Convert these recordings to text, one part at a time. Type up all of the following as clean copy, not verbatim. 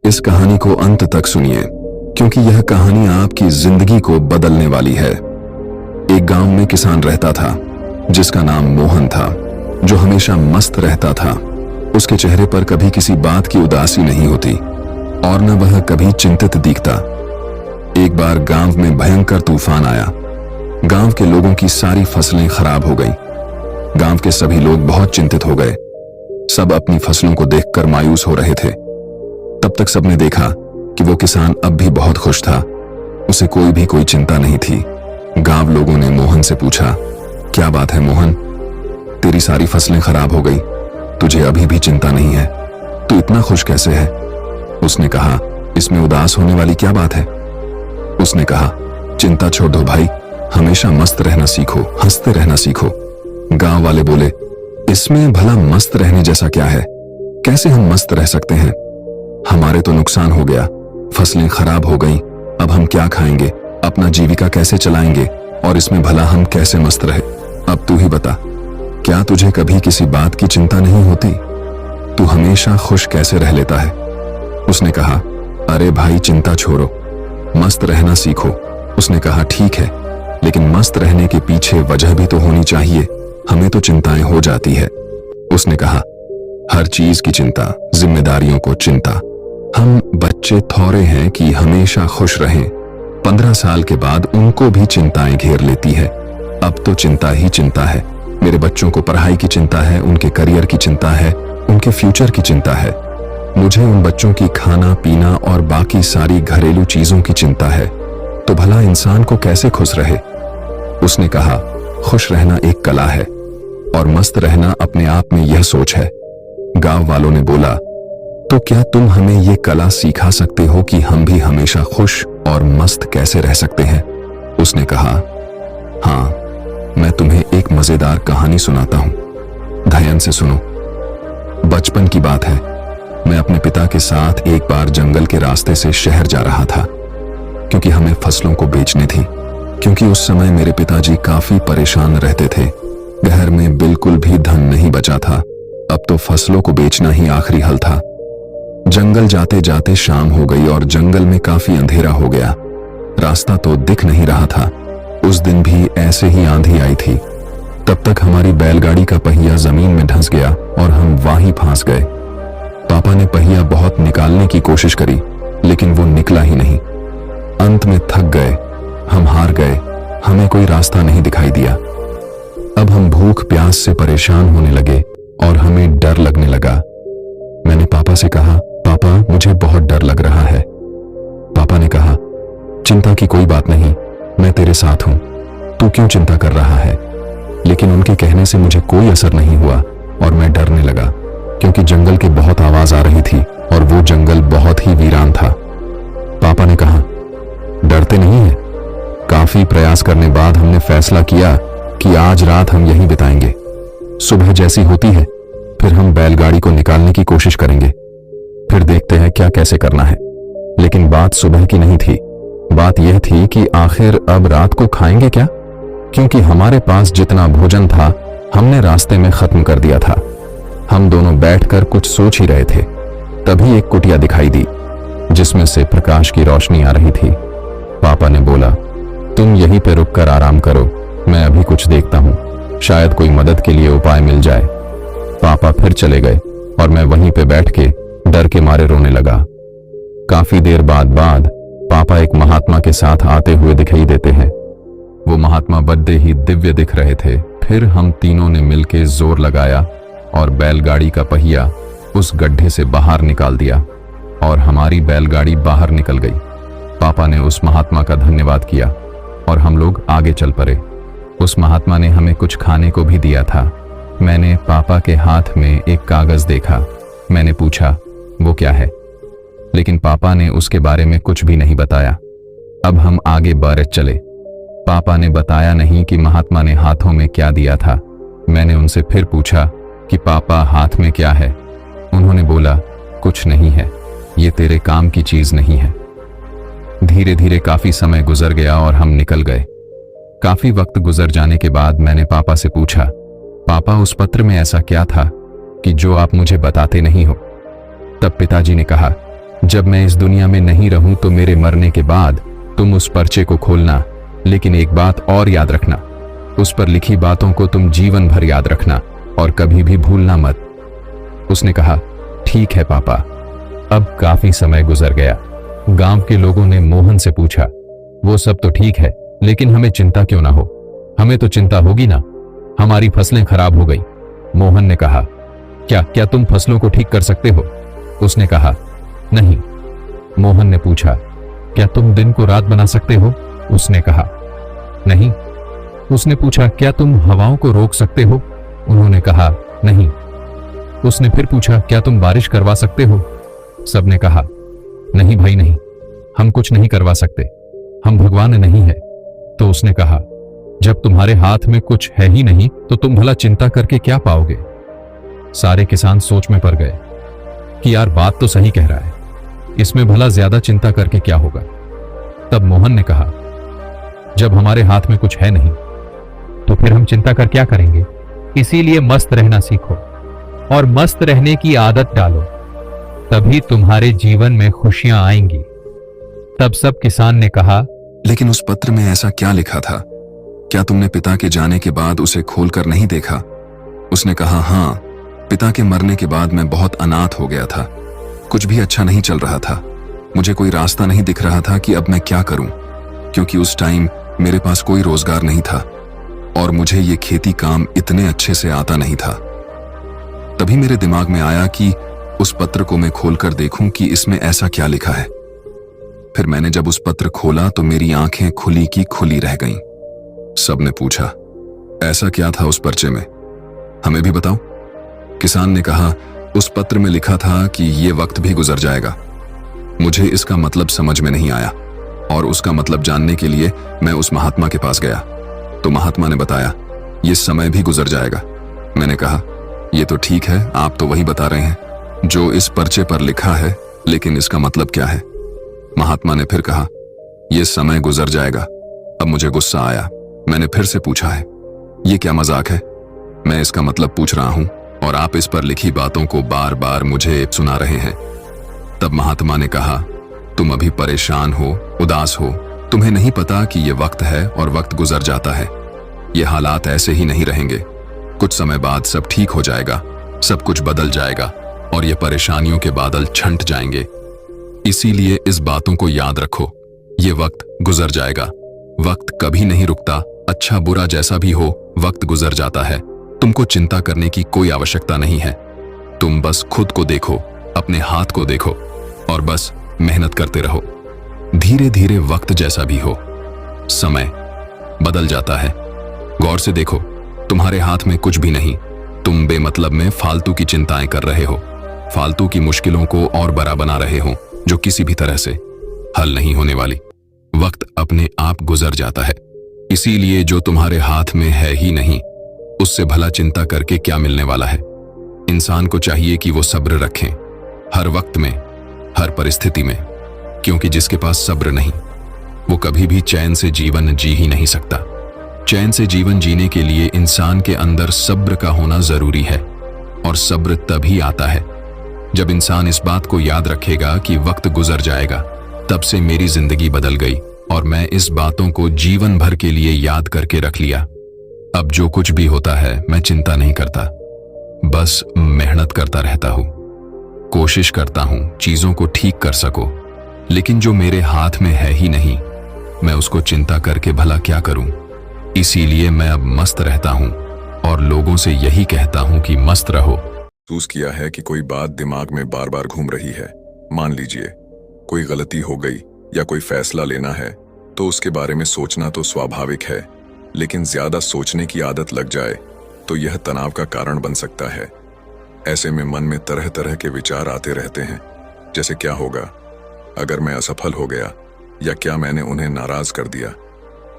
इस कहानी को अंत तक सुनिए, क्योंकि यह कहानी आपकी जिंदगी को बदलने वाली है। एक गांव में किसान रहता था जिसका नाम मोहन था, जो हमेशा मस्त रहता था। उसके चेहरे पर कभी किसी बात की उदासी नहीं होती और न वह कभी चिंतित दिखता। एक बार गांव में भयंकर तूफान आया। गांव के लोगों की सारी फसलें खराब हो गईं। गांव के सभी लोग बहुत चिंतित हो गए। सब अपनी फसलों को देखकर मायूस हो रहे थे। तब तक सबने देखा कि वो किसान अब भी बहुत खुश था। उसे कोई चिंता नहीं थी। गांव लोगों ने मोहन से पूछा, क्या बात है मोहन, तेरी सारी फसलें खराब हो गई, तुझे अभी भी चिंता नहीं है, तू इतना खुश कैसे है? उसने कहा, इसमें उदास होने वाली क्या बात है? उसने कहा, चिंता छोड़ दो भाई, हमेशा मस्त रहना सीखो, हंसते रहना सीखो। गांव वाले बोले, इसमें भला मस्त रहने जैसा क्या है? कैसे हम मस्त रह सकते हैं? हमारे तो नुकसान हो गया, फसलें खराब हो गईं, अब हम क्या खाएंगे, अपना जीविका कैसे चलाएंगे, और इसमें भला हम कैसे मस्त रहे? अब तू ही बता, क्या तुझे कभी किसी बात की चिंता नहीं होती? तू हमेशा खुश कैसे रह लेता है? उसने कहा, अरे भाई चिंता छोड़ो, मस्त रहना सीखो। उसने कहा, ठीक है, लेकिन मस्त रहने के पीछे वजह भी तो होनी चाहिए, हमें तो चिंताएं हो जाती है। उसने कहा, हर चीज की चिंता, जिम्मेदारियों को चिंता। हम बच्चे थोड़े हैं कि हमेशा खुश रहें। 15 साल के बाद उनको भी चिंताएं घेर लेती है। अब तो चिंता ही चिंता है। मेरे बच्चों को पढ़ाई की चिंता है, उनके करियर की चिंता है, उनके फ्यूचर की चिंता है। मुझे उन बच्चों की खाना पीना और बाकी सारी घरेलू चीजों की चिंता है। तो भला इंसान को कैसे खुश रहे? उसने कहा, खुश रहना एक कला है और मस्त रहना अपने आप में यह सोच है। गांव वालों ने बोला, तो क्या तुम हमें यह कला सिखा सकते हो कि हम भी हमेशा खुश और मस्त कैसे रह सकते हैं? उसने कहा, हाँ, मैं तुम्हें एक मजेदार कहानी सुनाता हूं, ध्यान से सुनो। बचपन की बात है, मैं अपने पिता के साथ एक बार जंगल के रास्ते से शहर जा रहा था, क्योंकि हमें फसलों को बेचनी थी। क्योंकि उस समय मेरे पिताजी काफी परेशान रहते थे, घर में बिल्कुल भी धन नहीं बचा था। अब तो फसलों को बेचना ही आखिरी हल था। जंगल जाते जाते शाम हो गई और जंगल में काफी अंधेरा हो गया। रास्ता तो दिख नहीं रहा था। उस दिन भी ऐसे ही आंधी आई थी। तब तक हमारी बैलगाड़ी का पहिया जमीन में धंस गया और हम वहीं फंस गए। पापा ने पहिया बहुत निकालने की कोशिश करी, लेकिन वो निकला ही नहीं। अंत में थक गए, हम हार गए, हमें कोई रास्ता नहीं दिखाई दिया। अब हम भूख प्यास से परेशान होने लगे और हमें डर लगने लगा। मैंने पापा से कहा, पापा मुझे बहुत डर लग रहा है। पापा ने कहा, चिंता की कोई बात नहीं, मैं तेरे साथ हूं, तू क्यों चिंता कर रहा है? लेकिन उनके कहने से मुझे कोई असर नहीं हुआ और मैं डरने लगा, क्योंकि जंगल की बहुत आवाज आ रही थी और वो जंगल बहुत ही वीरान था। पापा ने कहा, डरते नहीं है? काफी प्रयास करने बाद हमने फैसला किया कि आज रात हम यहीं बिताएंगे। सुबह जैसी होती है फिर हम बैलगाड़ी को निकालने की कोशिश करेंगे, फिर देखते हैं क्या कैसे करना है। लेकिन बात सुबह की नहीं थी, बात यह थी कि आखिर अब रात को खाएंगे क्या, क्योंकि हमारे पास जितना भोजन था हमने रास्ते में खत्म कर दिया था। हम दोनों बैठकर कुछ सोच ही रहे थे, तभी एक कुटिया दिखाई दी जिसमें से प्रकाश की रोशनी आ रही थी। पापा ने बोला, तुम यहीं पे रुककर आराम करो, मैं अभी कुछ देखता हूं, शायद कोई मदद के लिए उपाय मिल जाए। पापा फिर चले गए और मैं वहीं पे बैठ के डर के मारे रोने लगा। काफी देर बाद पापा एक महात्मा के साथ आते हुए दिखाई देते हैं। वो महात्मा बड़े ही दिव्य दिख रहे थे। फिर हम तीनों ने मिलकर जोर लगाया और बैलगाड़ी का पहिया उस गड्ढे से बाहर निकाल दिया और हमारी बैलगाड़ी बाहर निकल गई। पापा ने उस महात्मा का धन्यवाद किया और हम लोग आगे चल पड़े। उस महात्मा ने हमें कुछ खाने को भी दिया था। मैंने पापा के हाथ में एक कागज देखा। मैंने पूछा, वो क्या है? लेकिन पापा ने उसके बारे में कुछ भी नहीं बताया। अब हम आगे बढ़ चले। पापा ने बताया नहीं कि महात्मा ने हाथों में क्या दिया था। मैंने उनसे फिर पूछा कि पापा हाथ में क्या है? उन्होंने बोला, कुछ नहीं है, ये तेरे काम की चीज नहीं है। धीरे धीरे काफी समय गुजर गया और हम निकल गए। काफी वक्त गुजर जाने के बाद मैंने पापा से पूछा, पापा उस पत्र में ऐसा क्या था कि जो आप मुझे बताते नहीं हो? तब पिताजी ने कहा, जब मैं इस दुनिया में नहीं रहूं तो मेरे मरने के बाद तुम उस पर्चे को खोलना, लेकिन एक बात और याद रखना, उस पर लिखी बातों को तुम जीवन भर याद रखना और कभी भी भूलना मत। उसने कहा, ठीक है पापा। अब काफी समय गुजर गया। गांव के लोगों ने मोहन से पूछा, वो सब तो ठीक है, लेकिन हमें चिंता क्यों ना हो? हमें तो चिंता होगी ना, हमारी फसलें खराब हो गई। मोहन ने कहा, क्या तुम फसलों को ठीक कर सकते हो? उसने कहा, नहीं। मोहन ने पूछा, क्या तुम दिन को रात बना सकते हो? उसने कहा, नहीं। उसने पूछा, क्या तुम हवाओं को रोक सकते हो? उन्होंने कहा, नहीं। उसने फिर पूछा, क्या तुम बारिश करवा सकते हो? सबने कहा, नहीं भाई नहीं, हम कुछ नहीं करवा सकते, हम भगवान नहीं है। तो उसने कहा, जब तुम्हारे हाथ में कुछ है ही नहीं तो तुम भला चिंता करके क्या पाओगे? सारे किसान सोच में पड़ गए कि यार बात तो सही कह रहा है, इसमें भला ज्यादा चिंता करके क्या होगा। तब मोहन ने कहा, जब हमारे हाथ में कुछ है नहीं तो फिर हम चिंता कर क्या करेंगे? इसीलिए मस्त रहना सीखो और मस्त रहने की आदत डालो, तभी तुम्हारे जीवन में खुशियां आएंगी। तब सब किसान ने कहा, लेकिन उस पत्र में ऐसा क्या लिखा था? क्या तुमने पिता के जाने के बाद उसे खोलकर नहीं देखा? उसने कहा, हाँ, पिता के मरने के बाद मैं बहुत अनाथ हो गया था, कुछ भी अच्छा नहीं चल रहा था, मुझे कोई रास्ता नहीं दिख रहा था कि अब मैं क्या करूं, क्योंकि उस टाइम मेरे पास कोई रोजगार नहीं था और मुझे ये खेती काम इतने अच्छे से आता नहीं था। तभी मेरे दिमाग में आया कि उस पत्र को मैं खोलकर देखूं कि इसमें ऐसा क्या लिखा है। फिर मैंने जब उस पत्र खोला तो मेरी आंखें खुली की खुली रह गईं। सबने पूछा, ऐसा क्या था उस पर्चे में, हमें भी बताओ। किसान ने कहा, उस पत्र में लिखा था कि ये वक्त भी गुजर जाएगा। मुझे इसका मतलब समझ में नहीं आया और उसका मतलब जानने के लिए मैं उस महात्मा के पास गया तो महात्मा ने बताया, ये समय भी गुजर जाएगा। मैंने कहा, ये तो ठीक है, आप तो वही बता रहे हैं जो इस पर्चे पर लिखा है, लेकिन इसका मतलब क्या है? महात्मा ने फिर कहा, यह समय गुजर जाएगा। अब मुझे गुस्सा आया, मैंने फिर से पूछा है, ये क्या मजाक है? मैं इसका मतलब पूछ रहा हूं और आप इस पर लिखी बातों को बार बार मुझे सुना रहे हैं। तब महात्मा ने कहा, तुम अभी परेशान हो, उदास हो, तुम्हें नहीं पता कि यह वक्त है और वक्त गुजर जाता है। ये हालात ऐसे ही नहीं रहेंगे, कुछ समय बाद सब ठीक हो जाएगा, सब कुछ बदल जाएगा और ये परेशानियों के बादल छंट जाएंगे। इसीलिए इस बातों को याद रखो, ये वक्त गुजर जाएगा, वक्त कभी नहीं रुकता, अच्छा बुरा जैसा भी हो वक्त गुजर जाता है। तुमको चिंता करने की कोई आवश्यकता नहीं है, तुम बस खुद को देखो, अपने हाथ को देखो और बस मेहनत करते रहो। धीरे धीरे वक्त जैसा भी हो, समय बदल जाता है। गौर से देखो, तुम्हारे हाथ में कुछ भी नहीं, तुम बेमतलब में फालतू की चिंताएं कर रहे हो, फालतू की मुश्किलों को और बड़ा बना रहे हो जो किसी भी तरह से हल नहीं होने वाली। वक्त अपने आप गुजर जाता है, इसीलिए जो तुम्हारे हाथ में है ही नहीं उससे भला चिंता करके क्या मिलने वाला है। इंसान को चाहिए कि वो सब्र रखें हर वक्त में, हर परिस्थिति में, क्योंकि जिसके पास सब्र नहीं वो कभी भी चैन से जीवन जी ही नहीं सकता। चैन से जीवन जीने के लिए इंसान के अंदर सब्र का होना जरूरी है और सब्र तभी आता है जब इंसान इस बात को याद रखेगा कि वक्त गुजर जाएगा। तब से मेरी जिंदगी बदल गई और मैं इस बातों को जीवन भर के लिए याद करके रख लिया। अब जो कुछ भी होता है मैं चिंता नहीं करता, बस मेहनत करता रहता हूं, कोशिश करता हूं चीजों को ठीक कर सको। लेकिन जो मेरे हाथ में है ही नहीं मैं उसको चिंता करके भला क्या करूं। इसीलिए मैं अब मस्त रहता हूं और लोगों से यही कहता हूं कि मस्त रहो। महसूस किया है कि कोई बात दिमाग में बार बार घूम रही है। मान लीजिए कोई गलती हो गई या कोई फैसला लेना है तो उसके बारे में सोचना तो स्वाभाविक है, लेकिन ज्यादा सोचने की आदत लग जाए तो यह तनाव का कारण बन सकता है। ऐसे में मन में तरह तरह के विचार आते रहते हैं, जैसे क्या होगा अगर मैं असफल हो गया, या क्या मैंने उन्हें नाराज कर दिया।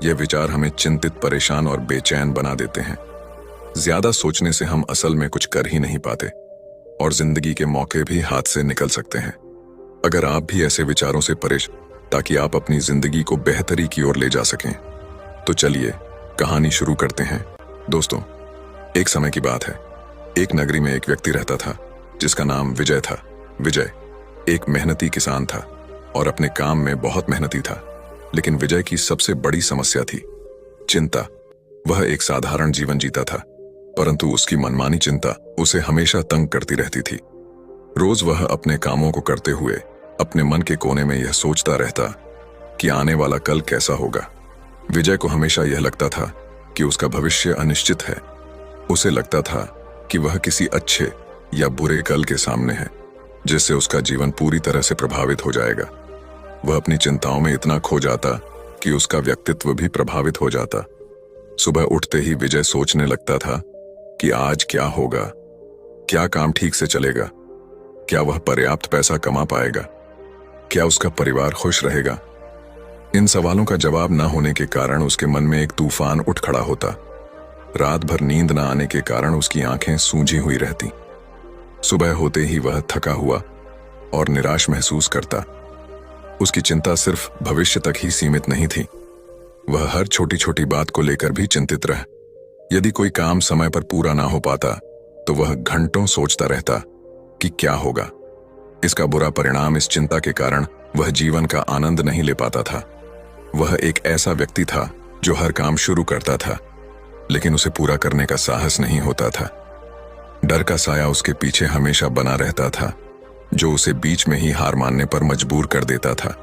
यह विचार हमें चिंतित, परेशान और बेचैन बना देते हैं। ज्यादा सोचने से हम असल में कुछ कर ही नहीं पाते और जिंदगी के मौके भी हाथ से निकल सकते हैं। अगर आप भी ऐसे विचारों से परेशान ताकि आप अपनी जिंदगी को बेहतरी की ओर ले जा सकें, तो चलिए कहानी शुरू करते हैं। दोस्तों, एक समय की बात है, एक नगरी में एक व्यक्ति रहता था जिसका नाम विजय था। विजय एक मेहनती किसान था और अपने काम में बहुत मेहनती था, लेकिन विजय की सबसे बड़ी समस्या थी चिंता। वह एक साधारण जीवन जीता था, परंतु उसकी मनमानी चिंता उसे हमेशा तंग करती रहती थी। रोज वह अपने कामों को करते हुए अपने मन के कोने में यह सोचता रहता कि आने वाला कल कैसा होगा। विजय को हमेशा यह लगता था कि उसका भविष्य अनिश्चित है। उसे लगता था कि वह किसी अच्छे या बुरे कल के सामने है, जिससे उसका जीवन पूरी तरह से प्रभावित हो जाएगा। वह अपनी चिंताओं में इतना खो जाता कि उसका व्यक्तित्व भी प्रभावित हो जाता। सुबह उठते ही विजय सोचने लगता था कि आज क्या होगा, क्या काम ठीक से चलेगा, क्या वह पर्याप्त पैसा कमा पाएगा, क्या उसका परिवार खुश रहेगा। इन सवालों का जवाब न होने के कारण उसके मन में एक तूफान उठ खड़ा होता। रात भर नींद न आने के कारण उसकी आंखें सूजी हुई रहती। सुबह होते ही वह थका हुआ और निराश महसूस करता। उसकी चिंता सिर्फ भविष्य तक ही सीमित नहीं थी, वह हर छोटी छोटी बात को लेकर भी चिंतित रहा। यदि कोई काम समय पर पूरा ना हो पाता तो वह घंटों सोचता रहता कि क्या होगा। इसका बुरा परिणाम इस चिंता के कारण वह जीवन का आनंद नहीं ले पाता था। वह एक ऐसा व्यक्ति था जो हर काम शुरू करता था, लेकिन उसे पूरा करने का साहस नहीं होता था। डर का साया उसके पीछे हमेशा बना रहता था, जो उसे बीच में ही हार मानने पर मजबूर कर देता था।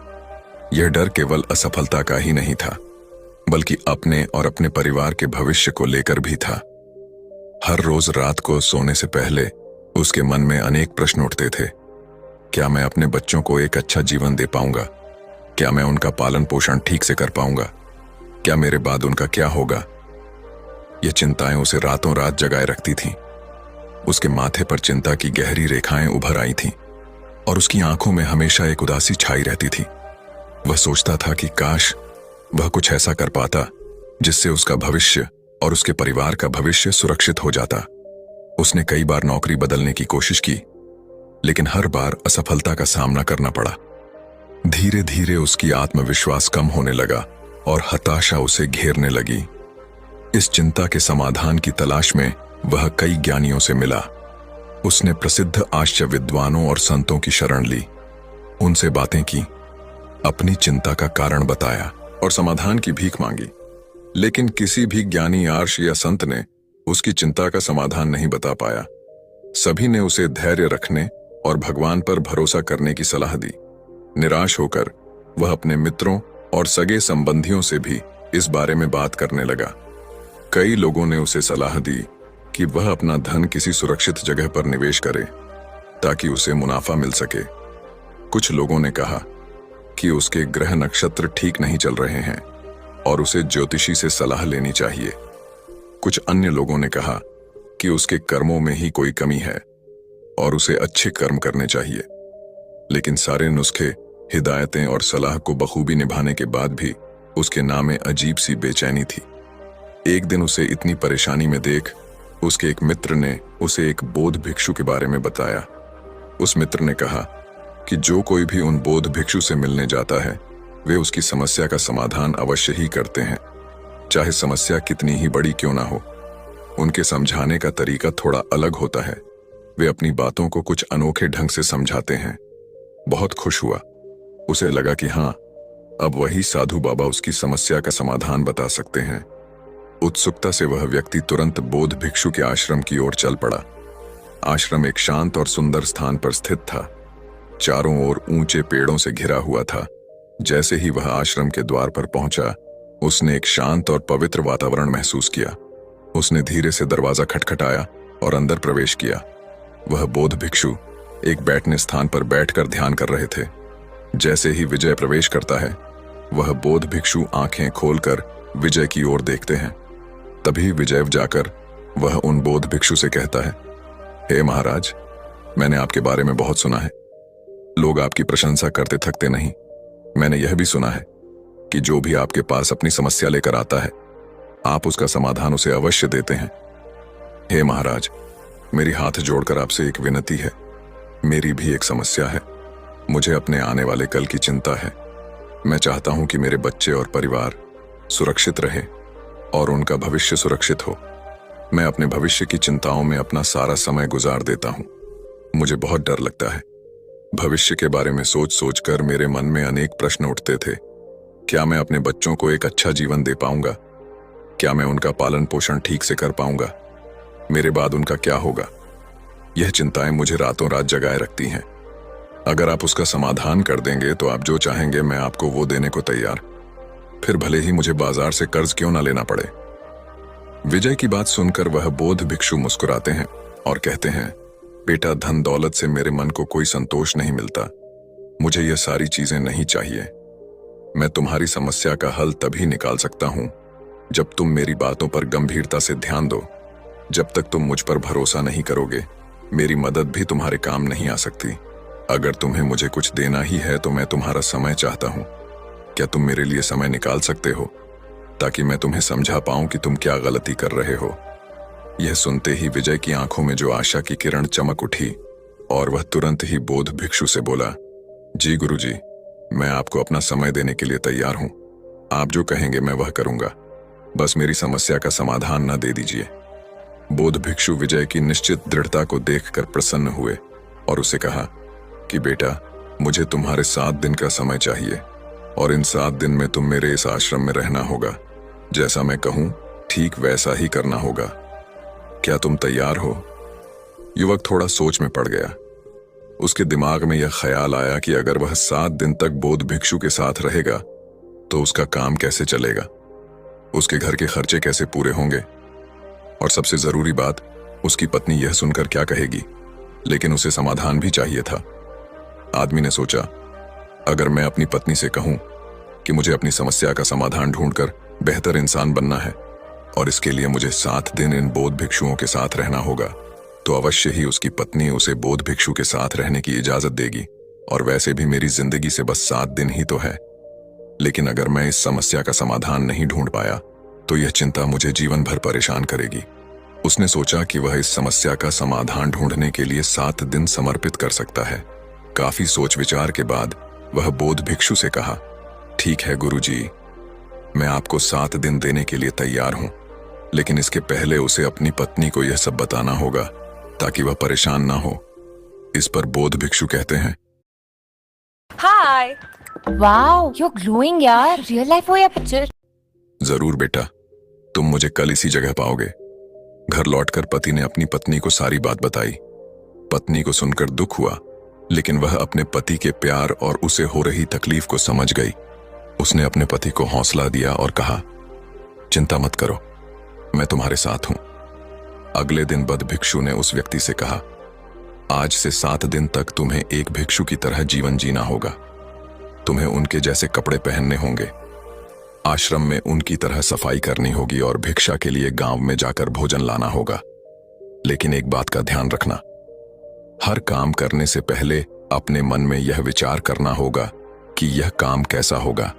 यह डर केवल असफलता का ही नहीं था, बल्कि अपने और अपने परिवार के भविष्य को लेकर भी था। हर रोज रात को सोने से पहले उसके मन में अनेक प्रश्न उठते थे। क्या मैं अपने बच्चों को एक अच्छा जीवन दे पाऊंगा? क्या मैं उनका पालन पोषण ठीक से कर पाऊंगा? क्या मेरे बाद उनका क्या होगा? ये चिंताएं उसे रातों रात जगाए रखती थीं। उसके माथे पर चिंता की गहरी रेखाएं उभर आई थीं और उसकी आंखों में हमेशा एक उदासी छाई रहती थी। वह सोचता था कि काश वह कुछ ऐसा कर पाता जिससे उसका भविष्य और उसके परिवार का भविष्य सुरक्षित हो जाता। उसने कई बार नौकरी बदलने की कोशिश की, लेकिन हर बार असफलता का सामना करना पड़ा। धीरे धीरे उसकी आत्मविश्वास कम होने लगा और हताशा उसे घेरने लगी। इस चिंता के समाधान की तलाश में वह कई ज्ञानियों से मिला। उसने प्रसिद्ध आश्चर्य विद्वानों और संतों की शरण ली, उनसे बातें की, अपनी चिंता का कारण बताया और समाधान की भीख मांगी। लेकिन किसी भी ज्ञानी आर्ष या संत ने उसकी चिंता का समाधान नहीं बता पाया। सभी ने उसे धैर्य रखने और भगवान पर भरोसा करने की सलाह दी। निराश होकर वह अपने मित्रों और सगे संबंधियों से भी इस बारे में बात करने लगा। कई लोगों ने उसे सलाह दी कि वह अपना धन किसी सुरक्षित जगह पर निवेश करे ताकि उसे मुनाफा मिल सके। कुछ लोगों ने कहा कि उसके ग्रह नक्षत्र ठीक नहीं चल रहे हैं और उसे ज्योतिषी से सलाह लेनी चाहिए। कुछ अन्य लोगों ने कहा कि उसके कर्मों में ही कोई कमी है और उसे अच्छे कर्म करने चाहिए। लेकिन सारे नुस्खे, हिदायतें और सलाह को बखूबी निभाने के बाद भी उसके नाम में अजीब सी बेचैनी थी। एक दिन उसे इतनी परेशानी में देख उसके एक मित्र ने उसे एक बौद्ध भिक्षु के बारे में बताया। उस मित्र ने कहा कि जो कोई भी उन बौद्ध भिक्षु से मिलने जाता है वे उसकी समस्या का समाधान अवश्य ही करते हैं, चाहे समस्या कितनी ही बड़ी क्यों ना हो। उनके समझाने का तरीका थोड़ा अलग होता है। वे अपनी बातों को कुछ अनोखे ढंग से समझाते हैं। बहुत खुश हुआ। उसे लगा कि हाँ, अब वही साधु बाबा उसकी समस्या का समाधान बता सकते हैं। उत्सुकता से वह व्यक्ति तुरंत बौद्ध भिक्षु के आश्रम की ओर चल पड़ा। आश्रम एक शांत और सुंदर स्थान पर स्थित था। चारों ओर ऊंचे पेड़ों से घिरा हुआ था। जैसे ही वह आश्रम के द्वार पर पहुंचा, उसने एक शांत और पवित्र वातावरण महसूस किया। उसने धीरे से दरवाजा खटखटाया और अंदर प्रवेश किया। वह बौद्ध भिक्षु एक बैठने स्थान पर बैठकर ध्यान कर रहे थे। जैसे ही विजय प्रवेश करता है, वह बौद्ध भिक्षु आंखें खोलकर विजय की ओर देखते हैं। तभी विजय जाकर वह उन बौद्ध भिक्षु से कहता है, हे महाराज, मैंने आपके बारे में बहुत सुना है। लोग आपकी प्रशंसा करते थकते नहीं। मैंने यह भी सुना है कि जो भी आपके पास अपनी समस्या लेकर आता है, आप उसका समाधान उसे अवश्य देते हैं। हे महाराज, मेरी हाथ जोड़कर आपसे एक विनती है। मेरी भी एक समस्या है। मुझे अपने आने वाले कल की चिंता है। मैं चाहता हूं कि मेरे बच्चे और परिवार सुरक्षित रहे और उनका भविष्य सुरक्षित हो। मैं अपने भविष्य की चिंताओं में अपना सारा समय गुजार देता हूं। मुझे बहुत डर लगता है भविष्य के बारे में सोच सोचकर मेरे मन में अनेक प्रश्न उठते थे। क्या मैं अपने बच्चों को एक अच्छा जीवन दे पाऊंगा? क्या मैं उनका पालन पोषण ठीक से कर पाऊंगा? मेरे बाद उनका क्या होगा? यह चिंताएं मुझे रातों रात जगाए रखती हैं। अगर आप उसका समाधान कर देंगे तो आप जो चाहेंगे मैं आपको वो देने को तैयार, फिर भले ही मुझे बाजार से कर्ज क्यों ना लेना पड़े। विजय की बात सुनकर वह बौद्ध भिक्षु मुस्कुराते हैं और कहते हैं, बेटा, धन दौलत से मेरे मन को कोई संतोष नहीं मिलता। मुझे यह सारी चीजें नहीं चाहिए। मैं तुम्हारी समस्या का हल तभी निकाल सकता हूं जब तुम मेरी बातों पर गंभीरता से ध्यान दो। जब तक तुम मुझ पर भरोसा नहीं करोगे, मेरी मदद भी तुम्हारे काम नहीं आ सकती। अगर तुम्हें मुझे कुछ देना ही है तो मैं तुम्हारा समय चाहता हूं। क्या तुम मेरे लिए समय निकाल सकते हो ताकि मैं तुम्हें समझा पाऊं कि तुम क्या गलती कर रहे हो? यह सुनते ही विजय की आंखों में जो आशा की किरण चमक उठी और वह तुरंत ही बौद्ध भिक्षु से बोला, जी गुरुजी, मैं आपको अपना समय देने के लिए तैयार हूं। आप जो कहेंगे मैं वह करूंगा, बस मेरी समस्या का समाधान न दे दीजिए। बौद्ध भिक्षु विजय की निश्चित दृढ़ता को देखकर प्रसन्न हुए और उसे कहा कि बेटा, मुझे तुम्हारे 7 दिन का समय चाहिए और इन 7 दिन में तुम मेरे इस आश्रम में रहना होगा। जैसा मैं कहूं ठीक वैसा ही करना होगा। क्या तुम तैयार हो? युवक थोड़ा सोच में पड़ गया। उसके दिमाग में यह ख्याल आया कि अगर वह 7 दिन तक बौद्ध भिक्षु के साथ रहेगा तो उसका काम कैसे चलेगा, उसके घर के खर्चे कैसे पूरे होंगे, और सबसे जरूरी बात, उसकी पत्नी यह सुनकर क्या कहेगी। लेकिन उसे समाधान भी चाहिए था। आदमी ने सोचा, अगर मैं अपनी पत्नी से कहूं कि मुझे अपनी समस्या का समाधान ढूंढकर बेहतर इंसान बनना है और इसके लिए मुझे 7 दिन इन बौद्ध भिक्षुओं के साथ रहना होगा, तो अवश्य ही उसकी पत्नी उसे बौद्ध भिक्षु के साथ रहने की इजाजत देगी। और वैसे भी मेरी जिंदगी से बस 7 दिन ही तो है। लेकिन अगर मैं इस समस्या का समाधान नहीं ढूंढ पाया तो यह चिंता मुझे जीवन भर परेशान करेगी। उसने सोचा कि वह इस समस्या का समाधान ढूंढने के लिए 7 दिन समर्पित कर सकता है। काफी सोच विचार के बाद वह बौद्ध भिक्षु से कहा, ठीक है गुरुजी, मैं आपको 7 दिन देने के लिए तैयार हूं, लेकिन इसके पहले उसे अपनी पत्नी को यह सब बताना होगा ताकि वह परेशान ना हो। इस पर बौद्ध भिक्षु कहते हैं, हाय, वाओ, यू ग्लोइंग यार, रियल लाइफ हो या पिक्चर? जरूर बेटा, तुम मुझे कल इसी जगह पाओगे। घर लौटकर पति ने अपनी पत्नी को सारी बात बताई। पत्नी को सुनकर दुख हुआ, लेकिन वह अपने पति के प्यार और उसे हो रही तकलीफ को समझ गई। उसने अपने पति को हौसला दिया और कहा, चिंता मत करो, मैं तुम्हारे साथ हूं। अगले दिन बौद्ध भिक्षु ने उस व्यक्ति से कहा, आज से 7 दिन तक तुम्हें एक भिक्षु की तरह जीवन जीना होगा। तुम्हें उनके जैसे कपड़े पहनने होंगे, आश्रम में उनकी तरह सफाई करनी होगी और भिक्षा के लिए गांव में जाकर भोजन लाना होगा। लेकिन एक बात का ध्यान रखना, हर काम करने से पहले अपने मन में यह विचार करना होगा कि यह काम कैसा होगा,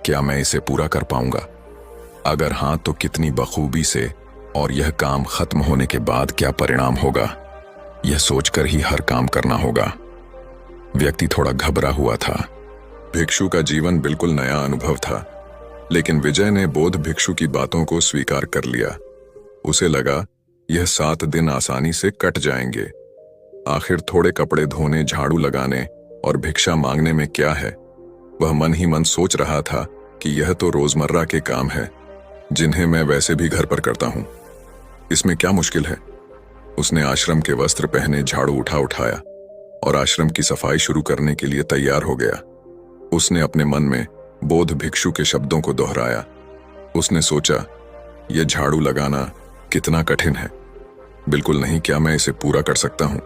क्या मैं इसे पूरा कर पाऊंगा? अगर हां तो कितनी बखूबी से, और यह काम खत्म होने के बाद क्या परिणाम होगा, यह सोचकर ही हर काम करना होगा। व्यक्ति थोड़ा घबरा हुआ था। भिक्षु का जीवन बिल्कुल नया अनुभव था, लेकिन विजय ने बौद्ध भिक्षु की बातों को स्वीकार कर लिया। उसे लगा यह 7 दिन आसानी से कट जाएंगे। आखिर थोड़े कपड़े धोने, झाड़ू लगाने और भिक्षा मांगने में क्या है। वह मन ही मन सोच रहा था कि यह तो रोजमर्रा के काम है जिन्हें मैं वैसे भी घर पर करता हूं, इसमें क्या मुश्किल है। उसने आश्रम के वस्त्र पहने, झाड़ू उठाया और आश्रम की सफाई शुरू करने के लिए तैयार हो गया। उसने अपने मन में बौद्ध भिक्षु के शब्दों को दोहराया। उसने सोचा, यह झाड़ू लगाना कितना कठिन है। बिल्कुल नहीं, क्या मैं इसे पूरा कर सकता हूं?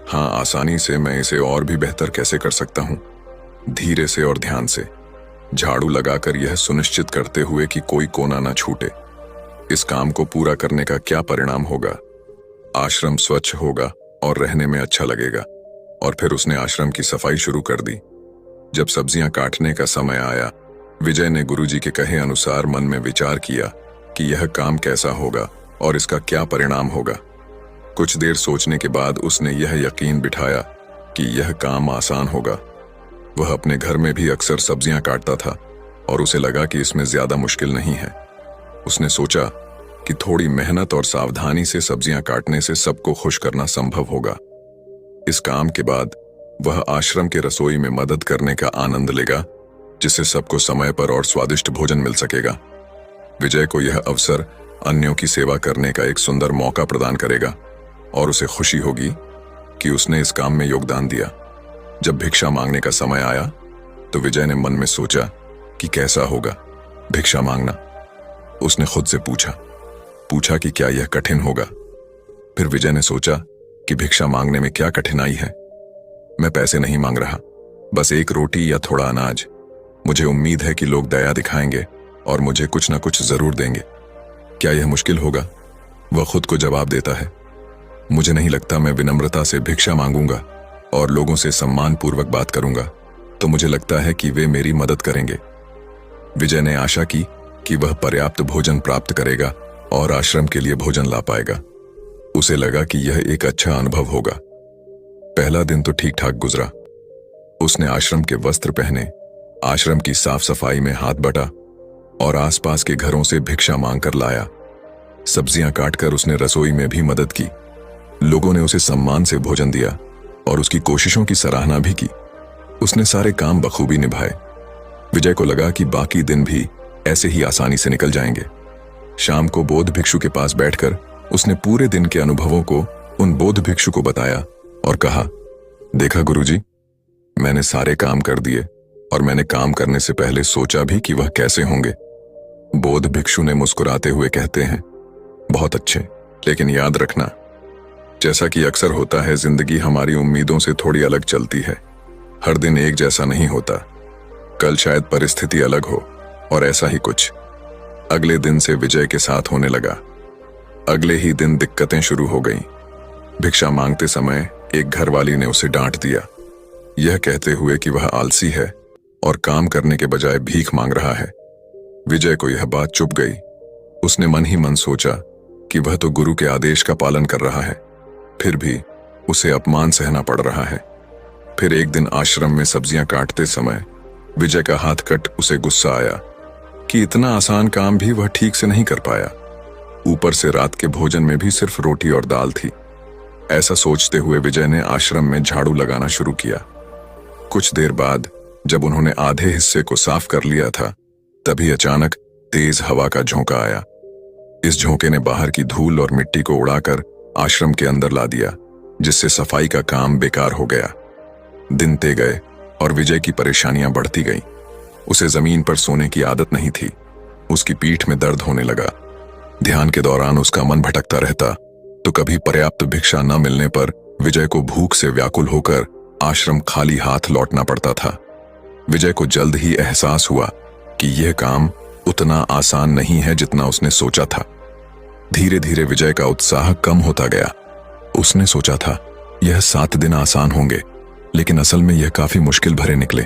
हाँ, आसानी से। मैं इसे और भी बेहतर कैसे कर सकता हूं? धीरे से और ध्यान से झाड़ू लगाकर यह सुनिश्चित करते हुए कि कोई कोना ना छूटे। इस काम को पूरा करने का क्या परिणाम होगा? आश्रम स्वच्छ होगा और रहने में अच्छा लगेगा। और फिर उसने आश्रम की सफाई शुरू कर दी। जब सब्जियां काटने का समय आया, विजय ने गुरुजी के कहे अनुसार मन में विचार किया कि यह काम कैसा होगा और इसका क्या परिणाम होगा। कुछ देर सोचने के बाद उसने यह यकीन बिठाया कि यह काम आसान होगा। वह अपने घर में भी अक्सर सब्जियां काटता था और उसे लगा कि इसमें ज्यादा मुश्किल नहीं है। उसने सोचा कि थोड़ी मेहनत और सावधानी से सब्जियां काटने से सबको खुश करना संभव होगा। इस काम के बाद वह आश्रम के रसोई में मदद करने का आनंद लेगा, जिससे सबको समय पर और स्वादिष्ट भोजन मिल सकेगा। विजय को यह अवसर अन्यों की सेवा करने का एक सुंदर मौका प्रदान करेगा और उसे खुशी होगी कि उसने इस काम में योगदान दिया। जब भिक्षा मांगने का समय आया तो विजय ने मन में सोचा कि कैसा होगा भिक्षा मांगना। उसने खुद से पूछा कि क्या यह कठिन होगा। फिर विजय ने सोचा कि भिक्षा मांगने में क्या कठिनाई है। मैं पैसे नहीं मांग रहा, बस एक रोटी या थोड़ा अनाज। मुझे उम्मीद है कि लोग दया दिखाएंगे और मुझे कुछ ना कुछ जरूर देंगे। क्या यह मुश्किल होगा? वह खुद को जवाब देता है, मुझे नहीं लगता। मैं विनम्रता से भिक्षा मांगूंगा और लोगों से सम्मानपूर्वक बात करूंगा तो मुझे लगता है कि वे मेरी मदद करेंगे। विजय ने आशा की कि वह पर्याप्त भोजन प्राप्त करेगा और आश्रम के लिए भोजन ला पाएगा। उसे लगा कि यह एक अच्छा अनुभव होगा। पहला दिन तो ठीक ठाक गुजरा। उसने आश्रम के वस्त्र पहने, आश्रम की साफ सफाई में हाथ बटा और आसपास के घरों से भिक्षा मांगकर लाया। सब्जियां काटकर उसने रसोई में भी मदद की। लोगों ने उसे सम्मान से भोजन दिया और उसकी कोशिशों की सराहना भी की। उसने सारे काम बखूबी निभाए। विजय को लगा कि बाकी दिन भी ऐसे ही आसानी से निकल जाएंगे। शाम को बौद्ध भिक्षु के पास बैठकर उसने पूरे दिन के अनुभवों को उन बौद्ध भिक्षु को बताया और कहा, देखा गुरुजी, मैंने सारे काम कर दिए और मैंने काम करने से पहले सोचा भी कि वह कैसे होंगे। बौद्ध भिक्षु ने मुस्कुराते हुए कहते हैं, बहुत अच्छे, लेकिन याद रखना, जैसा कि अक्सर होता है, जिंदगी हमारी उम्मीदों से थोड़ी अलग चलती है। हर दिन एक जैसा नहीं होता। कल शायद परिस्थिति अलग हो और ऐसा ही कुछ अगले दिन से विजय के साथ होने लगा। अगले ही दिन दिक्कतें शुरू हो गईं। भिक्षा मांगते समय एक घरवाली ने उसे डांट दिया, यह कहते हुए कि वह आलसी है और काम करने के बजाय भीख मांग रहा है। विजय को यह बात चुभ गई। उसने मन ही मन सोचा कि वह तो गुरु के आदेश का पालन कर रहा है, फिर भी उसे अपमान सहना पड़ रहा है। फिर एक दिन आश्रम में सब्जियां काटते समय विजय का हाथ कट उसे गुस्सा आया कि इतना आसान काम भी वह ठीक से नहीं कर पाया। ऊपर से रात के भोजन में भी सिर्फ रोटी और दाल थी। ऐसा सोचते हुए विजय ने आश्रम में झाड़ू लगाना शुरू किया। कुछ देर बाद जब उन्होंने आधे हिस्से को साफ कर लिया था, तभी अचानक तेज हवा का झोंका आया। इस झोंके ने बाहर की धूल और मिट्टी को उड़ाकर आश्रम के अंदर ला दिया, जिससे सफाई का काम बेकार हो गया। दिन ते गए और विजय की परेशानियां बढ़ती गईं। उसे जमीन पर सोने की आदत नहीं थी। उसकी पीठ में दर्द होने लगा। ध्यान के दौरान उसका मन भटकता रहता, तो कभी पर्याप्त भिक्षा न मिलने पर विजय को भूख से व्याकुल होकर आश्रम खाली हाथ लौटना पड़ता था। विजय को जल्द ही एहसास हुआ कि यह काम उतना आसान नहीं है जितना उसने सोचा था। धीरे धीरे विजय का उत्साह कम होता गया। उसने सोचा था यह 7 दिन आसान होंगे, लेकिन असल में यह काफी मुश्किल भरे निकले।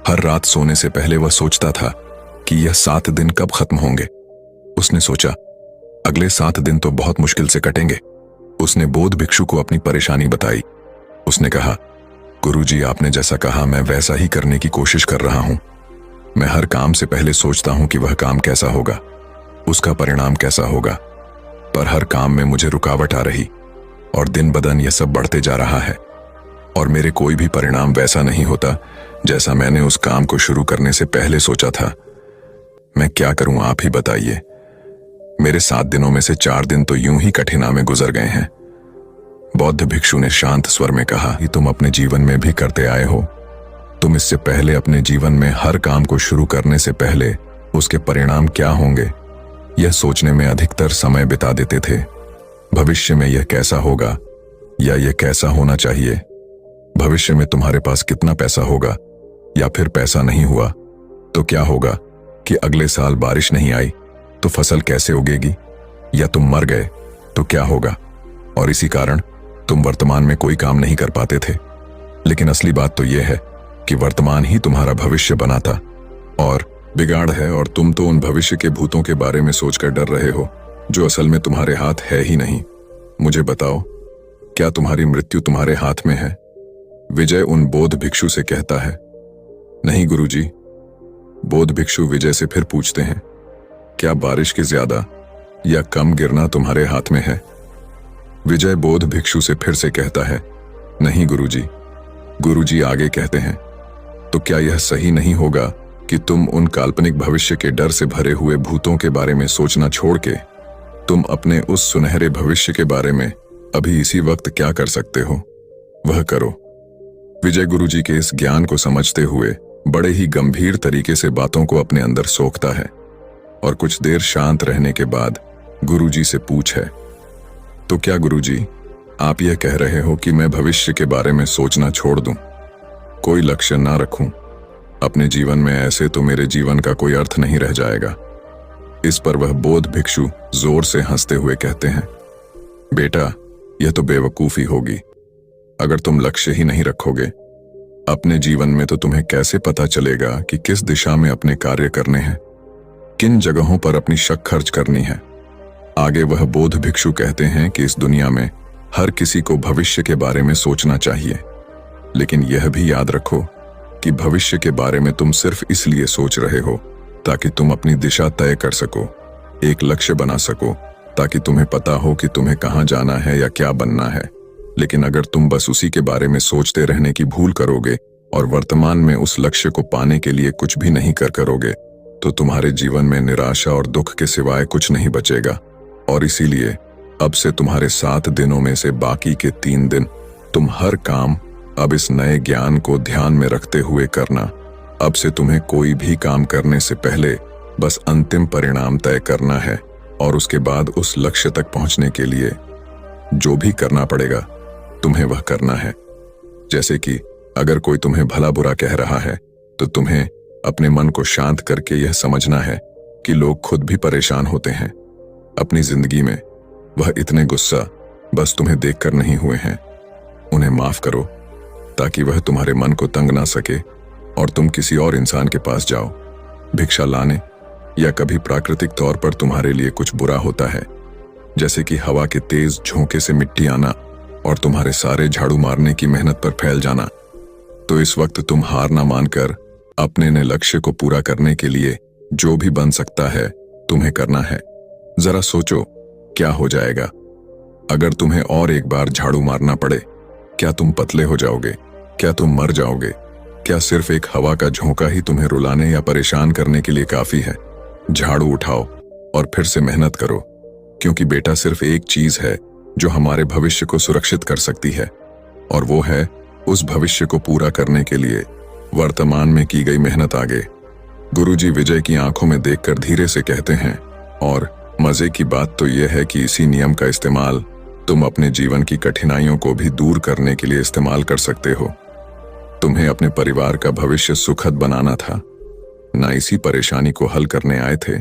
हर रात सोने से पहले वह सोचता था कि यह 7 दिन कब खत्म होंगे। उसने सोचा अगले 7 दिन तो बहुत मुश्किल से कटेंगे। उसने बौद्ध भिक्षु को अपनी परेशानी बताई। उसने कहा, गुरुजी, आपने जैसा कहा मैं वैसा ही करने की कोशिश कर रहा हूं। मैं हर काम से पहले सोचता हूं कि वह काम कैसा होगा, उसका परिणाम कैसा होगा, पर हर काम में मुझे रुकावट आ रही और दिन ब दिन यह सब बढ़ते जा रहा है और मेरे कोई भी परिणाम वैसा नहीं होता जैसा मैंने उस काम को शुरू करने से पहले सोचा था। मैं क्या करूं, आप ही बताइए। मेरे 7 दिनों में से 4 दिन तो यूं ही कठिनाई में गुजर गए हैं। बौद्ध भिक्षु ने शांत स्वर में कहा कि तुम अपने जीवन में भी करते आए हो। तुम इससे पहले अपने जीवन में हर काम को शुरू करने से पहले उसके परिणाम क्या होंगे यह सोचने में अधिकतर समय बिता देते थे। भविष्य में यह कैसा होगा या यह कैसा होना चाहिए, भविष्य में तुम्हारे पास कितना पैसा होगा, या फिर पैसा नहीं हुआ तो क्या होगा कि अगले साल बारिश नहीं आई तो फसल कैसे उगेगी, या तुम मर गए तो क्या होगा। और इसी कारण तुम वर्तमान में कोई काम नहीं कर पाते थे। लेकिन असली बात तो यह है कि वर्तमान ही तुम्हारा भविष्य बनाता और बिगाड़ है, और तुम तो उन भविष्य के भूतों के बारे में सोचकर डर रहे हो जो असल में तुम्हारे हाथ है ही नहीं। मुझे बताओ, क्या तुम्हारी मृत्यु तुम्हारे हाथ में है? विजय उन बौद्ध भिक्षु से कहता है। नहीं गुरुजी। बौद्ध भिक्षु विजय से फिर पूछते हैं, क्या बारिश के ज्यादा या कम गिरना तुम्हारे हाथ में है? विजय बौद्ध भिक्षु से फिर से कहता है, नहीं गुरुजी, गुरुजी आगे कहते हैं, तो क्या यह सही नहीं होगा कि तुम उन काल्पनिक भविष्य के डर से भरे हुए भूतों के बारे में सोचना छोड़ के तुम अपने उस सुनहरे भविष्य के बारे में अभी इसी वक्त क्या कर सकते हो वह करो। विजय गुरुजी के इस ज्ञान को समझते हुए बड़े ही गंभीर तरीके से बातों को अपने अंदर सोखता है और कुछ देर शांत रहने के बाद गुरुजी से पूछे, तो क्या गुरुजी आप यह कह रहे हो कि मैं भविष्य के बारे में सोचना छोड़ दूं, कोई लक्ष्य ना रखूं अपने जीवन में? ऐसे तो मेरे जीवन का कोई अर्थ नहीं रह जाएगा। इस पर वह बौद्ध भिक्षु जोर से हंसते हुए कहते हैं, बेटा यह तो बेवकूफी होगी। अगर तुम लक्ष्य ही नहीं रखोगे अपने जीवन में तो तुम्हें कैसे पता चलेगा कि किस दिशा में अपने कार्य करने हैं, किन जगहों पर अपनी शक्ति खर्च करनी है। आगे वह बौद्ध भिक्षु कहते हैं कि इस दुनिया में हर किसी को भविष्य के बारे में सोचना चाहिए, लेकिन यह भी याद रखो कि भविष्य के बारे में तुम सिर्फ इसलिए सोच रहे हो ताकि तुम अपनी दिशा तय कर सको, एक लक्ष्य बना सको, ताकि तुम्हें पता हो कि तुम्हें कहां जाना है या क्या बनना है। लेकिन अगर तुम बस उसी के बारे में सोचते रहने की भूल करोगे और वर्तमान में उस लक्ष्य को पाने के लिए कुछ भी नहीं करोगे तो तुम्हारे जीवन में निराशा और दुख के सिवाय कुछ नहीं बचेगा। और इसीलिए अब से तुम्हारे 7 दिनों में से बाकी के 3 दिन तुम हर काम अब इस नए ज्ञान को ध्यान में रखते हुए करना। अब से तुम्हें कोई भी काम करने से पहले बस अंतिम परिणाम तय करना है और उसके बाद उस लक्ष्य तक पहुंचने के लिए जो भी करना पड़ेगा तुम्हें वह करना है। जैसे कि अगर कोई तुम्हें भला बुरा कह रहा है तो तुम्हें अपने मन को शांत करके यह समझना है कि लोग खुद भी परेशान होते हैं अपनी जिंदगी में। वह इतने गुस्सा बस तुम्हें देखकर नहीं हुए हैं। उन्हें माफ करो ताकि वह तुम्हारे मन को तंग ना सके और तुम किसी और इंसान के पास जाओ भिक्षा लाने, या कभी प्राकृतिक तौर पर तुम्हारे लिए कुछ बुरा होता है जैसे कि हवा के तेज झोंके से मिट्टी आना और तुम्हारे सारे झाड़ू मारने की मेहनत पर फैल जाना, तो इस वक्त तुम हार ना मानकर अपने नए लक्ष्य को पूरा करने के लिए जो भी बन सकता है तुम्हें करना है। जरा सोचो क्या हो जाएगा अगर तुम्हें और एक बार झाड़ू मारना पड़े। क्या तुम पतले हो जाओगे? क्या तुम मर जाओगे? क्या सिर्फ एक हवा का झोंका ही तुम्हें रुलाने या परेशान करने के लिए काफी है? झाड़ू उठाओ और फिर से मेहनत करो, क्योंकि बेटा सिर्फ एक चीज है जो हमारे भविष्य को सुरक्षित कर सकती है, और वो है उस भविष्य को पूरा करने के लिए वर्तमान में की गई मेहनत। आगे गुरुजी विजय की आंखों में देखकर धीरे से कहते हैं, और मजे की बात तो यह है कि इसी नियम का इस्तेमाल तुम अपने जीवन की कठिनाइयों को भी दूर करने के लिए इस्तेमाल कर सकते हो। तुम्हें अपने परिवार का भविष्य सुखद बनाना था, ना इसी परेशानी को हल करने आए थे।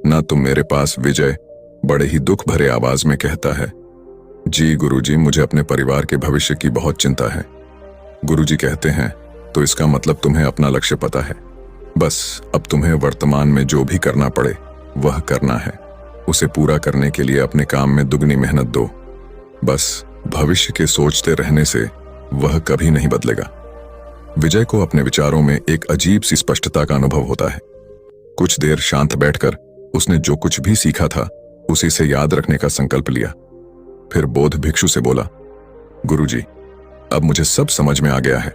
ना तुम मेरे पास। विजय बड़े ही दुख भरे आवाज में कहता है, जी गुरुजी, मुझे अपने परिवार के भविष्य की बहुत चिंता है। गुरुजी कहते हैं, तो इसका मतलब तुम्हें अपना लक्ष्य पता है। बस अब तुम्हें वर्तमान में जो भी करना पड़े वह करना है। उसे पूरा करने के लिए अपने काम में दुगनी मेहनत दो। बस भविष्य के सोचते रहने से वह कभी नहीं बदलेगा। विजय को अपने विचारों में एक अजीब सी स्पष्टता का अनुभव होता है। कुछ देर शांत बैठकर उसने जो कुछ भी सीखा था उसी से याद रखने का संकल्प लिया। फिर बौद्ध भिक्षु से बोला, गुरुजी, अब मुझे सब समझ में आ गया है।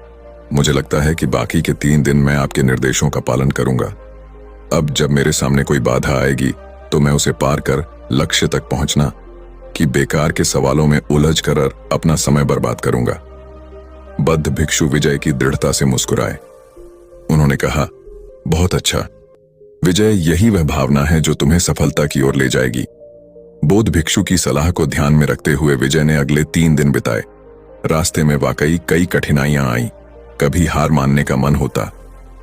मुझे लगता है कि बाकी के 3 दिन मैं आपके निर्देशों का पालन करूंगा। अब जब मेरे सामने कोई बाधा आएगी तो मैं उसे पार कर लक्ष्य तक पहुंचना कि बेकार के सवालों में उलझ कर अपना समय बर्बाद करूंगा। बौद्ध भिक्षु विजय की दृढ़ता से मुस्कुराए। उन्होंने कहा, बहुत अच्छा विजय, यही वह भावना है जो तुम्हें सफलता की ओर ले जाएगी। बौद्ध भिक्षु की सलाह को ध्यान में रखते हुए विजय ने अगले 3 दिन बिताए। रास्ते में वाकई कई कठिनाइयां आईं। कभी हार मानने का मन होता,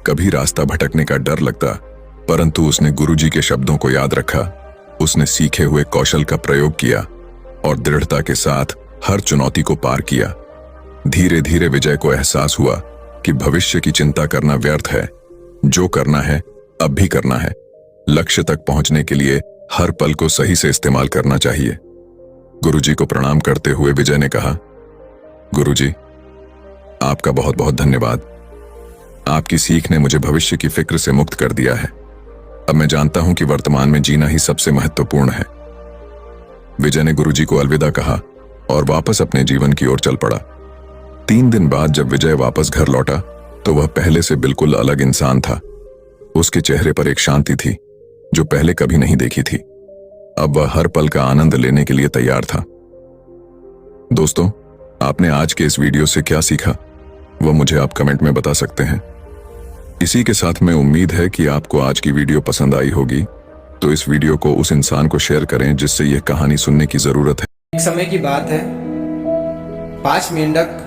कभी रास्ता भटकने का डर लगता, परंतु उसने गुरुजी के शब्दों को याद रखा। उसने सीखे हुए कौशल का प्रयोग किया और दृढ़ता के साथ हर चुनौती को पार किया। धीरे धीरे विजय को एहसास हुआ कि भविष्य की चिंता करना व्यर्थ है। जो करना है अब भी करना है। लक्ष्य तक पहुंचने के लिए हर पल को सही से इस्तेमाल करना चाहिए। गुरुजी को प्रणाम करते हुए विजय ने कहा, गुरुजी, आपका बहुत बहुत धन्यवाद। आपकी सीख ने मुझे भविष्य की फिक्र से मुक्त कर दिया है। अब मैं जानता हूं कि वर्तमान में जीना ही सबसे महत्वपूर्ण है। विजय ने गुरुजी को अलविदा कहा और वापस अपने जीवन की ओर चल पड़ा। 3 दिन बाद जब विजय वापस घर लौटा तो वह पहले से बिल्कुल अलग इंसान था। उसके चेहरे पर एक शांति थी जो पहले कभी नहीं देखी थी। अब वह हर पल का आनंद लेने के लिए तैयार था। दोस्तों, आपने आज के इस वीडियो से क्या सीखा वह मुझे आप कमेंट में बता सकते हैं। इसी के साथ मैं उम्मीद है कि आपको आज की वीडियो पसंद आई होगी, तो इस वीडियो को उस इंसान को शेयर करें जिससे यह कहानी सुनने की जरूरत है। एक समय की बात है, 5 मेंढक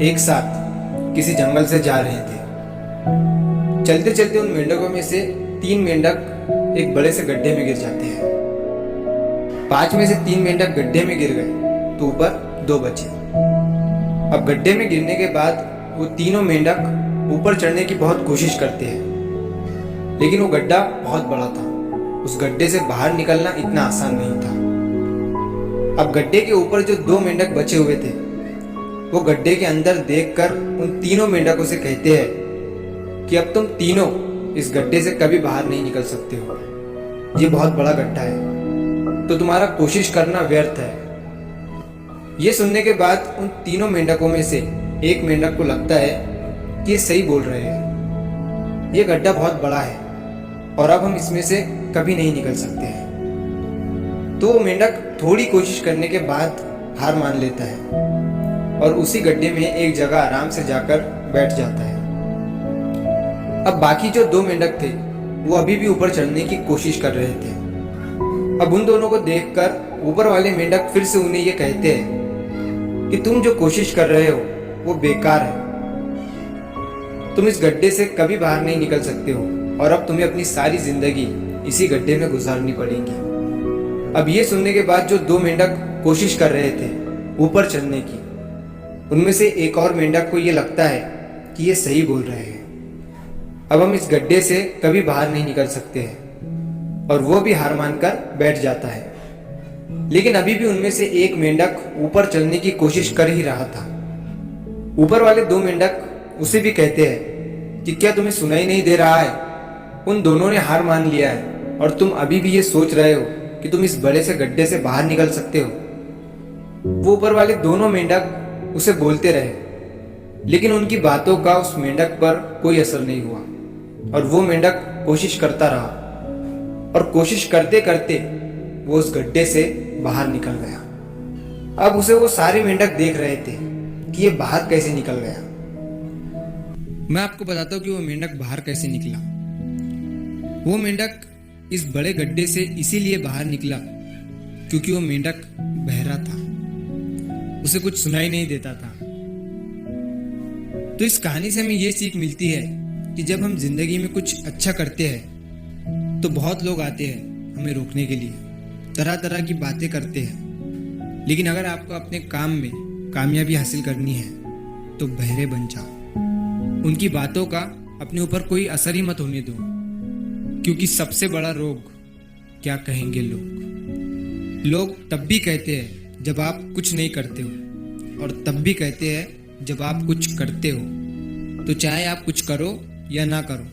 एक साथ किसी जंगल से जा रहे थे। चलते चलते उन मेंढकों में से 3 मेंढक एक बड़े से गड्ढे में गिर जाते हैं। 5 में से 3 मेंढक गड्ढे में गिर गए तो ऊपर 2 बचे। अब गड्ढे में गिरने के बाद वो तीनों मेंढक ऊपर चढ़ने की बहुत कोशिश करते हैं, लेकिन वो गड्ढा बहुत बड़ा था। उस गड्ढे से बाहर निकलना इतना आसान नहीं था। अब गड्ढे के ऊपर जो 2 मेंढक बचे हुए थे वो गड्ढे के अंदर देखकर उन तीनों मेंढकों से कहते हैं कि अब तुम तीनों इस गड्ढे से कभी बाहर नहीं निकल सकते हो। ये बहुत बड़ा गड्ढा है तो तुम्हारा कोशिश करना व्यर्थ है। ये सुनने के बाद उन तीनों मेंढकों में से एक मेंढक को लगता है कि ये सही बोल रहे हैं। ये गड्ढा बहुत बड़ा है और अब हम इसमें से कभी नहीं निकल सकते हैं। तो वो मेंढक थोड़ी कोशिश करने के बाद हार मान लेता है और उसी गड्ढे में एक जगह आराम से जाकर बैठ जाता है। अब बाकी जो 2 मेंढक थे वो अभी भी ऊपर चढ़ने की कोशिश कर रहे थे। अब उन दोनों को देखकर ऊपर वाले मेंढक फिर से उन्हें ये कहते हैं कि तुम जो कोशिश कर रहे हो वो बेकार है। तुम इस गड्ढे से कभी बाहर नहीं निकल सकते हो और अब तुम्हें अपनी सारी जिंदगी इसी गड्ढे में गुजारनी पड़ेगी। अब ये सुनने के बाद जो 2 मेंढक कोशिश कर रहे थे ऊपर चढ़ने की, उनमें से एक और मेंढक को ये लगता है कि ये सही बोल रहे हैं। अब हम इस गड्ढे से कभी बाहर नहीं निकल सकते हैं और वो भी हार मानकर बैठ जाता है। लेकिन अभी भी उनमें से एक मेंढक ऊपर चलने की कोशिश कर ही रहा था। ऊपर वाले 2 मेंढक उसे भी कहते हैं कि क्या तुम्हें सुनाई नहीं दे रहा है? उन दोनों ने हार मान लिया है और तुम अभी भी ये सोच रहे हो कि तुम इस बड़े से गड्ढे से बाहर निकल सकते हो। वो ऊपर वाले दोनों मेंढक उसे बोलते रहे, लेकिन उनकी बातों का उस मेंढक पर कोई असर नहीं हुआ और वो मेंढक कोशिश करता रहा और कोशिश करते करते वो उस गड्ढे से बाहर निकल गया। अब उसे वो सारे मेंढक देख रहे थे कि ये बाहर कैसे निकल गया। मैं आपको बताता हूँ कि वो मेंढक बाहर कैसे निकला। वो मेंढक इस बड़े गड्ढे से इसीलिए बाहर निकला क्योंकि वो मेंढक बहरा था, उसे कुछ सुनाई नहीं देता था। तो इस कहानी से हमें ये सीख मिलती है कि जब हम जिंदगी में कुछ अच्छा करते हैं तो बहुत लोग आते हैं हमें रोकने के लिए, तरह तरह की बातें करते हैं। लेकिन अगर आपको अपने काम में कामयाबी हासिल करनी है तो बहरे बन जाओ। उनकी बातों का अपने ऊपर कोई असर ही मत होने दो, क्योंकि सबसे बड़ा रोग क्या कहेंगे लोग। लोग तब भी कहते हैं जब आप कुछ नहीं करते हो और तब भी कहते हैं जब आप कुछ करते हो। तो चाहे आप कुछ करो या ना करो,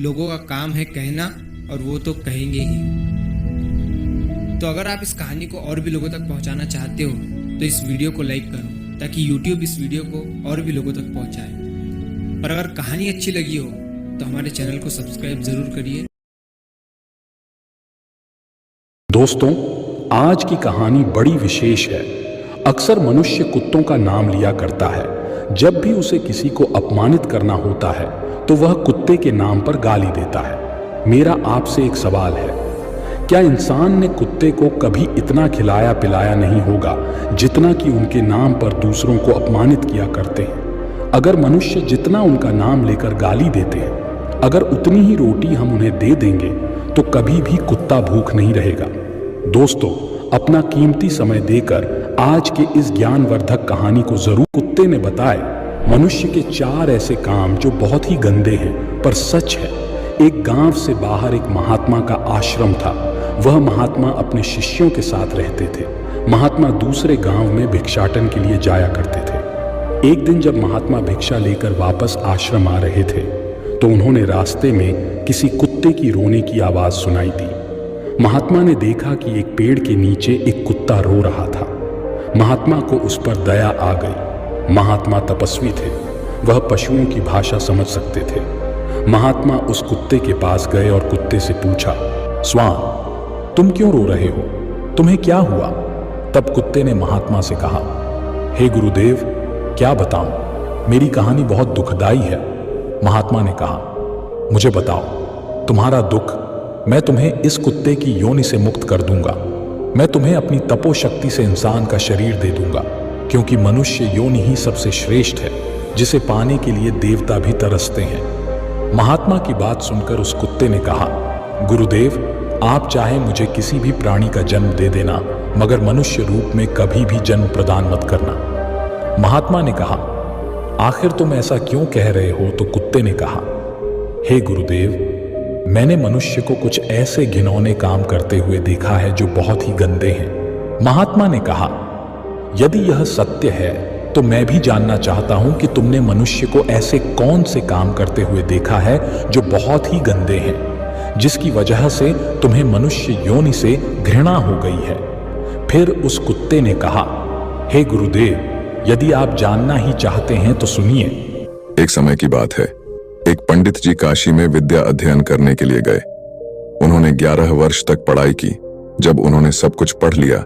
लोगों का काम है कहना और वो तो कहेंगे ही। तो अगर आप इस कहानी को और भी लोगों तक पहुंचाना चाहते हो तो इस वीडियो को लाइक करो ताकि YouTube इस वीडियो को और भी लोगों तक पहुंचाए। और अगर कहानी अच्छी लगी हो तो हमारे चैनल को सब्सक्राइब जरूर करिए। दोस्तों, आज की कहानी बड़ी विशेष है। अक्सर मनुष्य कुत्तों का नाम लिया करता है। जब भी उसे किसी को अपमानित करना होता है तो वह कुत्ते के नाम पर गाली देता है। मेरा आपसे एक सवाल है, क्या इंसान ने कुत्ते को कभी इतना खिलाया पिलाया नहीं होगा जितना कि उनके नाम पर दूसरों को अपमानित किया करते हैं? अगर मनुष्य जितना उनका नाम लेकर गाली देते हैं, अगर उतनी ही रोटी हम उन्हें दे देंगे तो कभी भी कुत्ता भूख नहीं रहेगा। दोस्तों, अपना कीमती समय देकर आज के इस ज्ञानवर्धक कहानी को जरूर। कुत्ते ने बताए मनुष्य के 4 ऐसे काम जो बहुत ही गंदे हैं पर सच है। एक गांव से बाहर एक महात्मा का आश्रम था। वह महात्मा अपने शिष्यों के साथ रहते थे। महात्मा दूसरे गांव में भिक्षाटन के लिए जाया करते थे। एक दिन जब महात्मा भिक्षा लेकर वापस आश्रम आ रहे थे तो उन्होंने रास्ते में किसी कुत्ते की रोने की आवाज सुनाई दी। महात्मा ने देखा कि एक पेड़ के नीचे एक कुत्ता रो रहा था। महात्मा को उस पर दया आ गई। महात्मा तपस्वी थे, वह पशुओं की भाषा समझ सकते थे। महात्मा उस कुत्ते के पास गए और कुत्ते से पूछा, स्वान, तुम क्यों रो रहे हो? तुम्हें क्या हुआ? तब कुत्ते ने महात्मा से कहा, हे गुरुदेव, क्या बताऊं, मेरी कहानी बहुत दुखदाई है। महात्मा ने कहा, मुझे बताओ तुम्हारा दुख। मैं तुम्हें इस कुत्ते की योनि से मुक्त कर दूंगा। मैं तुम्हें अपनी तपो शक्ति से इंसान का शरीर दे दूंगा, क्योंकि मनुष्य योनि ही सबसे श्रेष्ठ है, जिसे पाने के लिए देवता भी तरसते हैं। महात्मा की बात सुनकर उस कुत्ते ने कहा, गुरुदेव, आप चाहे मुझे किसी भी प्राणी का जन्म दे देना, मगर मनुष्य रूप में कभी भी जन्म प्रदान मत करना। महात्मा ने कहा, आखिर तुम ऐसा क्यों कह रहे हो? तो कुत्ते ने कहा, हे गुरुदेव, मैंने मनुष्य को कुछ ऐसे घिनौने काम करते हुए देखा है जो बहुत ही गंदे हैं। महात्मा ने कहा, यदि यह सत्य है तो मैं भी जानना चाहता हूं कि तुमने मनुष्य को ऐसे कौन से काम करते हुए देखा है जो बहुत ही गंदे हैं, जिसकी वजह से तुम्हें मनुष्य योनि से घृणा हो गई है। फिर उस कुत्ते ने कहा, हे गुरुदेव, यदि आप जानना ही चाहते हैं तो सुनिए। एक समय की बात है, एक पंडित जी काशी में विद्या अध्ययन करने के लिए गए। उन्होंने 11 वर्ष तक पढ़ाई की। जब उन्होंने सब कुछ पढ़ लिया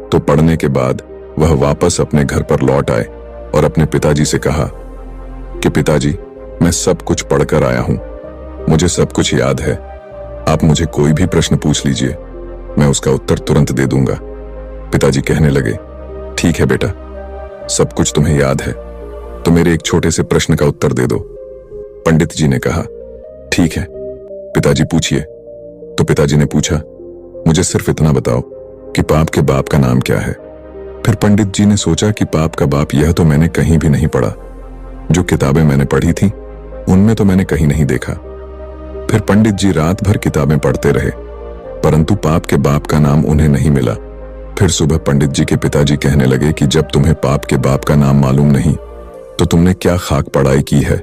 तो पढ़ने के बाद वह वापस अपने घर पर लौट आए और अपने पिताजी से कहा कि पिताजी, मैं सब कुछ पढ़कर आया हूं, मुझे सब कुछ याद है। आप मुझे कोई भी प्रश्न पूछ लीजिए, मैं उसका उत्तर तुरंत दे दूंगा। पिताजी कहने लगे, ठीक है बेटा, सब कुछ तुम्हें याद है, तो मेरे एक छोटे से प्रश्न का उत्तर दे दो। पंडित जी ने कहा, ठीक है पिताजी, पूछिए। तो पिताजी ने पूछा, मुझे सिर्फ इतना बताओ कि पाप के बाप का नाम क्या है। फिर पंडित जी ने सोचा कि पाप का बाप यह तो मैंने कहीं भी नहीं पढ़ा, जो किताबें मैंने पढ़ी थी उनमें तो मैंने कहीं नहीं देखा। फिर पंडित जी रात भर किताबें पढ़ते रहे, परंतु पाप के बाप का नाम उन्हें नहीं मिला। फिर सुबह पंडित जी के पिताजी कहने लगे कि जब तुम्हें पाप के बाप का नाम मालूम नहीं तो तुमने क्या खाक पढ़ाई की है।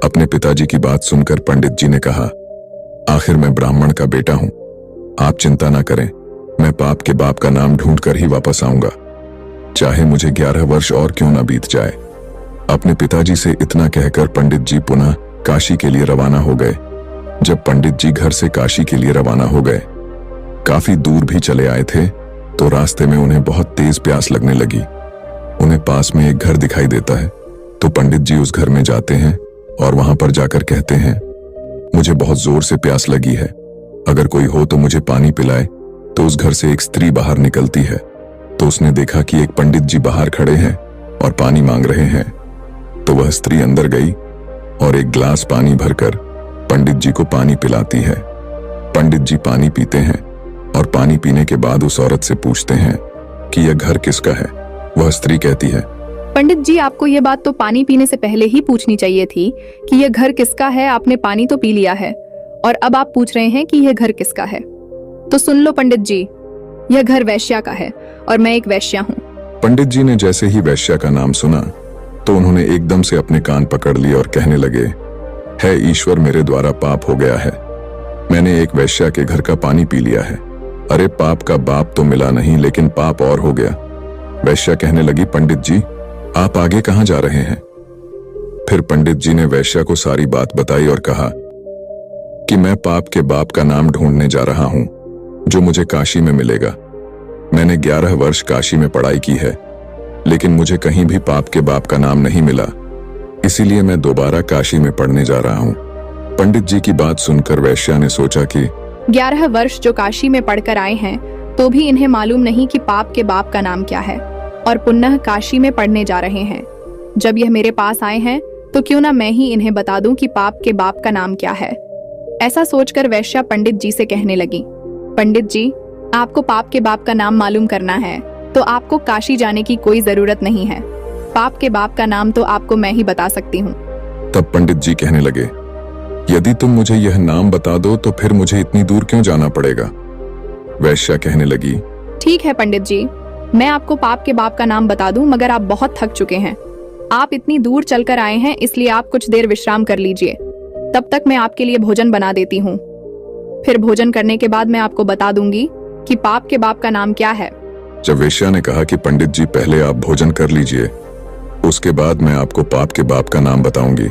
अपने पिताजी की बात सुनकर पंडित जी ने कहा, आखिर मैं ब्राह्मण का बेटा हूं, आप चिंता ना करें, मैं पाप के बाप का नाम ढूंढकर ही वापस आऊंगा, चाहे मुझे 11 वर्ष और क्यों ना बीत जाए। अपने पिताजी से इतना कहकर पंडित जी पुनः काशी के लिए रवाना हो गए। जब पंडित जी घर से काशी के लिए रवाना हो गए, काफी दूर भी चले आए थे, तो रास्ते में उन्हें बहुत तेज प्यास लगने लगी। उन्हें पास में एक घर दिखाई देता है, तो पंडित जी उस घर में जाते हैं और वहां पर जाकर कहते हैं, मुझे बहुत जोर से प्यास लगी है, अगर कोई हो तो मुझे पानी पिलाए। तो उस घर से एक स्त्री बाहर निकलती है, तो उसने देखा कि एक पंडित जी बाहर खड़े हैं और पानी मांग रहे हैं। तो वह स्त्री अंदर गई और एक गिलास पानी भरकर पंडित जी को पानी पिलाती है। पंडित जी पानी पीते हैं और पानी पीने के बाद उस औरत से पूछते हैं कि यह घर किसका है। वह स्त्री कहती है, पंडित जी, आपको ये बात तो पानी पीने से पहले ही पूछनी चाहिए थी कि यह घर किसका है। आपने पानी तो पी लिया है और अब आप पूछ रहे हैं कि यह घर किसका है। तो सुन लो पंडित जी, यह घर वैश्या का है और मैं एक वैश्या हूँ। पंडित जी ने जैसे ही वैश्या का नाम सुना तो उन्होंने एकदम से अपने कान पकड़ लिए और कहने लगे, है ईश्वर, मेरे द्वारा पाप हो गया है, मैंने एक वैश्या के घर का पानी पी लिया है। अरे पाप का बाप तो मिला नहीं, लेकिन पाप और हो गया। वैश्या कहने लगी, पंडित जी आप आगे कहां जा रहे हैं। फिर पंडित जी ने वैश्या को सारी बात बताई और कहा कि मैं पाप के बाप का नाम ढूंढने जा रहा हूं, जो मुझे काशी में मिलेगा। मैंने 11 वर्ष काशी में पढ़ाई की है, लेकिन मुझे कहीं भी पाप के बाप का नाम नहीं मिला, इसीलिए मैं दोबारा काशी में पढ़ने जा रहा हूं। पंडित जी की बात सुनकर वैश्या ने सोचा कि 11 वर्ष जो काशी में पढ़कर आए हैं तो भी इन्हें मालूम नहीं कि पाप के बाप का नाम क्या है, और पुनः काशी में पढ़ने जा रहे हैं। जब यह मेरे पास आए हैं तो क्यों ना मैं ही इन्हें बता दूं कि पाप के बाप का नाम क्या है। ऐसा सोचकर वैश्या पंडित जी से कहने लगी, पंडित जी, आपको पाप के बाप का नाम मालूम करना है तो आपको काशी जाने की कोई जरूरत नहीं है। पाप के बाप का नाम तो आपको मैं ही बता सकती हूँ। तब पंडित जी कहने लगे, यदि तुम मुझे यह नाम बता दो तो फिर मुझे इतनी दूर क्यों जाना पड़ेगा। वैश्या कहने लगी, ठीक है पंडित जी, मैं आपको पाप के बाप का नाम बता दूं, मगर आप बहुत थक चुके हैं। आप इतनी दूर चलकर आए हैं, इसलिए आप कुछ देर विश्राम कर लीजिए, तब तक मैं आपके लिए भोजन बना देती हूँ। फिर भोजन करने के बाद मैं आपको बता दूंगी कि पाप के बाप का नाम क्या है। जब वेश्या ने कहा कि पंडित जी पहले आप भोजन कर लीजिए, उसके बाद मैं आपको पाप के बाप का नाम बताऊंगी।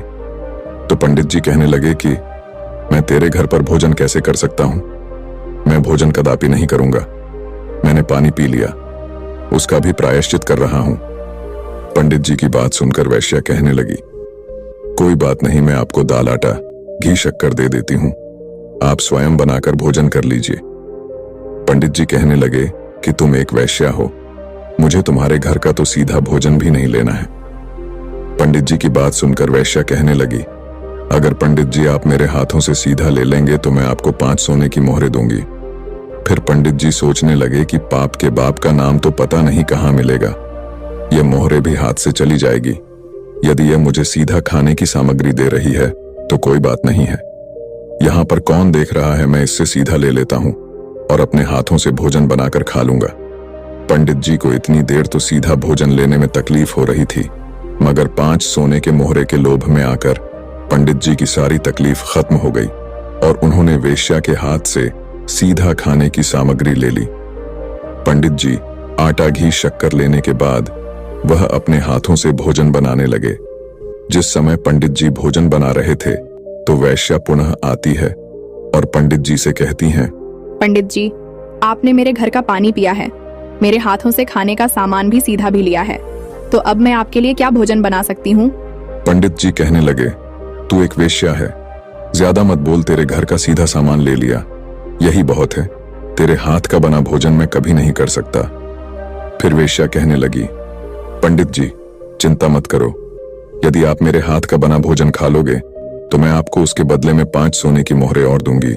तो पंडित जी कहने लगे कि मैं तेरे घर पर भोजन कैसे कर सकता हूं? मैं भोजन कदापि नहीं करूंगा। मैंने पानी पी लिया, उसका भी प्रायश्चित कर रहा हूं। पंडित जी की बात सुनकर वैश्या कहने लगी, कोई बात नहीं, मैं आपको दाल आटा घी शक्कर दे देती हूं, आप स्वयं बनाकर भोजन कर लीजिए। पंडित जी कहने लगे कि तुम एक वैश्या हो, मुझे तुम्हारे घर का तो सीधा भोजन भी नहीं लेना है। पंडित जी की बात सुनकर वैश्या कहने लगी, अगर पंडित जी आप मेरे हाथों से सीधा ले लेंगे तो मैं आपको 5 सोने की मोहरें दूंगी। फिर पंडित जी सोचने लगे कि पाप के बाप का नाम तो पता नहीं कहां मिलेगा, यह मोहरें भी हाथ से चली जाएगी। यदि यह मुझे सीधा खाने की सामग्री दे रही है तो कोई बात नहीं है, यहां पर कौन देख रहा है, मैं इससे सीधा ले लेता हूं और अपने हाथों से भोजन बनाकर खा लूंगा। पंडित जी को इतनी देर तो सीधा भोजन लेने में तकलीफ हो रही थी, मगर 5 सोने के मोहरे के लोभ में आकर पंडित जी की सारी तकलीफ खत्म हो गई और उन्होंने वेश्या के हाथ से सीधा खाने की सामग्री ले ली। पंडित जी आटा घी शक्कर लेने के बाद वह अपने हाथों से भोजन बनाने लगे। जिस समय पंडित जी भोजन बना रहे थे तो वैश्या पुनः आती है और पंडित जी से कहती हैं, पंडित जी, आपने मेरे घर का पानी पिया है, मेरे हाथों से खाने का सामान भी सीधा भी लिया है, तो अब मैं आपके लिए क्या भोजन बना सकती हूँ? पंडित जी कहने लगे, तू एक वेश्या है, ज्यादा मत बोल, तेरे घर का सीधा सामान ले लिया, यही बहुत है, तेरे हाथ का बना भोजन मैं कभी नहीं कर सकता। फिर वेश्या कहने लगी, पंडित जी चिंता मत करो, यदि आप मेरे हाथ का बना भोजन खा लोगे तो मैं आपको उसके बदले में 5 सोने की मोहरें और दूंगी।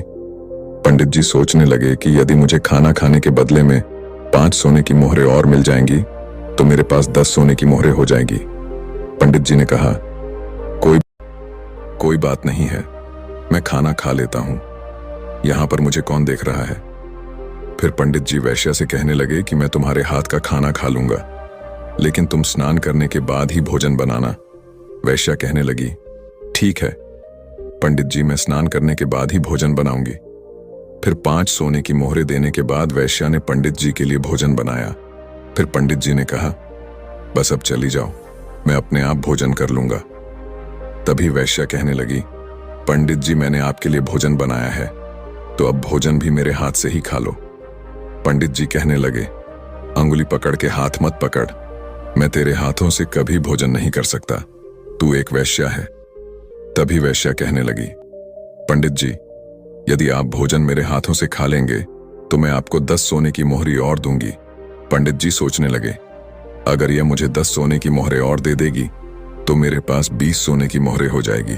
पंडित जी सोचने लगे कि यदि मुझे खाना खाने के बदले में 5 सोने की मोहरें और मिल जाएंगी तो मेरे पास 10 सोने की मोहरें हो जाएंगी। पंडित जी ने कहा, कोई बात नहीं है, मैं खाना खा लेता हूं, यहां पर मुझे कौन देख रहा है। फिर पंडित जी वैश्या से कहने लगे कि मैं तुम्हारे हाथ का खाना खा लूंगा, लेकिन तुम स्नान करने के बाद ही भोजन बनाना। वैश्या कहने लगी, ठीक है पंडित जी, मैं स्नान करने के बाद ही भोजन बनाऊंगी। फिर 5 सोने की मोहरें देने के बाद वैश्या ने पंडित जी के लिए भोजन बनाया। फिर पंडित जी ने कहा, बस अब चली जाओ, मैं अपने आप भोजन कर लूंगा। तभी वैश्या कहने लगी, पंडित जी मैंने आपके लिए भोजन बनाया है, तो अब भोजन भी मेरे हाथ से ही खा लो। पंडित जी कहने लगे, अंगुली पकड़ के हाथ मत पकड़, मैं तेरे हाथों से कभी भोजन नहीं कर सकता, तू एक वैश्या है। तभी वैश्या कहने लगी, पंडित जी यदि आप भोजन मेरे हाथों से खा लेंगे तो मैं आपको 10 सोने की मोहरें और दूंगी। पंडित जी सोचने लगे, अगर यह मुझे 10 सोने की मोहरें और दे देगी तो मेरे पास 20 सोने की मोहरें हो जाएगी।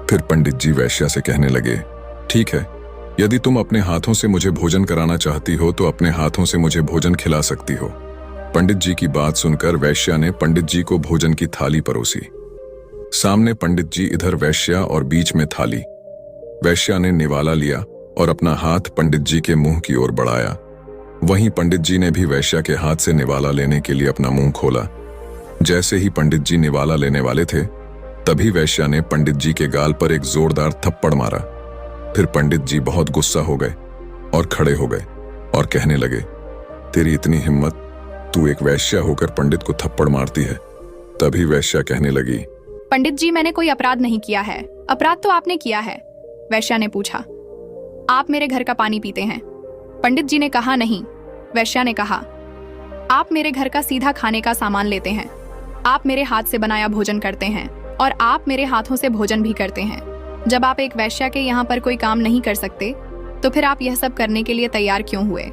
फिर पंडित जी वैश्या से कहने लगे, ठीक है, यदि तुम अपने हाथों से मुझे भोजन कराना चाहती हो तो अपने हाथों से मुझे भोजन खिला सकती हो। पंडित जी की बात सुनकर वैश्या ने पंडित जी को भोजन की थाली परोसी। सामने पंडित जी, इधर वैश्या और बीच में थाली। वैश्या ने निवाला लिया और अपना हाथ पंडित जी के मुंह की ओर बढ़ाया। वहीं पंडित जी ने भी वैश्या के हाथ से निवाला लेने के लिए अपना मुंह खोला। जैसे ही पंडित जी निवाला लेने वाले थे तभी वैश्या ने पंडित जी के गाल पर एक जोरदार थप्पड़ मारा। फिर पंडित जी बहुत गुस्सा हो गए और खड़े हो गए और कहने लगे, तेरी इतनी हिम्मत, तू एक वैश्या होकर पंडित को थप्पड़ मारती है। तभी वैश्या कहने लगी, पंडित जी मैंने कोई अपराध नहीं किया है, अपराध तो आपने किया है। वैश्या ने पूछा, आप मेरे घर का पानी पीते हैं? पंडित जी ने कहा, नहीं। वैश्या ने कहा, आप मेरे घर का सीधा खाने का सामान लेते हैं, आप मेरे हाथ से बनाया भोजन करते हैं और आप मेरे हाथों से भोजन भी करते हैं। जब आप एक वैश्या के यहाँ पर कोई काम नहीं कर सकते तो फिर आप यह सब करने के लिए तैयार क्यों हुए?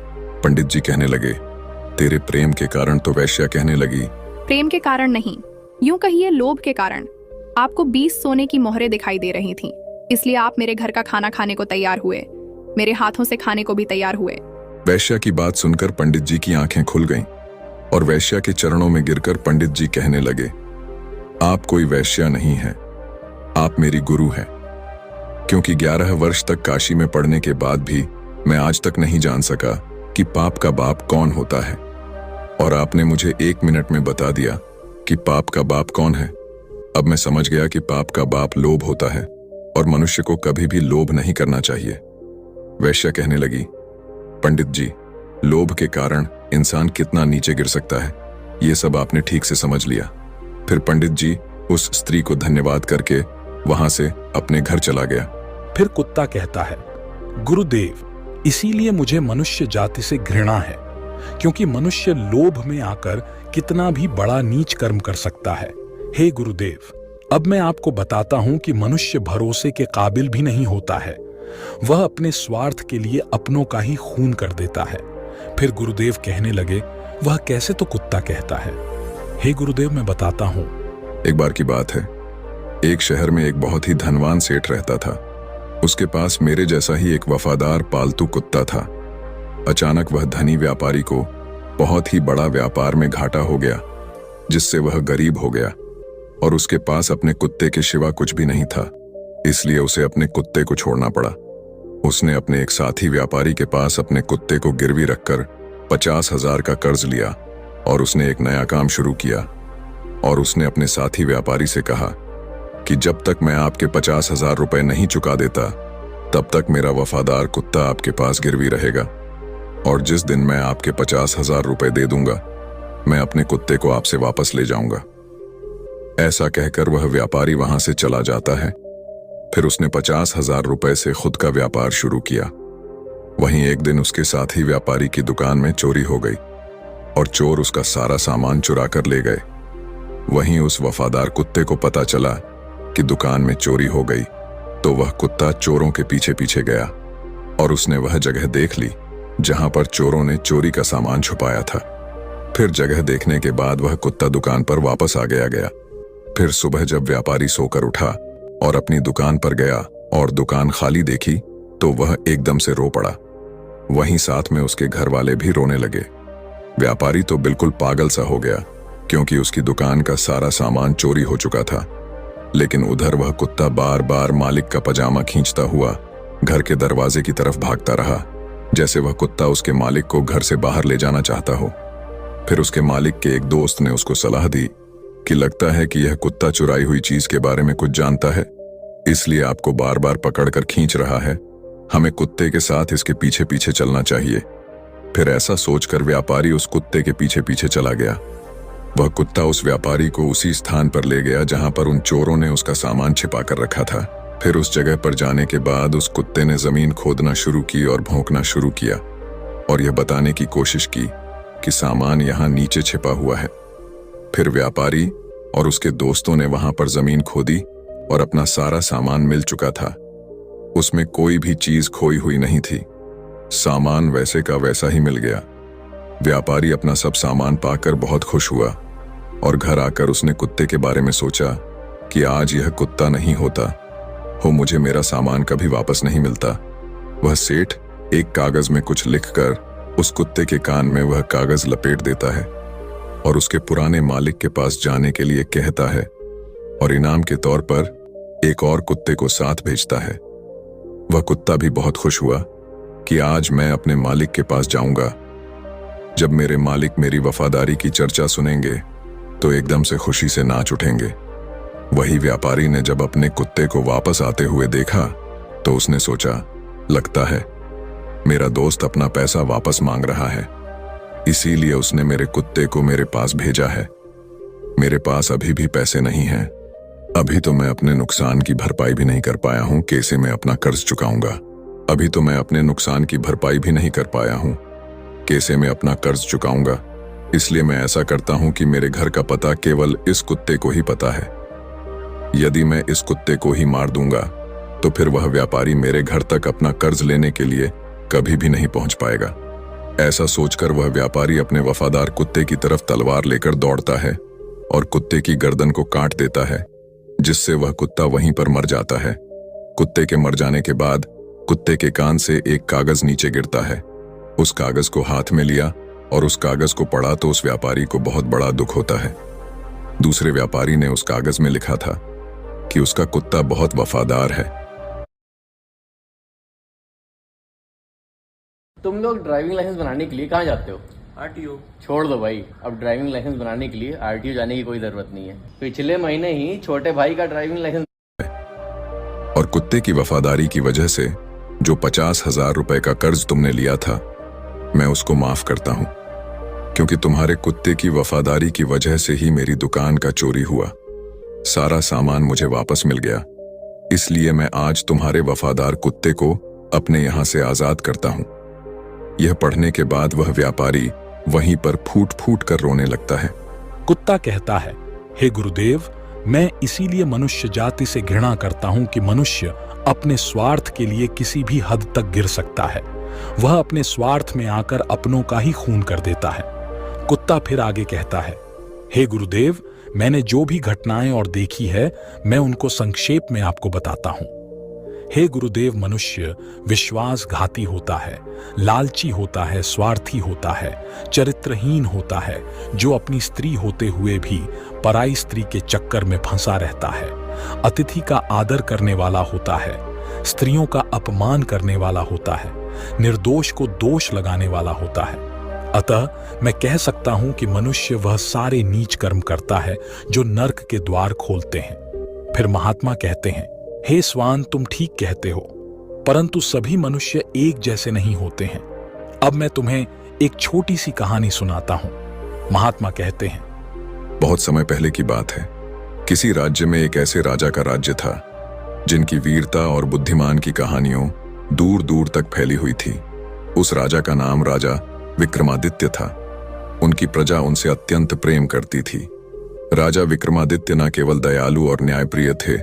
पंडित जी कहने लगे, तेरे प्रेम के कारण। तो वैश्या कहने लगी, प्रेम के कारण नहीं, यूं कहिए लोभ के कारण। आपको 20 सोने की मोहरें दिखाई दे रही थीं, इसलिए आप मेरे घर का खाना खाने को तैयार हुए, मेरे हाथों से खाने को भी तैयार हुए। वैश्या की बात सुनकर पंडित जी की आंखें खुल गईं और वैश्या के चरणों में गिरकर पंडित जी कहने लगे, आप कोई वैश्या नहीं है, आप मेरी गुरु हैं। क्योंकि 11 वर्ष तक काशी में पढ़ने के बाद भी मैं आज तक नहीं जान सका कि पाप का बाप कौन होता है, और आपने मुझे 1 मिनट में बता दिया कि पाप का बाप कौन है। अब मैं समझ गया कि पाप का बाप लोभ होता है और मनुष्य को कभी भी लोभ नहीं करना चाहिए। वैश्या कहने लगी, पंडित जी, लोभ के कारण इंसान कितना नीचे गिर सकता है, ये सब आपने ठीक से समझ लिया। फिर पंडित जी उस स्त्री को धन्यवाद करके वहां से अपने घर चला गया। फिर कुत्ता कहता है, गुरुदेव, इसीलिए मुझे मनुष्य जाति से घृणा है, क्योंकि मनुष्य लोभ में आकर कितना भी बड़ा नीच कर्म कर सकता है। हे गुरुदेव, अब मैं आपको बताता हूं कि मनुष्य भरोसे के काबिल भी नहीं होता है। वह अपने स्वार्थ के लिए अपनों का ही खून कर देता है। फिर गुरुदेव कहने लगे, वह कैसे? तो कुत्ता कहता है, हे गुरुदेव, मैं बताता हूं। एक बार की बात है, एक शहर में एक बहुत ही धनवान सेठ रहता था। उसके पास मेरे जैसा ही एक वफादार पालतू कुत्ता था। अचानक वह धनी व्यापारी को बहुत ही बड़ा व्यापार में घाटा हो गया, जिससे वह गरीब हो गया और उसके पास अपने कुत्ते के सिवा कुछ भी नहीं था। इसलिए उसे अपने कुत्ते को छोड़ना पड़ा। उसने अपने एक साथी व्यापारी के पास अपने कुत्ते को गिरवी रखकर 50,000 का कर्ज लिया और उसने एक नया काम शुरू किया। और उसने अपने साथी व्यापारी से कहा कि जब तक मैं आपके 50,000 रुपए नहीं चुका देता, तब तक मेरा वफादार कुत्ता आपके पास गिरवी रहेगा, और जिस दिन मैं आपके 50,000 रुपए दे दूंगा, मैं अपने कुत्ते को आपसे वापस ले जाऊंगा। ऐसा कहकर वह व्यापारी वहां से चला जाता है। फिर उसने 50,000 रुपए से खुद का व्यापार शुरू किया। वहीं एक दिन उसके साथी व्यापारी की दुकान में चोरी हो गई और चोर उसका सारा सामान चुरा कर ले गए। वहीं उस वफादार कुत्ते को पता चला कि दुकान में चोरी हो गई, तो वह कुत्ता चोरों के पीछे पीछे गया और उसने वह जगह देख ली जहां पर चोरों ने चोरी का सामान छुपाया था। फिर जगह देखने के बाद वह कुत्ता दुकान पर वापस आ गया। फिर सुबह जब व्यापारी सोकर उठा और अपनी दुकान पर गया और दुकान खाली देखी, तो वह एकदम से रो पड़ा। वहीं साथ में उसके घर वाले भी रोने लगे। व्यापारी तो बिल्कुल पागल सा हो गया, क्योंकि उसकी दुकान का सारा सामान चोरी हो चुका था। लेकिन उधर वह कुत्ता बार बार मालिक का पजामा खींचता हुआ घर के दरवाजे की तरफ भागता रहा, जैसे वह कुत्ता उसके मालिक को घर से बाहर ले जाना चाहता हो। फिर उसके मालिक के एक दोस्त ने उसको सलाह दी कि लगता है कि यह कुत्ता चुराई हुई चीज के बारे में कुछ जानता है, इसलिए आपको बार बार पकड़कर खींच रहा है। हमें कुत्ते के साथ इसके पीछे पीछे चलना चाहिए। फिर ऐसा सोचकर व्यापारी उस कुत्ते के पीछे पीछे चला गया। वह कुत्ता उस व्यापारी को उसी स्थान पर ले गया जहां पर उन चोरों ने उसका सामान छिपा कर रखा था। फिर उस जगह पर जाने के बाद उस कुत्ते ने जमीन खोदना शुरू की और भौंकना शुरू किया और यह बताने की कोशिश की कि सामान यहाँ नीचे छिपा हुआ है। फिर व्यापारी और उसके दोस्तों ने वहां पर जमीन खोदी और अपना सारा सामान मिल चुका था। उसमें कोई भी चीज खोई हुई नहीं थी। सामान वैसे का वैसा ही मिल गया। व्यापारी अपना सब सामान पाकर बहुत खुश हुआ और घर आकर उसने कुत्ते के बारे में सोचा कि आज यह कुत्ता नहीं होता हो मुझे मेरा सामान कभी वापस नहीं मिलता। वह सेठ एक कागज में कुछ लिखकर उस कुत्ते के कान में वह कागज लपेट देता है और उसके पुराने मालिक के पास जाने के लिए कहता है और इनाम के तौर पर एक और कुत्ते को साथ भेजता है। वह कुत्ता भी बहुत खुश हुआ कि आज मैं अपने मालिक के पास जाऊंगा। जब मेरे मालिक मेरी वफादारी की चर्चा सुनेंगे तो एकदम से खुशी से नाच उठेंगे। वही व्यापारी ने जब अपने कुत्ते को वापस आते हुए देखा तो उसने सोचा, लगता है मेरा दोस्त अपना पैसा वापस मांग रहा है, इसीलिए उसने मेरे कुत्ते को मेरे पास भेजा है। मेरे पास अभी भी पैसे नहीं हैं। अभी तो मैं अपने नुकसान की भरपाई भी नहीं कर पाया हूं, कैसे मैं अपना कर्ज चुकाऊंगा। अभी तो मैं अपने नुकसान की भरपाई भी नहीं कर पाया हूं, कैसे मैं अपना कर्ज चुकाऊंगा। इसलिए मैं ऐसा करता हूं कि मेरे घर का पता केवल इस कुत्ते को ही पता है। यदि मैं इस कुत्ते को ही मार दूंगा तो फिर वह व्यापारी मेरे घर तक अपना कर्ज लेने के लिए कभी भी नहीं पहुंच पाएगा। ऐसा सोचकर वह व्यापारी अपने वफादार कुत्ते की तरफ तलवार लेकर दौड़ता है और कुत्ते की गर्दन को काट देता है, जिससे वह कुत्ता वहीं पर मर जाता है। कुत्ते के मर जाने के बाद कुत्ते के कान से एक कागज नीचे गिरता है। उस कागज को हाथ में लिया और उस कागज को पढ़ा तो उस व्यापारी को बहुत बड़ा दुख होता है। दूसरे व्यापारी ने उस कागज में लिखा था कि उसका कुत्ता बहुत वफादार है। तुम लोग ड्राइविंग लाइसेंस बनाने के लिए कहाँ जाते हो? आरटीओ। छोड़ दो भाई, अब ड्राइविंग लाइसेंस बनाने के लिए आरटीओ जाने की कोई जरूरत नहीं है। पिछले महीने ही छोटे भाई का ड्राइविंग लाइसेंस और कुत्ते की वफादारी की वजह से जो 50,000 रुपए का कर्ज तुमने लिया था, मैं उसको माफ करता हूं। क्योंकि तुम्हारे कुत्ते की वफादारी की वजह से ही मेरी दुकान का चोरी हुआ। सारा सामान मुझे वापस मिल गया, इसलिए मैं आज तुम्हारे वफादार कुत्ते को अपने यहां से आजाद करता हूं। यह पढ़ने के बाद वह व्यापारी वहीं पर फूट फूट कर रोने लगता है। कुत्ता कहता है, हे गुरुदेव, मैं इसीलिए मनुष्य जाति से घृणा करता हूं कि मनुष्य अपने स्वार्थ के लिए किसी भी हद तक गिर सकता है। वह अपने स्वार्थ में आकर अपनों का ही खून कर देता है। कुत्ता फिर आगे कहता है, हे गुरुदेव, मैंने जो भी घटनाएं और देखी है मैं उनको संक्षेप में आपको बताता हूं। हे गुरुदेव, मनुष्य विश्वासघाती होता है, लालची होता है, स्वार्थी होता है, चरित्रहीन होता है, जो अपनी स्त्री होते हुए भी पराई स्त्री के चक्कर में फंसा रहता है, अतिथि का आदर करने वाला होता है, स्त्रियों का अपमान करने वाला होता है, निर्दोष को दोष लगाने वाला होता है। अतः मैं कह सकता हूं कि मनुष्य वह सारे नीच कर्म करता है जो नर्क के द्वार खोलते हैं। फिर महात्मा कहते हैं, हे स्वान, तुम ठीक कहते हो, परंतु सभी मनुष्य एक जैसे नहीं होते हैं। अब मैं तुम्हें एक छोटी सी कहानी सुनाता हूं। महात्मा कहते हैं, बहुत समय पहले की बात है। किसी राज्य में एक ऐसे राजा का राज्य था जिनकी वीरता और बुद्धिमान की कहानियों दूर दूर तक फैली हुई थी। उस राजा का नाम राजा विक्रमादित्य था। उनकी प्रजा उनसे अत्यंत प्रेम करती थी। राजा विक्रमादित्य न केवल दयालु और न्यायप्रिय थे,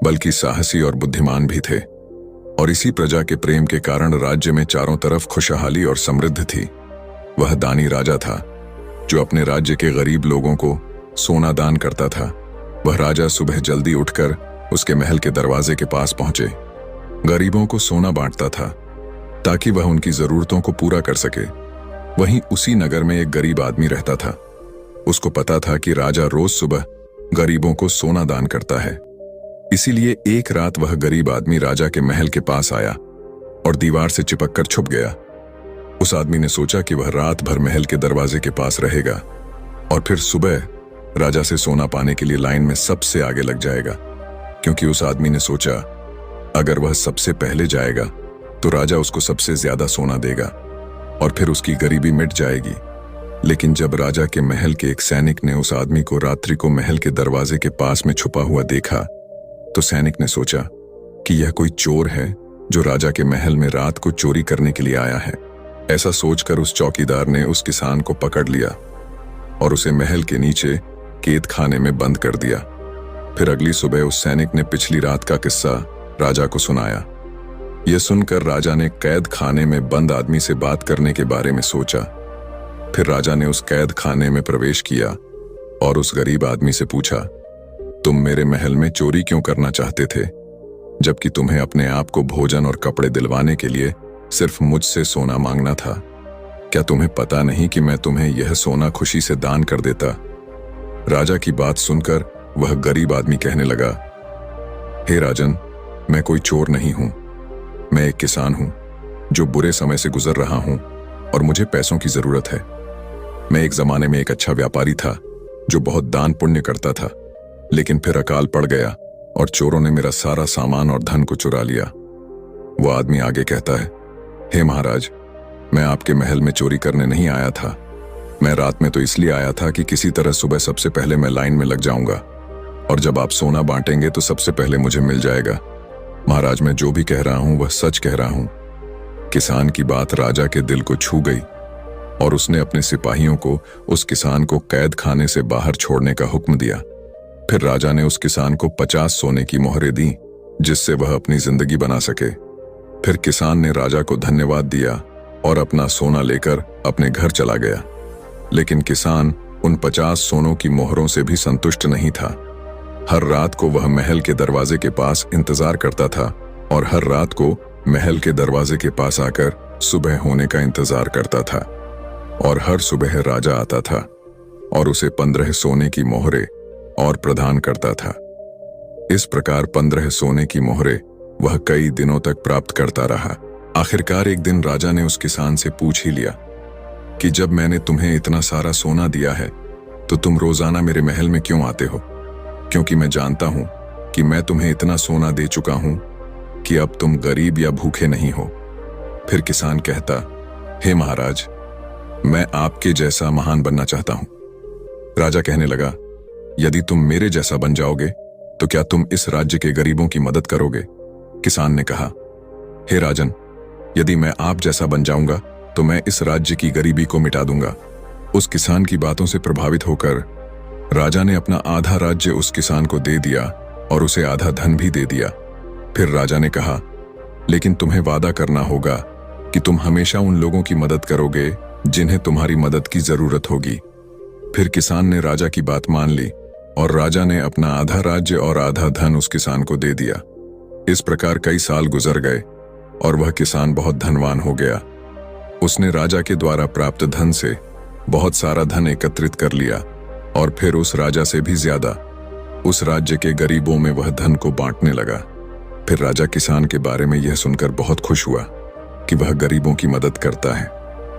बल्कि साहसी और बुद्धिमान भी थे। और इसी प्रजा के प्रेम के कारण राज्य में चारों तरफ खुशहाली और समृद्धि थी। वह दानी राजा था जो अपने राज्य के गरीब लोगों को सोना दान करता था। वह राजा सुबह जल्दी उठकर उसके महल के दरवाजे के पास पहुंचे, गरीबों को सोना बांटता था ताकि वह उनकी जरूरतों को पूरा कर सके। वहीं उसी नगर में एक गरीब आदमी रहता था। उसको पता था कि राजा रोज सुबह गरीबों को सोना दान करता है, इसीलिए एक रात वह गरीब आदमी राजा के महल के पास आया और दीवार से चिपककर छुप गया। उस आदमी ने सोचा कि वह रात भर महल के दरवाजे के पास रहेगा और फिर सुबह राजा से सोना पाने के लिए लाइन में सबसे आगे लग जाएगा, क्योंकि उस आदमी ने सोचा अगर वह सबसे पहले जाएगा तो राजा उसको सबसे ज्यादा सोना देगा और फिर उसकी गरीबी मिट जाएगी। लेकिन जब राजा के महल के एक सैनिक ने उस आदमी को रात्रि को महल के दरवाजे के पास में छुपा हुआ देखा तो सैनिक ने सोचा कि यह कोई चोर है जो राजा के महल में रात को चोरी करने के लिए आया है। ऐसा सोचकर उस चौकीदार ने उस किसान को पकड़ लिया और उसे महल के नीचे कैद खाने में बंद कर दिया। फिर अगली सुबह उस सैनिक ने पिछली रात का किस्सा राजा को सुनाया। यह सुनकर राजा ने कैद खाने में बंद आदमी से बात करने के बारे में सोचा। फिर राजा ने उस कैद खाने में प्रवेश किया और उस गरीब आदमी से पूछा, तुम मेरे महल में चोरी क्यों करना चाहते थे, जबकि तुम्हें अपने आप को भोजन और कपड़े दिलवाने के लिए सिर्फ मुझसे सोना मांगना था? क्या तुम्हें पता नहीं कि मैं तुम्हें यह सोना खुशी से दान कर देता? राजा की बात सुनकर वह गरीब आदमी कहने लगा, हे राजन, मैं कोई चोर नहीं हूं। मैं एक किसान हूं जो बुरे समय से गुजर रहा हूं और मुझे पैसों की जरूरत है। मैं एक जमाने में एक अच्छा व्यापारी था जो बहुत दान पुण्य करता था, लेकिन फिर अकाल पड़ गया और चोरों ने मेरा सारा सामान और धन को चुरा लिया। वो आदमी आगे कहता है, हे महाराज, मैं आपके महल में चोरी करने नहीं आया था। मैं रात में तो इसलिए आया था कि किसी तरह सुबह सबसे पहले मैं लाइन में लग जाऊंगा और जब आप सोना बांटेंगे तो सबसे पहले मुझे मिल जाएगा। महाराज, मैं जो भी कह रहा हूं वह सच कह रहा हूं। किसान की बात राजा के दिल को छू गई और उसने अपने सिपाहियों को उस किसान को कैद खाने से बाहर छोड़ने का हुक्म दिया। फिर राजा ने उस किसान को 50 सोने की मोहरें दी जिससे वह अपनी जिंदगी बना सके। फिर किसान ने राजा को धन्यवाद दिया और अपना सोना लेकर अपने घर चला गया। लेकिन किसान उन 50 सोनों की मोहरों से भी संतुष्ट नहीं था। हर रात को वह महल के दरवाजे के पास इंतजार करता था और हर रात को महल के दरवाजे के पास आकर सुबह होने का इंतजार करता था। और हर सुबह राजा आता था और उसे 15 सोने की मोहरें और प्रदान करता था। इस प्रकार 15 सोने की मोहरें वह कई दिनों तक प्राप्त करता रहा। आखिरकार एक दिन राजा ने उस किसान से पूछ ही लिया कि जब मैंने तुम्हें इतना सारा सोना दिया है तो तुम रोजाना मेरे महल में क्यों आते हो, क्योंकि मैं जानता हूं कि मैं तुम्हें इतना सोना दे चुका हूं कि अब तुम गरीब या भूखे नहीं हो। फिर किसान कहता, हे महाराज, मैं आपके जैसा महान बनना चाहता हूं। राजा कहने लगा, यदि तुम मेरे जैसा बन जाओगे तो क्या तुम इस राज्य के गरीबों की मदद करोगे? किसान ने कहा, हे राजन, यदि मैं आप जैसा बन जाऊंगा तो मैं इस राज्य की गरीबी को मिटा दूंगा। उस किसान की बातों से प्रभावित होकर राजा ने अपना आधा राज्य उस किसान को दे दिया और उसे आधा धन भी दे दिया। फिर राजा ने कहा, लेकिन तुम्हें वादा करना होगा कि तुम हमेशा उन लोगों की मदद करोगे जिन्हें तुम्हारी मदद की जरूरत होगी। फिर किसान ने राजा की बात मान ली और राजा ने अपना आधा राज्य और आधा धन उस किसान को दे दिया। इस प्रकार कई साल गुजर गए और वह किसान बहुत धनवान हो गया। उसने राजा के द्वारा प्राप्त धन से बहुत सारा धन एकत्रित कर लिया और फिर उस राजा से भी ज्यादा उस राज्य के गरीबों में वह धन को बांटने लगा। फिर राजा किसान के बारे में यह सुनकर बहुत खुश हुआ कि वह गरीबों की मदद करता है।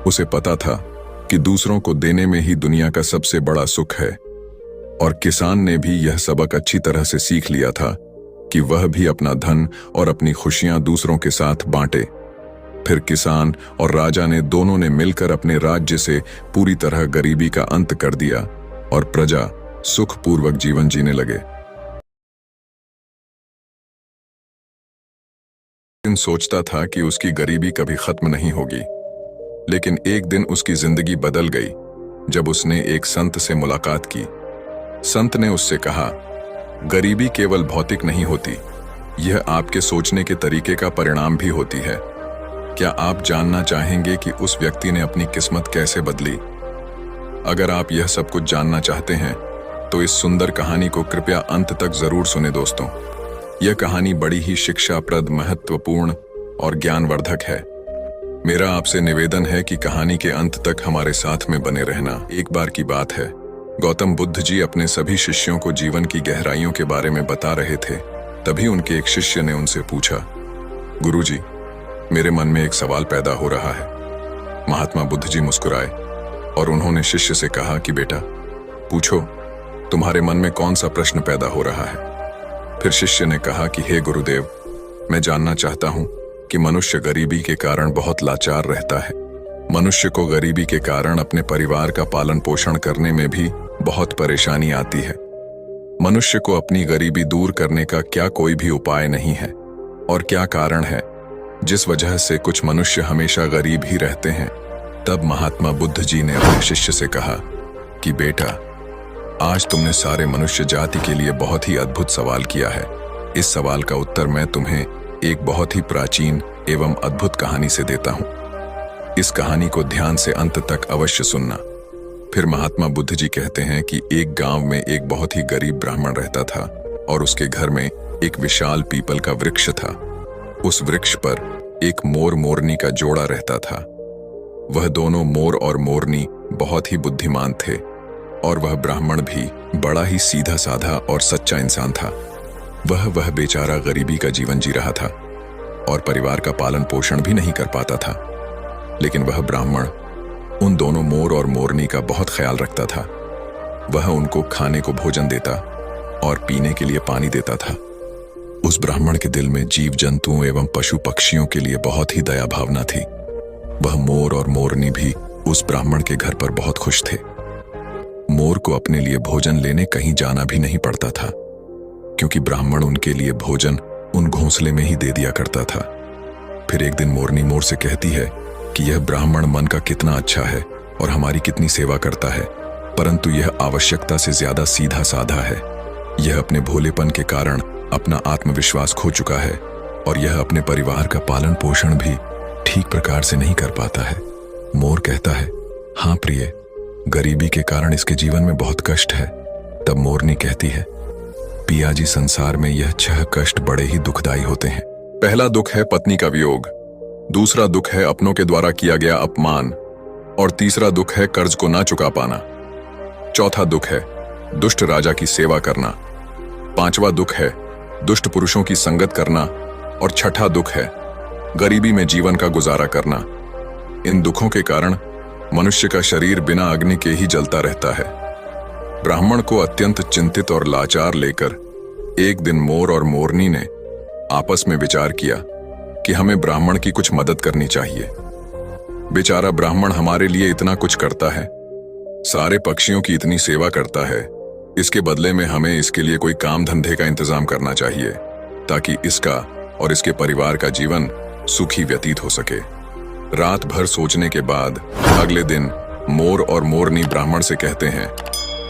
उसे पता था कि दूसरों को देने में ही दुनिया का सबसे बड़ा सुख है, और किसान ने भी यह सबक अच्छी तरह से सीख लिया था कि वह भी अपना धन और अपनी खुशियां दूसरों के साथ बांटे। फिर किसान और राजा ने दोनों ने मिलकर अपने राज्य से पूरी तरह गरीबी का अंत कर दिया और प्रजा सुखपूर्वक जीवन जीने लगे। सोचता था कि उसकी गरीबी कभी खत्म नहीं होगी, लेकिन एक दिन उसकी जिंदगी बदल गई जब उसने एक संत से मुलाकात की। संत ने उससे कहा, गरीबी केवल भौतिक नहीं होती, यह आपके सोचने के तरीके का परिणाम भी होती है। क्या आप जानना चाहेंगे कि उस व्यक्ति ने अपनी किस्मत कैसे बदली? अगर आप यह सब कुछ जानना चाहते हैं तो इस सुंदर कहानी को कृपया अंत तक जरूर सुने दोस्तों। यह कहानी बड़ी ही शिक्षाप्रद, महत्वपूर्ण और ज्ञानवर्धक है। मेरा आपसे निवेदन है कि कहानी के अंत तक हमारे साथ में बने रहना। एक बार की बात है, गौतम बुद्ध जी अपने सभी शिष्यों को जीवन की गहराइयों के बारे में बता रहे थे। तभी उनके एक शिष्य ने उनसे पूछा, गुरुजी, मेरे मन में एक सवाल पैदा हो रहा है। महात्मा बुद्ध जी मुस्कुराए और उन्होंने शिष्य से कहा कि बेटा, पूछो, तुम्हारे मन में कौन सा प्रश्न पैदा हो रहा है? फिर शिष्य ने कहा कि हे गुरुदेव, मैं जानना चाहता हूं कि मनुष्य गरीबी के कारण बहुत लाचार रहता है। मनुष्य को गरीबी के कारण अपने परिवार का पालन पोषण करने में भी बहुत परेशानी आती है। मनुष्य को अपनी गरीबी दूर करने का क्या कोई भी उपाय नहीं है? और क्या कारण है जिस वजह से कुछ मनुष्य हमेशा गरीब ही रहते हैं? तब महात्मा बुद्ध जी ने अपने शिष्य से कहा कि बेटा, आज तुमने सारे मनुष्य जाति के लिए बहुत ही अद्भुत सवाल किया है। इस सवाल का उत्तर मैं तुम्हें एक बहुत ही प्राचीन एवं अद्भुत कहानी से देता हूं। इस कहानी को ध्यान से अंत तक अवश्य सुनना। फिर महात्मा बुद्ध जी कहते हैं कि एक गांव में एक बहुत ही गरीब ब्राह्मण रहता था और उसके घर में एक विशाल पीपल का वृक्ष था। उस वृक्ष पर एक मोर मोरनी का जोड़ा रहता था। वह दोनों मोर और मोरनी बहुत ही बुद्धिमान थे और वह ब्राह्मण भी बड़ा ही सीधा साधा और सच्चा इंसान था। वह बेचारा गरीबी का जीवन जी रहा था और परिवार का पालन पोषण भी नहीं कर पाता था। लेकिन वह ब्राह्मण उन दोनों मोर और मोरनी का बहुत ख्याल रखता था। वह उनको खाने को भोजन देता और पीने के लिए पानी देता था। उस ब्राह्मण के दिल में जीव जंतुओं एवं पशु पक्षियों के लिए बहुत ही दया भावना थी। वह मोर और मोरनी भी उस ब्राह्मण के घर पर बहुत खुश थे। मोर को अपने लिए भोजन लेने कहीं जाना भी नहीं पड़ता था, क्योंकि ब्राह्मण उनके लिए भोजन उन घोंसले में ही दे दिया करता था। फिर एक दिन मोरनी मोर से कहती है कि यह ब्राह्मण मन का कितना अच्छा है और हमारी कितनी सेवा करता है, परंतु यह आवश्यकता से ज्यादा सीधा साधा है। यह अपने भोलेपन के कारण अपना आत्मविश्वास खो चुका है और यह अपने परिवार का पालन पोषण भी ठीक प्रकार से नहीं कर पाता है। मोर कहता है, हाँ प्रिय, गरीबी के कारण इसके जीवन में बहुत कष्ट है। तब मोरनी कहती है, पिया जी, संसार में यह 6 कष्ट बड़े ही दुखदाई होते हैं। पहला दुख है पत्नी का वियोग, दूसरा दुख है अपनों के द्वारा किया गया अपमान, और तीसरा दुख है कर्ज को ना चुका पाना। चौथा दुख है दुष्ट राजा की सेवा करना। पांचवा दुख है दुष्ट पुरुषों की संगत करना, और छठा दुख है गरीबी में जीवन का गुजारा करना। इन दुखों के कारण मनुष्य का शरीर बिना अग्नि के ही जलता रहता है। ब्राह्मण को अत्यंत चिंतित और लाचार लेकर एक दिन मोर और मोरनी ने आपस में विचार किया कि हमें ब्राह्मण की कुछ मदद करनी चाहिए। बेचारा ब्राह्मण हमारे लिए इतना कुछ करता है, सारे पक्षियों की इतनी सेवा करता है, इसके बदले में हमें इसके लिए कोई काम धंधे का इंतजाम करना चाहिए ताकि इसका और इसके परिवार का जीवन सुखी व्यतीत हो सके। रात भर सोचने के बाद अगले दिन मोर और मोरनी ब्राह्मण से कहते हैं,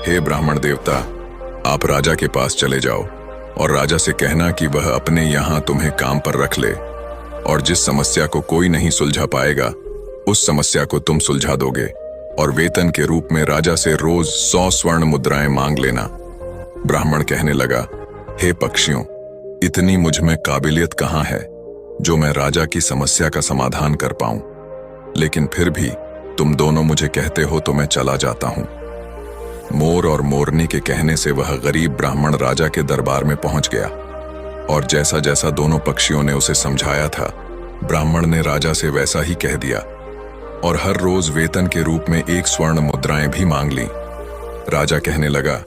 हे ब्राह्मण देवता, आप राजा के पास चले जाओ और राजा से कहना कि वह अपने यहाँ तुम्हें काम पर रख ले, और जिस समस्या को कोई नहीं सुलझा पाएगा उस समस्या को तुम सुलझा दोगे, और वेतन के रूप में राजा से रोज 100 स्वर्ण मुद्राएं मांग लेना। ब्राह्मण कहने लगा, हे पक्षियों, इतनी मुझ में काबिलियत कहाँ है जो मैं राजा की समस्या का समाधान कर पाऊं, लेकिन फिर भी तुम दोनों मुझे कहते हो तो मैं चला जाता हूं। मोर और मोरनी के कहने से वह गरीब ब्राह्मण राजा के दरबार में पहुंच गया, और जैसा जैसा दोनों पक्षियों ने उसे समझाया था, ब्राह्मण ने राजा से वैसा ही कह दिया, और हर रोज वेतन के रूप में 1 स्वर्ण मुद्राएं भी मांग ली। राजा कहने लगा,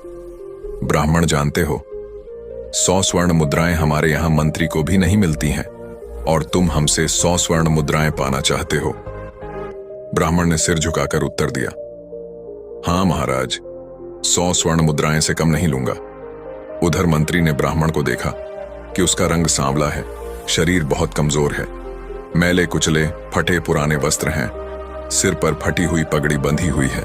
ब्राह्मण जानते हो, 100 स्वर्ण मुद्राएं हमारे यहां मंत्री को भी नहीं मिलती हैं, और तुम हमसे 100 स्वर्ण मुद्राएं पाना चाहते हो। ब्राह्मण ने सिर झुकाकर उत्तर दिया, हां महाराज, 100 स्वर्ण मुद्राएं से कम नहीं लूंगा। उधर मंत्री ने ब्राह्मण को देखा कि उसका रंग सांवला है, शरीर बहुत कमजोर है, मैले कुचले फटे पुराने वस्त्र हैं, सिर पर फटी हुई पगड़ी बंधी हुई है।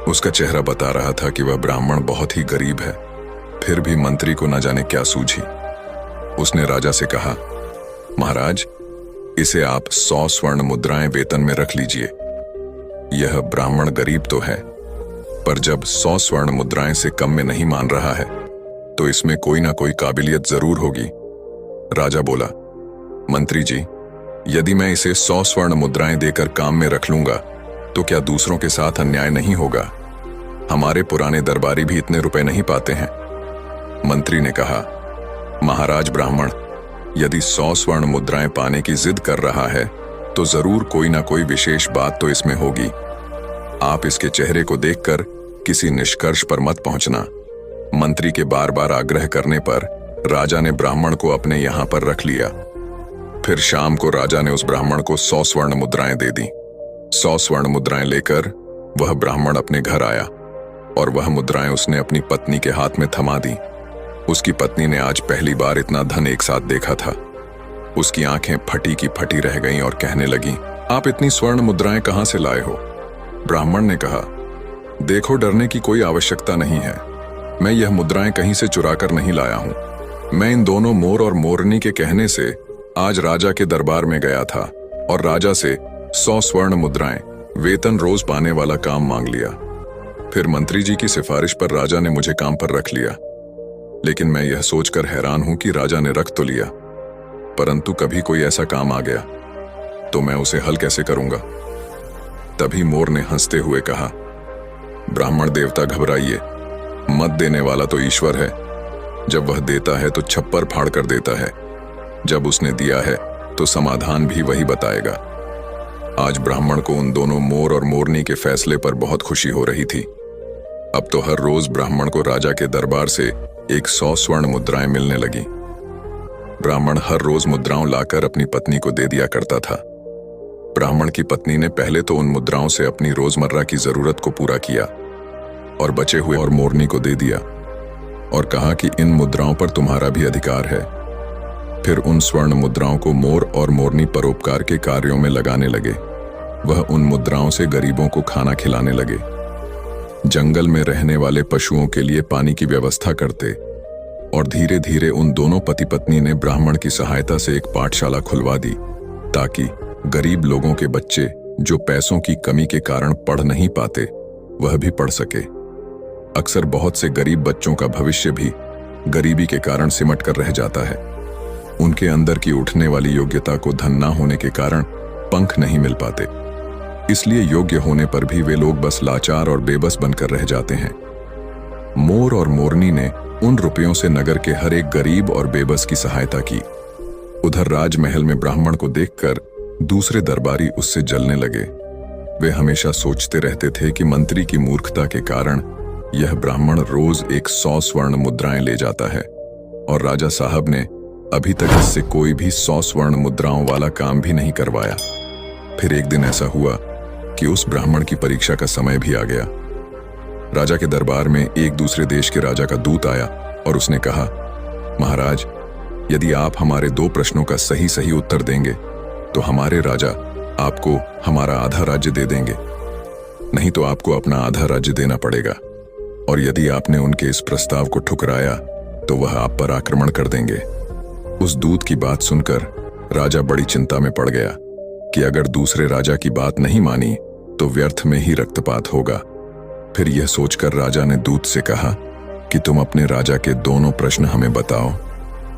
उसका चेहरा बता रहा था कि वह ब्राह्मण बहुत ही गरीब है। फिर भी मंत्री को न जाने क्या सूझी। उसने राजा से कहा, महाराज, इसे आप 100 स्वर्ण मुद्राएं वेतन में रख लीजिए। यह ब्राह्मण गरीब तो है, पर जब 100 स्वर्ण मुद्राएं से कम में नहीं मान रहा है तो इसमें कोई ना कोई काबिलियत जरूर होगी। राजा बोला, मंत्री जी, यदि मैं इसे 100 स्वर्ण मुद्राएं देकर काम में रख लूंगा तो क्या दूसरों के साथ अन्याय नहीं होगा? हमारे पुराने दरबारी भी इतने रुपए नहीं पाते हैं। मंत्री ने कहा, महाराज ब्राह्मण, यदि 100 स्वर्ण मुद्राएं पाने की जिद कर रहा है तो जरूर कोई ना कोई विशेष बात तो इसमें होगी। आप इसके चेहरे को देखकर किसी निष्कर्ष पर मत पहुंचना। मंत्री के बार बार आग्रह करने पर राजा ने ब्राह्मण को अपने यहां पर रख लिया। फिर शाम को राजा ने उस ब्राह्मण को 100 स्वर्ण मुद्राएं दे दी। 100 स्वर्ण मुद्राएं लेकर वह ब्राह्मण अपने घर आया, और वह मुद्राएं उसने अपनी पत्नी के हाथ में थमा दी। उसकी पत्नी ने आज पहली बार इतना धन एक साथ देखा था। उसकी आंखें फटी की फटी रह गईं और कहने लगी, आप इतनी स्वर्ण मुद्राएं कहां से लाए हो? ब्राह्मण ने कहा, देखो, डरने की कोई आवश्यकता नहीं है। मैं यह मुद्राएं कहीं से चुरा कर नहीं लाया हूं। मैं इन दोनों मोर और मोरनी के कहने से आज राजा के दरबार में गया था और राजा से 100 स्वर्ण मुद्राएं वेतन रोज पाने वाला काम मांग लिया। फिर मंत्री जी की सिफारिश पर राजा ने मुझे काम पर रख लिया। लेकिन मैं यह सोचकर हैरान हूं कि राजा ने रख तो लिया, परंतु कभी कोई ऐसा काम आ गया तो मैं उसे हल कैसे करूंगा? तभी मोर ने हंसते हुए कहा, ब्राह्मण देवता घबराइए मत, देने वाला तो ईश्वर है। जब वह देता है तो छप्पर फाड़ कर देता है। जब उसने दिया है तो समाधान भी वही बताएगा। आज ब्राह्मण को उन दोनों मोर और मोरनी के फैसले पर बहुत खुशी हो रही थी। अब तो हर रोज ब्राह्मण को राजा के दरबार से 100 स्वर्ण मुद्राएं मिलने लगी। ब्राह्मण हर रोज मुद्राओं लाकर अपनी पत्नी को दे दिया करता था। ब्राह्मण की पत्नी ने पहले तो उन मुद्राओं से अपनी रोजमर्रा की जरूरत को पूरा किया और बचे हुए और मोरनी को दे दिया और कहा कि इन मुद्राओं पर तुम्हारा भी अधिकार है। फिर उन स्वर्ण मुद्राओं को मोर और मोरनी परोपकार के कार्यों में लगाने लगे। वह उन मुद्राओं से गरीबों को खाना खिलाने लगे, जंगल में रहने वाले पशुओं के लिए पानी की व्यवस्था करते, और धीरे धीरे उन दोनों पति पत्नी ने ब्राह्मण की सहायता से एक पाठशाला खुलवा दी ताकि गरीब लोगों के बच्चे जो पैसों की कमी के कारण पढ़ नहीं पाते वह भी पढ़ सके। अक्सर बहुत से गरीब बच्चों का भविष्य भी गरीबी के कारण सिमट कर रह जाता है। उनके अंदर की उठने वाली योग्यता को धन ना होने के कारण पंख नहीं मिल पाते, इसलिए योग्य होने पर भी वे लोग बस लाचार और बेबस बनकर रह जाते हैं। मोर और मोरनी ने उन रुपयों से नगर के हर एक गरीब और बेबस की सहायता की। उधर राजमहल में ब्राह्मण को देखकर दूसरे दरबारी उससे जलने लगे। वे हमेशा सोचते रहते थे कि मंत्री की मूर्खता के कारण यह ब्राह्मण रोज 100 स्वर्ण मुद्राएं ले जाता है और राजा साहब ने अभी तक इससे कोई भी 100 स्वर्ण मुद्राओं वाला काम भी नहीं करवाया। फिर एक दिन ऐसा हुआ कि उस ब्राह्मण की परीक्षा का समय भी आ गया। राजा के दरबार में एक दूसरे देश के राजा का दूत आया और उसने कहा, महाराज, यदि आप हमारे 2 प्रश्नों का सही सही उत्तर देंगे तो हमारे राजा आपको हमारा आधा राज्य दे देंगे, नहीं तो आपको अपना आधा राज्य देना पड़ेगा, और यदि आपने उनके इस प्रस्ताव को ठुकराया तो वह आप पर आक्रमण कर देंगे। उस दूत की बात सुनकर राजा बड़ी चिंता में पड़ गया कि अगर दूसरे राजा की बात नहीं मानी तो व्यर्थ में ही रक्तपात होगा। फिर यह सोचकर राजा ने दूत से कहा कि तुम अपने राजा के दोनों प्रश्न हमें बताओ।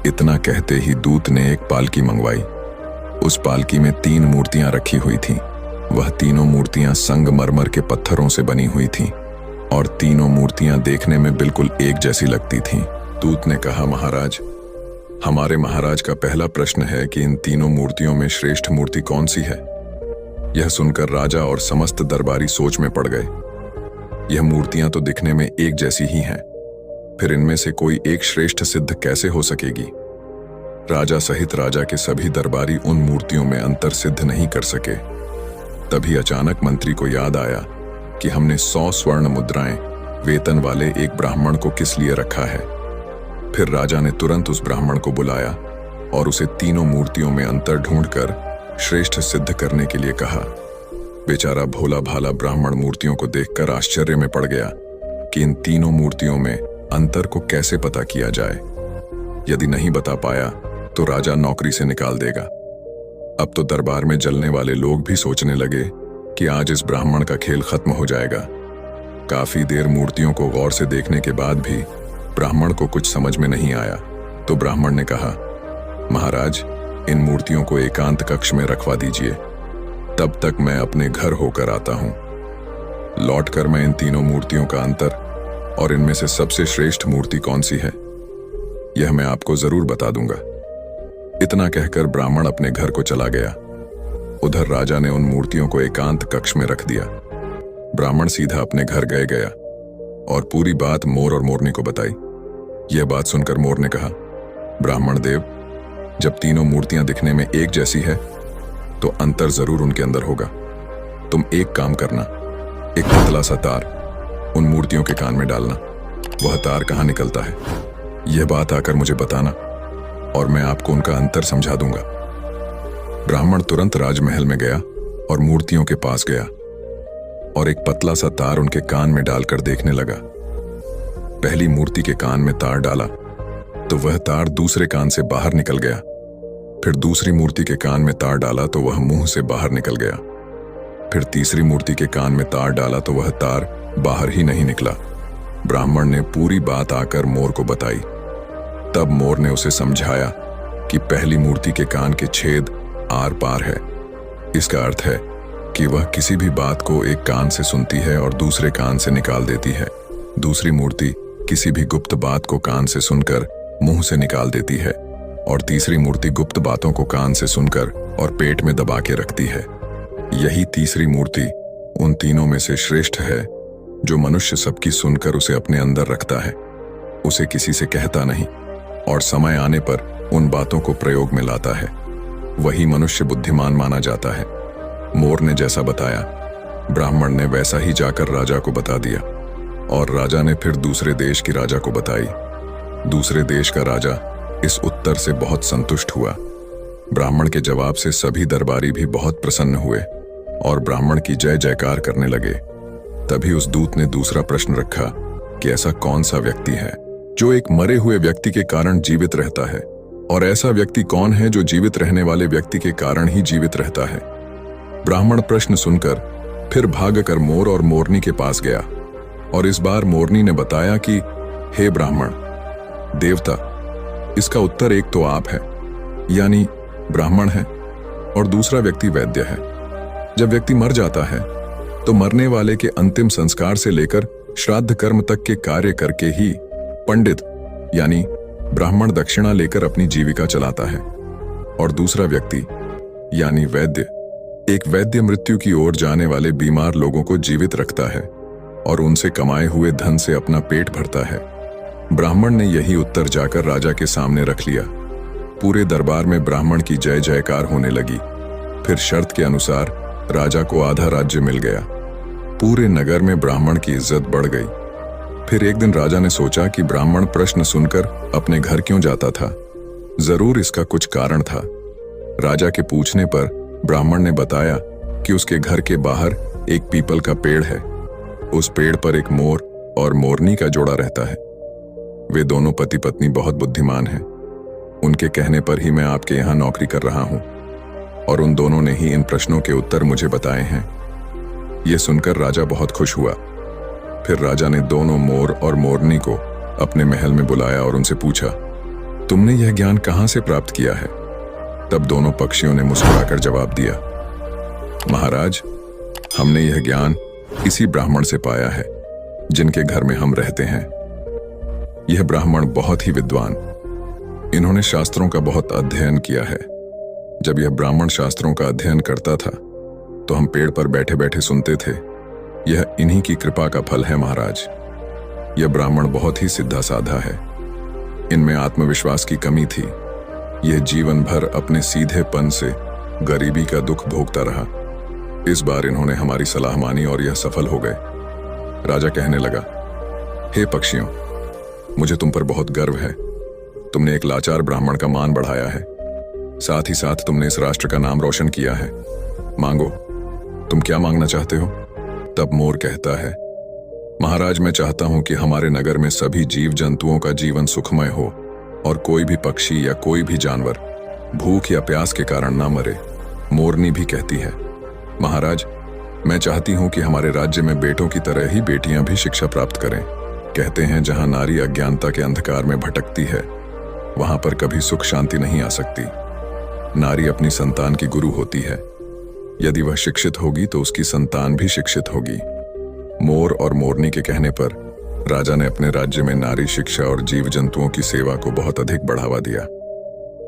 इतना कहते ही दूत ने एक पालकी मंगवाई। उस पालकी में 3 मूर्तियां रखी हुई थीं। वह तीनों मूर्तियां संगमरमर के पत्थरों से बनी हुई थीं और तीनों मूर्तियां देखने में बिल्कुल एक जैसी लगती थीं। दूत ने कहा, महाराज, हमारे महाराज का पहला प्रश्न है कि इन तीनों मूर्तियों में श्रेष्ठ मूर्ति कौन सी है। यह सुनकर राजा और समस्त दरबारी सोच में पड़ गए। यह मूर्तियां तो दिखने में एक जैसी ही हैं, फिर इनमें से कोई एक श्रेष्ठ सिद्ध कैसे हो सकेगी। राजा सहित राजा के सभी दरबारी उन मूर्तियों में अंतर सिद्ध नहीं कर सके। तभी अचानक मंत्री को याद आया कि हमने 100 स्वर्ण मुद्राएं वेतन वाले एक ब्राह्मण को किस लिए रखा है। फिर राजा ने तुरंत उस ब्राह्मण को बुलाया और उसे तीनों मूर्तियों में अंतर ढूंढकर श्रेष्ठ सिद्ध करने के लिए कहा। बेचारा भोला भाला ब्राह्मण मूर्तियों को देखकर आश्चर्य में पड़ गया कि इन तीनों मूर्तियों में अंतर को कैसे पता किया जाए। यदि नहीं बता पाया तो राजा नौकरी से निकाल देगा। अब तो दरबार में जलने वाले लोग भी सोचने लगे कि आज इस ब्राह्मण का खेल खत्म हो जाएगा। काफी देर मूर्तियों को गौर से देखने के बाद भी ब्राह्मण को कुछ समझ में नहीं आया, तो ब्राह्मण ने कहा, महाराज, इन मूर्तियों को एकांत कक्ष में रखवा दीजिए, तब तक मैं अपने घर होकर आता हूं। लौटकर मैं इन तीनों मूर्तियों का अंतर और इनमें से सबसे श्रेष्ठ मूर्ति कौन सी है, यह मैं आपको जरूर बता दूंगा। इतना कहकर ब्राह्मण अपने घर को चला गया। उधर राजा ने उन मूर्तियों को एकांत कक्ष में रख दिया। ब्राह्मण सीधा अपने घर गया और पूरी बात मोर और मोरनी को बताई। यह बात सुनकर मोर ने कहा, ब्राह्मण देव, जब तीनों मूर्तियां दिखने में एक जैसी है तो अंतर जरूर उनके अंदर होगा। तुम एक काम करना, एक पतला सा तार उन मूर्तियों के कान में डालना। वह तार कहाँ निकलता है, यह बात आकर मुझे बताना और मैं आपको उनका अंतर समझा दूंगा। ब्राह्मण तुरंत राजमहल में गया और मूर्तियों के पास गया और एक पतला सा तार उनके कान में डालकर देखने लगा। पहली मूर्ति के कान में तार डाला तो वह तार दूसरे कान से बाहर निकल गया। फिर दूसरी मूर्ति के कान में तार डाला तो वह मुंह से बाहर निकल गया। फिर तीसरी मूर्ति के कान में तार डाला तो वह तार बाहर ही नहीं निकला। ब्राह्मण ने पूरी बात आकर मोर को बताई। तब मोर ने उसे समझाया कि पहली मूर्ति के कान के छेद आर पार है। इसका अर्थ है कि वह किसी भी बात को एक कान से सुनती है और दूसरे कान से निकाल देती है। दूसरी मूर्ति किसी भी गुप्त बात को कान से सुनकर मुंह से निकाल देती है और तीसरी मूर्ति गुप्त बातों को कान से सुनकर और पेट में दबा के रखती है। यही तीसरी मूर्ति उन तीनों में से श्रेष्ठ है जो मनुष्य सबकी सुनकर उसे अपने अंदर रखता है, उसे किसी से कहता नहीं और समय आने पर उन बातों को प्रयोग में लाता है। वही मनुष्य बुद्धिमान माना जाता है। मोर ने जैसा बताया, ब्राह्मण ने वैसा ही जाकर राजा को बता दिया और राजा ने फिर दूसरे देश की राजा को बताई। दूसरे देश का राजा इस उत्तर से बहुत संतुष्ट हुआ। ब्राह्मण के जवाब से सभी दरबारी भी बहुत प्रसन्न हुए और ब्राह्मण की जय जयकार करने लगे। तभी उस दूत ने दूसरा प्रश्न रखा कि ऐसा कौन सा व्यक्ति है जो एक मरे हुए व्यक्ति के कारण जीवित रहता है, और ऐसा व्यक्ति कौन है जो जीवित रहने वाले व्यक्ति के कारण ही जीवित रहता है। ब्राह्मण प्रश्न सुनकर फिर भागकर मोर और मोरनी के पास गया और इस बार मोरनी ने बताया कि हे ब्राह्मण देवता, इसका उत्तर एक तो आप है, यानी ब्राह्मण है, और दूसरा व्यक्ति वैद्य है। जब व्यक्ति मर जाता है तो मरने वाले के अंतिम संस्कार से लेकर श्राद्ध कर्म तक के कार्य करके ही पंडित यानी ब्राह्मण दक्षिणा लेकर अपनी जीविका चलाता है, और दूसरा व्यक्ति यानी वैद्य, एक वैद्य मृत्यु की ओर जाने वाले बीमार लोगों को जीवित रखता है और उनसे कमाए हुए धन से अपना पेट भरता है। ब्राह्मण ने यही उत्तर जाकर राजा के सामने रख लिया। पूरे दरबार में ब्राह्मण की जय जयकार होने लगी। फिर शर्त के अनुसार राजा को आधा राज्य मिल गया। पूरे नगर में ब्राह्मण की इज्जत बढ़ गई। फिर एक दिन राजा ने सोचा कि ब्राह्मण प्रश्न सुनकर अपने घर क्यों जाता था। जरूर इसका कुछ कारण था। राजा के पूछने पर ब्राह्मण ने बताया कि उसके घर के बाहर एक पीपल का पेड़ है। उस पेड़ पर एक मोर और मोरनी का जोड़ा रहता है। वे दोनों पति पत्नी बहुत बुद्धिमान हैं। उनके कहने पर ही मैं आपके यहाँ नौकरी कर रहा हूँ और उन दोनों ने ही इन प्रश्नों के उत्तर मुझे बताए हैं। यह सुनकर राजा बहुत खुश हुआ। फिर राजा ने दोनों मोर और मोरनी को अपने महल में बुलाया और उनसे पूछा, तुमने यह ज्ञान कहाँ से प्राप्त किया है? तब दोनों पक्षियों ने मुस्कुराकर जवाब दिया, महाराज, हमने यह ज्ञान इसी ब्राह्मण से पाया है जिनके घर में हम रहते हैं। यह ब्राह्मण बहुत ही विद्वान, इन्होंने शास्त्रों का बहुत अध्ययन किया है। जब यह ब्राह्मण शास्त्रों का अध्ययन करता था तो हम पेड़ पर बैठे बैठे सुनते थे। यह इन्हीं की कृपा का फल है महाराज। यह ब्राह्मण बहुत ही सीधा साधा है। इनमें आत्मविश्वास की कमी थी। यह जीवन भर अपने सीधेपन से गरीबी का दुख भोगता रहा। इस बार इन्होंने हमारी सलाह मानी और यह सफल हो गए। राजा कहने लगा, हे पक्षियों, मुझे तुम पर बहुत गर्व है। तुमने एक लाचार ब्राह्मण का मान बढ़ाया है, साथ ही साथ तुमने इस राष्ट्र का नाम रोशन किया है। मांगो, तुम क्या मांगना चाहते हो? तब मोर कहता है, महाराज, मैं चाहता हूं कि हमारे नगर में सभी जीव जंतुओं का जीवन सुखमय हो और कोई भी पक्षी या कोई भी जानवर भूख या प्यास के कारण ना मरे। मोरनी भी कहती है, महाराज, मैं चाहती हूं कि हमारे राज्य में बेटों की तरह ही बेटियां भी शिक्षा प्राप्त करें। कहते हैं जहां नारी अज्ञानता के अंधकार में भटकती है वहां पर कभी सुख शांति नहीं आ सकती। नारी अपनी संतान की गुरु होती है। यदि वह शिक्षित होगी तो उसकी संतान भी शिक्षित होगी। मोर और मोरनी के कहने पर राजा ने अपने राज्य में नारी शिक्षा और जीव जंतुओं की सेवा को बहुत अधिक बढ़ावा दिया।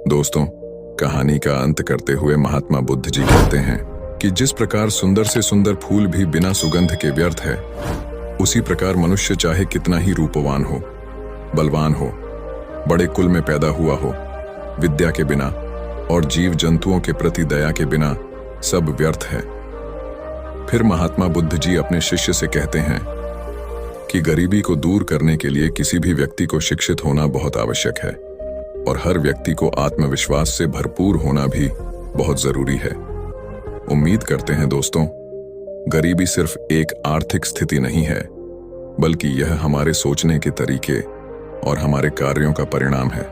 दोस्तों, कहानी का अंत करते हुए महात्मा बुद्ध जी कहते हैं कि जिस प्रकार सुंदर से सुंदर फूल भी बिना सुगंध के व्यर्थ है, उसी प्रकार मनुष्य चाहे कितना ही रूपवान हो, बलवान हो, बड़े कुल में पैदा हुआ हो, विद्या के बिना और जीव जंतुओं के प्रति दया के बिना सब व्यर्थ है। फिर महात्मा बुद्ध जी अपने शिष्य से कहते हैं कि गरीबी को दूर करने के लिए किसी भी व्यक्ति को शिक्षित होना बहुत आवश्यक है और हर व्यक्ति को आत्मविश्वास से भरपूर होना भी बहुत जरूरी है। उम्मीद करते हैं दोस्तों, गरीबी सिर्फ एक आर्थिक स्थिति नहीं है, बल्कि यह हमारे सोचने के तरीके और हमारे कार्यों का परिणाम है।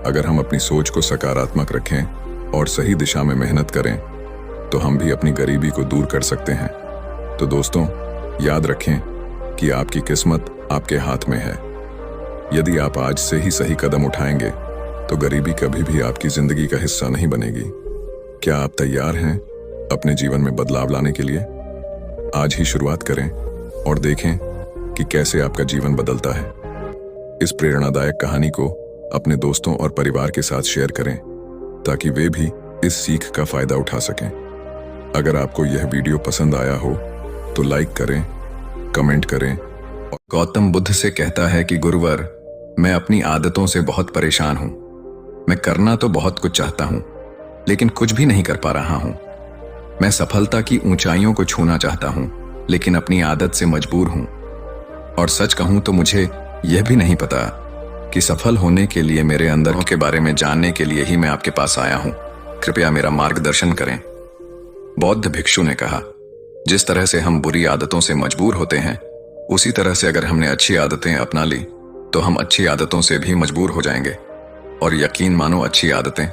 अगर हम अपनी सोच को सकारात्मक रखें और सही दिशा में मेहनत करें तो हम भी अपनी गरीबी को दूर कर सकते हैं। तो दोस्तों, याद रखें कि आपकी किस्मत आपके हाथ में है। यदि आप आज से ही सही कदम उठाएंगे तो गरीबी कभी भी आपकी जिंदगी का हिस्सा नहीं बनेगी। क्या आप तैयार हैं अपने जीवन में बदलाव लाने के लिए? आज ही शुरुआत करें और देखें कि कैसे आपका जीवन बदलता है। इस प्रेरणादायक कहानी को अपने दोस्तों और परिवार के साथ शेयर करें ताकि वे भी इस सीख का फायदा उठा सकें। अगर आपको यह वीडियो पसंद आया हो तो लाइक करें, कमेंट करें। गौतम बुद्ध से कहता है कि गुरुवर, मैं अपनी आदतों से बहुत परेशान हूं। मैं करना तो बहुत कुछ चाहता हूं, लेकिन कुछ भी नहीं कर पा रहा हूं। मैं सफलता की ऊंचाइयों को छूना चाहता हूं, लेकिन अपनी आदत से मजबूर हूं। और सच कहूं तो मुझे यह भी नहीं पता कि सफल होने के लिए मेरे अंदर के बारे में जानने के लिए ही मैं आपके पास आया हूं। कृपया मेरा मार्गदर्शन करें। बौद्ध भिक्षु ने कहा, जिस तरह से हम बुरी आदतों से मजबूर होते हैं, उसी तरह से अगर हमने अच्छी आदतें अपना ली तो हम अच्छी आदतों से भी मजबूर हो जाएंगे। और यकीन मानो, अच्छी आदतें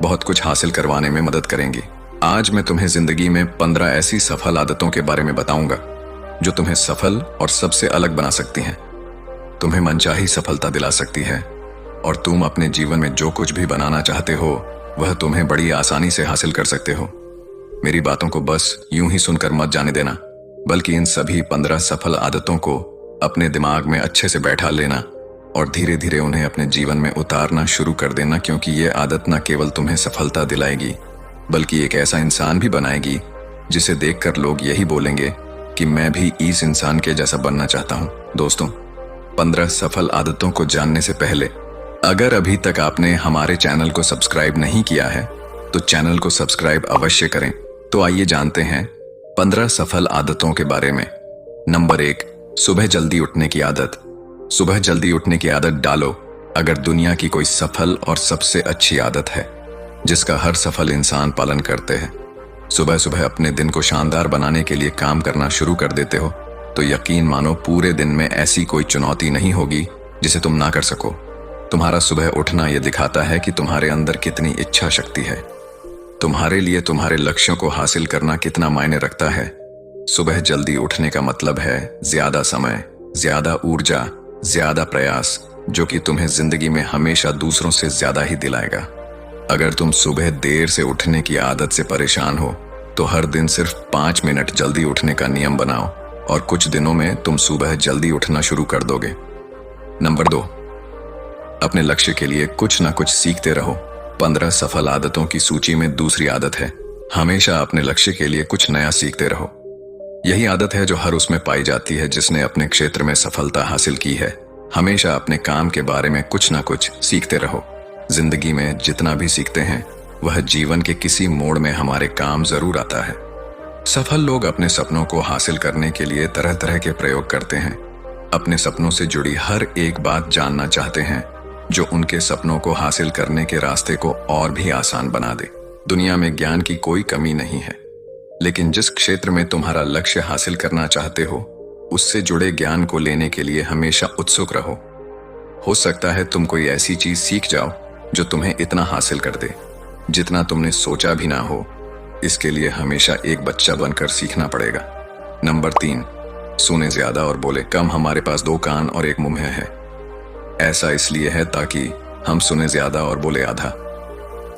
बहुत कुछ हासिल करवाने में मदद करेंगी। आज मैं तुम्हें जिंदगी में 15 ऐसी सफल आदतों के बारे में बताऊंगा जो तुम्हें सफल और सबसे अलग बना सकती हैं, तुम्हें मनचाही सफलता दिला सकती है और तुम अपने जीवन में जो कुछ भी बनाना चाहते हो वह तुम्हें बड़ी आसानी से हासिल कर सकते हो। मेरी बातों को बस यूं ही सुनकर मत जाने देना, बल्कि इन सभी 15 सफल आदतों को अपने दिमाग में अच्छे से बैठा लेना और धीरे धीरे उन्हें अपने जीवन में उतारना शुरू कर देना, क्योंकि ये आदत न केवल तुम्हें सफलता दिलाएगी बल्कि एक ऐसा इंसान भी बनाएगी जिसे देखकर लोग यही बोलेंगे कि मैं भी इस इंसान के जैसा बनना चाहता हूं। दोस्तों, 15 सफल आदतों को जानने से पहले अगर अभी तक आपने हमारे चैनल को सब्सक्राइब नहीं किया है तो चैनल को सब्सक्राइब अवश्य करें तो आइए जानते हैं 15 सफल आदतों के बारे में। नंबर 1, सुबह जल्दी उठने की आदत। सुबह जल्दी उठने की आदत डालो। अगर दुनिया की कोई सफल और सबसे अच्छी आदत है जिसका हर सफल इंसान पालन करते हैं, सुबह सुबह अपने दिन को शानदार बनाने के लिए काम करना शुरू कर देते हो, तो यकीन मानो पूरे दिन में ऐसी कोई चुनौती नहीं होगी जिसे तुम ना कर सको। तुम्हारा सुबह उठना यह दिखाता है कि तुम्हारे अंदर कितनी इच्छा शक्ति है, तुम्हारे लिए तुम्हारे लक्ष्यों को हासिल करना कितना मायने रखता है। सुबह जल्दी उठने का मतलब है ज्यादा समय, ज्यादा ऊर्जा, ज्यादा प्रयास, जो कि तुम्हें जिंदगी में हमेशा दूसरों से ज्यादा ही दिलाएगा। अगर तुम सुबह देर से उठने की आदत से परेशान हो तो हर दिन सिर्फ 5 मिनट जल्दी उठने का नियम बनाओ और कुछ दिनों में तुम सुबह जल्दी उठना शुरू कर दोगे। नंबर 2, अपने लक्ष्य के लिए कुछ ना कुछ सीखते रहो। 15 सफल आदतों की सूची में दूसरी आदत है हमेशा अपने लक्ष्य के लिए कुछ नया सीखते रहो। यही आदत है जो हर उसमें पाई जाती है जिसने अपने क्षेत्र में सफलता हासिल की है। हमेशा अपने काम के बारे में कुछ ना कुछ सीखते रहो। जिंदगी में जितना भी सीखते हैं वह जीवन के किसी मोड़ में हमारे काम जरूर आता है। सफल लोग अपने सपनों को हासिल करने के लिए तरह तरह के प्रयोग करते हैं। अपने सपनों से जुड़ी हर एक बात जानना चाहते हैं जो उनके सपनों को हासिल करने के रास्ते को और भी आसान बना दे। दुनिया में ज्ञान की कोई कमी नहीं है, लेकिन जिस क्षेत्र में तुम्हारा लक्ष्य हासिल करना चाहते हो उससे जुड़े ज्ञान को लेने के लिए हमेशा उत्सुक रहो। हो सकता है तुम कोई ऐसी चीज सीख जाओ जो तुम्हें इतना हासिल कर दे जितना तुमने सोचा भी ना हो। इसके लिए हमेशा एक बच्चा बनकर सीखना पड़ेगा। नंबर 3, सुने ज्यादा और बोले कम। हमारे पास 2 कान और 1 मुंह है। ऐसा इसलिए है ताकि हम सुने ज्यादा और बोले आधा।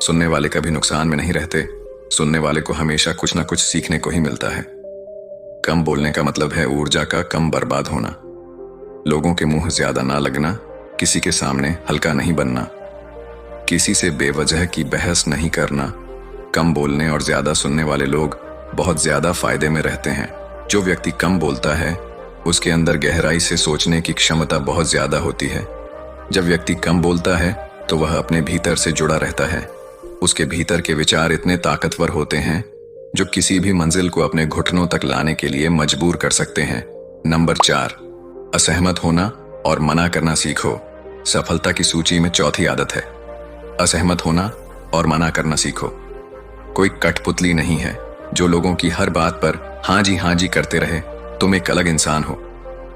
सुनने वाले कभी नुकसान में नहीं रहते। सुनने वाले को हमेशा कुछ ना कुछ सीखने को ही मिलता है। कम बोलने का मतलब है ऊर्जा का कम बर्बाद होना। लोगों के मुंह ज्यादा ना लगना, किसी के सामने हल्का नहीं बनना, किसी से बेवजह की बहस नहीं करना। कम बोलने और ज्यादा सुनने वाले लोग बहुत ज्यादा फायदे में रहते हैं। जो व्यक्ति कम बोलता है उसके अंदर गहराई से सोचने की क्षमता बहुत ज्यादा होती है। जब व्यक्ति कम बोलता है तो वह अपने भीतर से जुड़ा रहता है। उसके भीतर के विचार इतने ताकतवर होते हैं जो किसी भी मंजिल को अपने घुटनों तक लाने के लिए मजबूर कर सकते हैं। नंबर 4, असहमत होना और मना करना सीखो। सफलता की सूची में चौथी आदत है असहमत होना और मना करना सीखो। कोई कठपुतली नहीं है जो लोगों की हर बात पर हाँ जी करते रहे। तुम एक अलग इंसान हो।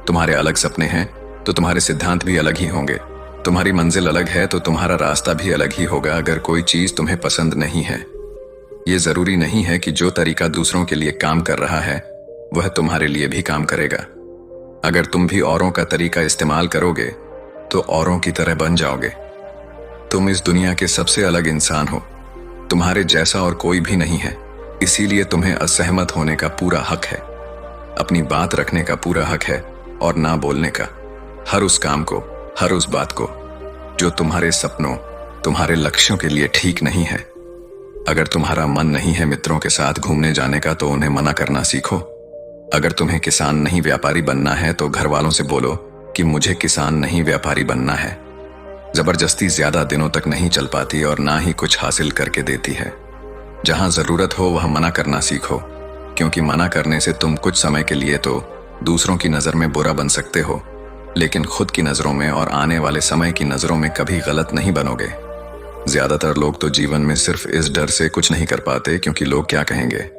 तुम्हारे अलग सपने हैं तो तुम्हारे सिद्धांत भी अलग ही होंगे। तुम्हारी मंजिल अलग है तो तुम्हारा रास्ता भी अलग ही होगा। अगर कोई चीज तुम्हें पसंद नहीं है, ये जरूरी नहीं है कि जो तरीका दूसरों के लिए काम कर रहा है वह तुम्हारे लिए भी काम करेगा। अगर तुम भी औरों का तरीका इस्तेमाल करोगे तो औरों की तरह बन जाओगे। तुम इस दुनिया के सबसे अलग इंसान हो। तुम्हारे जैसा और कोई भी नहीं है, इसीलिए तुम्हें असहमत होने का पूरा हक है। अपनी बात रखने का पूरा हक है और ना बोलने का। हर उस काम को, हर उस बात को जो तुम्हारे सपनों, तुम्हारे लक्ष्यों के लिए ठीक नहीं है। अगर तुम्हारा मन नहीं है मित्रों के साथ घूमने जाने का तो उन्हें मना करना सीखो। अगर तुम्हें किसान नहीं व्यापारी बनना है तो घर वालों से बोलो कि मुझे किसान नहीं व्यापारी बनना है। जबरदस्ती ज्यादा दिनों तक नहीं चल पाती और ना ही कुछ हासिल करके देती है। जहां जरूरत हो वह मना करना सीखो, क्योंकि मना करने से तुम कुछ समय के लिए तो दूसरों की नजर में बुरा बन सकते हो, लेकिन खुद की नजरों में और आने वाले समय की नजरों में कभी गलत नहीं बनोगे। ज्यादातर लोग तो जीवन में सिर्फ इस डर से कुछ नहीं कर पाते क्योंकि लोग क्या कहेंगे।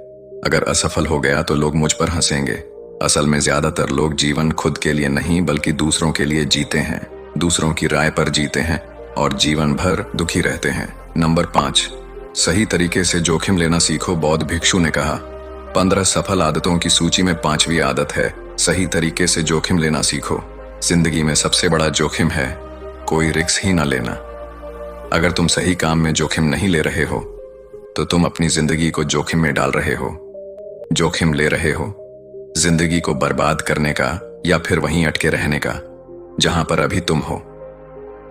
अगर असफल हो गया तो लोग मुझ पर हंसेंगे। असल में ज्यादातर लोग जीवन खुद के लिए नहीं बल्कि दूसरों के लिए जीते हैं, दूसरों की राय पर जीते हैं और जीवन भर दुखी रहते हैं। नंबर 5, सही तरीके से जोखिम लेना सीखो। बौद्ध भिक्षु ने कहा 15 सफल आदतों की सूची में 5वीं आदत है सही तरीके से जोखिम लेना सीखो। जिंदगी में सबसे बड़ा जोखिम है कोई रिस्क ही ना लेना। अगर तुम सही काम में जोखिम नहीं ले रहे हो तो तुम अपनी जिंदगी को जोखिम में डाल रहे हो। जोखिम ले रहे हो जिंदगी को बर्बाद करने का या फिर वहीं अटके रहने का जहां पर अभी तुम हो।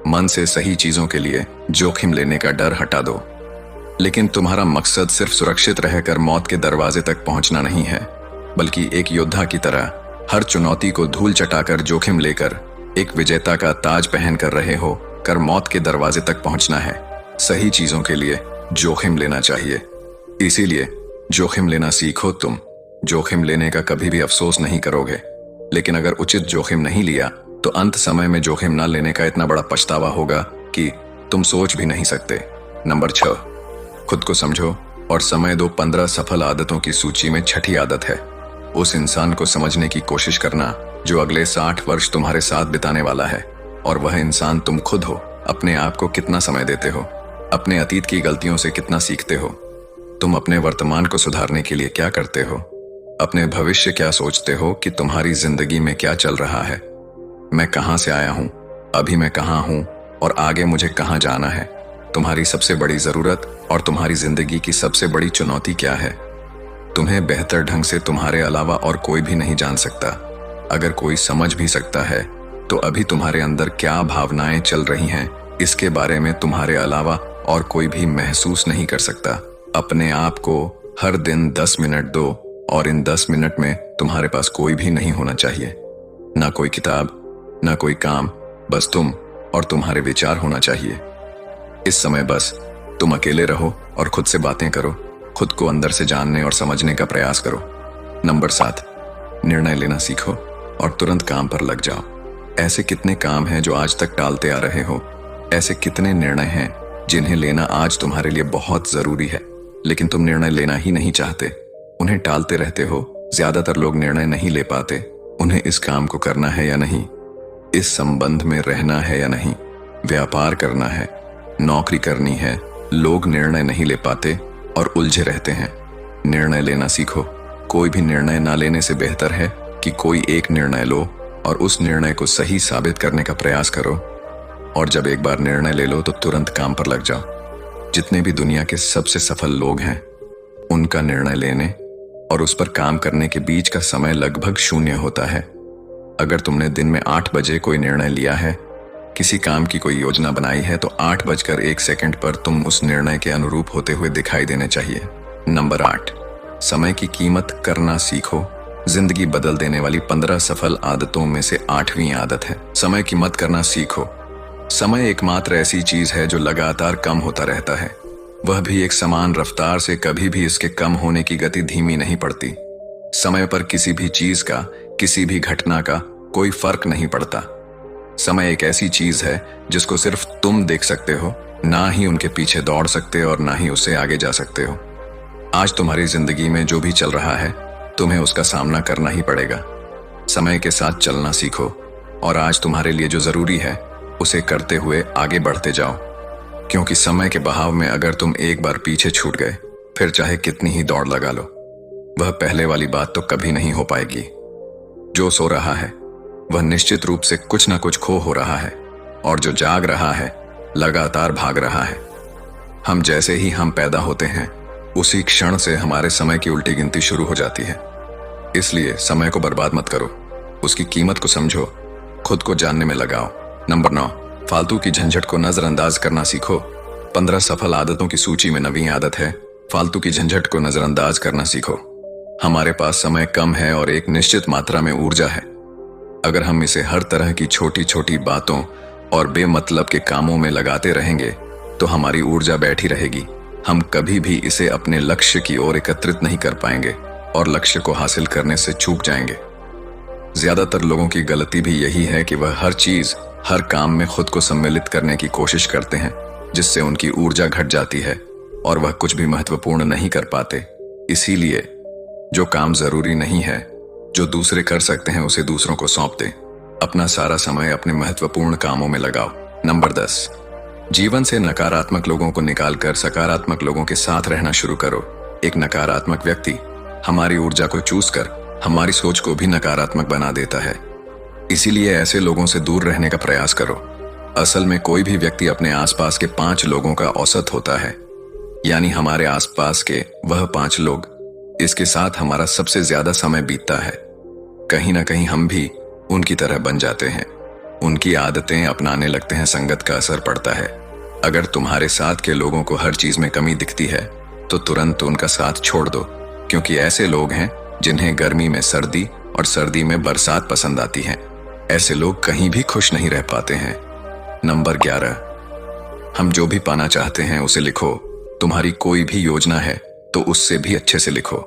मन से सही चीजों के लिए जोखिम लेने का डर हटा दो। लेकिन तुम्हारा मकसद सिर्फ सुरक्षित रहकर मौत के दरवाजे तक पहुंचना नहीं है, बल्कि एक योद्धा की तरह हर चुनौती को धूल चटाकर जोखिम लेकर एक विजेता का ताज पहन कर रहे हो कर मौत के दरवाजे तक पहुंचना है। सही चीजों के लिए जोखिम लेना चाहिए। इसीलिए जोखिम लेना सीखो तुम। जोखिम लेने का कभी भी अफसोस नहीं करोगे, लेकिन अगर उचित जोखिम नहीं लिया तो अंत समय में जोखिम ना लेने का इतना बड़ा पछतावा होगा कि तुम सोच भी नहीं सकते। नंबर 6, खुद को समझो और समय दो 15 सफल आदतों की सूची में छठी आदत है उस इंसान को समझने की कोशिश करना जो अगले 60 वर्ष तुम्हारे साथ बिताने वाला है, और वह इंसान तुम खुद हो। अपने आप को कितना समय देते हो, अपने अतीत की गलतियों से कितना सीखते हो, तुम अपने वर्तमान को सुधारने के लिए क्या करते हो, अपने भविष्य क्या सोचते हो कि तुम्हारी जिंदगी में क्या चल रहा है। मैं कहां से आया हूं, अभी मैं कहां हूं और आगे मुझे कहां जाना है। तुम्हारी सबसे बड़ी जरूरत और तुम्हारी जिंदगी की सबसे बड़ी चुनौती क्या है। तुम्हें बेहतर ढंग से तुम्हारे अलावा और कोई भी नहीं जान सकता। अगर कोई समझ भी सकता है तो अभी तुम्हारे अंदर क्या भावनाएं चल रही हैं इसके बारे में तुम्हारे अलावा और कोई भी महसूस नहीं कर सकता। अपने आप को हर दिन 10 मिनट दो और इन 10 मिनट में तुम्हारे पास कोई भी नहीं होना चाहिए, ना कोई किताब, ना कोई काम, बस तुम और तुम्हारे विचार होना चाहिए। इस समय बस तुम अकेले रहो और खुद से बातें करो, खुद को अंदर से जानने और समझने का प्रयास करो। नंबर 7, निर्णय लेना सीखो और तुरंत काम पर लग जाओ। ऐसे कितने काम हैं जो आज तक टालते आ रहे हो, ऐसे कितने निर्णय हैं जिन्हें लेना आज तुम्हारे लिए बहुत जरूरी है, लेकिन तुम निर्णय लेना ही नहीं चाहते, उन्हें टालते रहते हो। ज्यादातर लोग निर्णय नहीं ले पाते, उन्हें इस काम को करना है या नहीं, इस संबंध में रहना है या नहीं, व्यापार करना है, नौकरी करनी है। लोग निर्णय नहीं ले पाते और उलझे रहते हैं। निर्णय लेना सीखो। कोई भी निर्णय ना लेने से बेहतर है कि कोई एक निर्णय लो और उस निर्णय को सही साबित करने का प्रयास करो, और जब एक बार निर्णय ले लो तो तुरंत काम पर लग जाओ। जितने भी दुनिया के सबसे सफल लोग हैं उनका निर्णय लेने और उस पर काम करने के बीच का समय लगभग 0 होता है। अगर तुमने दिन में 8 बजे कोई निर्णय लिया है, किसी काम की कोई योजना बनाई है, तो 8:01 पर तुम उस निर्णय के अनुरूप होते हुए दिखाई देने चाहिए। नंबर 8, समय की कीमत करना सीखो। जिंदगी बदल देने वाली 15 सफल आदतों में से 8वीं आदत है समय की मत करना सीखो। समय एकमात्र ऐसी चीज है जो लगातार कम होता रहता है, वह भी एक समान रफ्तार से। कभी भी इसके कम होने की गति धीमी नहीं पड़ती। समय पर किसी भी चीज का, किसी भी घटना का कोई फर्क नहीं पड़ता। समय एक ऐसी चीज है जिसको सिर्फ तुम देख सकते हो, ना ही उनके पीछे दौड़ सकते और ना ही उससे आगे जा सकते हो। आज तुम्हारी जिंदगी में जो भी चल रहा है तुम्हें उसका सामना करना ही पड़ेगा। समय के साथ चलना सीखो और आज तुम्हारे लिए जो जरूरी है उसे करते हुए आगे बढ़ते जाओ, क्योंकि समय के बहाव में अगर तुम एक बार पीछे छूट गए फिर चाहे कितनी ही दौड़ लगा लो, वह पहले वाली बात तो कभी नहीं हो पाएगी। जो सो रहा है वह निश्चित रूप से कुछ ना कुछ खो हो रहा है, और जो जाग रहा है लगातार भाग रहा है। हम जैसे ही हम पैदा होते हैं उसी क्षण से हमारे समय की उल्टी गिनती शुरू हो जाती है। इसलिए समय को बर्बाद मत करो, उसकी कीमत को समझो, खुद को जानने में लगाओ। नंबर 9, फालतू की झंझट को नजरअंदाज करना सीखो। 15 सफल आदतों की सूची में 9वीं आदत है फालतू की झंझट को नजरअंदाज करना सीखो। हमारे पास समय कम है और एक निश्चित मात्रा में ऊर्जा है। अगर हम इसे हर तरह की छोटी छोटी बातों और बेमतलब के कामों में लगाते रहेंगे तो हमारी ऊर्जा बैठी रहेगी। हम कभी भी इसे अपने लक्ष्य की ओर एकत्रित नहीं कर पाएंगे और लक्ष्य को हासिल करने से चूक जाएंगे। ज्यादातर लोगों की गलती भी यही है कि वह हर चीज, हर काम में खुद को सम्मिलित करने की कोशिश करते हैं, जिससे उनकी ऊर्जा घट जाती है और वह कुछ भी महत्वपूर्ण नहीं कर पाते। इसीलिए जो काम जरूरी नहीं है, जो दूसरे कर सकते हैं, उसे दूसरों को सौंप दें। अपना सारा समय अपने महत्वपूर्ण कामों में लगाओ। नंबर 10, जीवन से नकारात्मक लोगों को निकालकर सकारात्मक लोगों के साथ रहना शुरू करो। एक नकारात्मक व्यक्ति हमारी ऊर्जा को चूस कर हमारी सोच को भी नकारात्मक बना देता है। इसीलिए ऐसे लोगों से दूर रहने का प्रयास करो। असल में कोई भी व्यक्ति अपने आसपास के 5 लोगों का औसत होता है, यानी हमारे आसपास के वह 5 लोग, इसके साथ हमारा सबसे ज्यादा समय बीतता है। कहीं ना कहीं हम भी उनकी तरह बन जाते हैं, उनकी आदतें अपनाने लगते हैं, संगत का असर पड़ता है। अगर तुम्हारे साथ के लोगों को हर चीज में कमी दिखती है तो तुरंत उनका साथ छोड़ दो, क्योंकि ऐसे लोग हैं जिन्हें गर्मी में सर्दी और सर्दी में बरसात पसंद आती है। ऐसे लोग कहीं भी खुश नहीं रह पाते हैं। नंबर 11, हम जो भी पाना चाहते हैं उसे लिखो। तुम्हारी कोई भी योजना है तो उससे भी अच्छे से लिखो।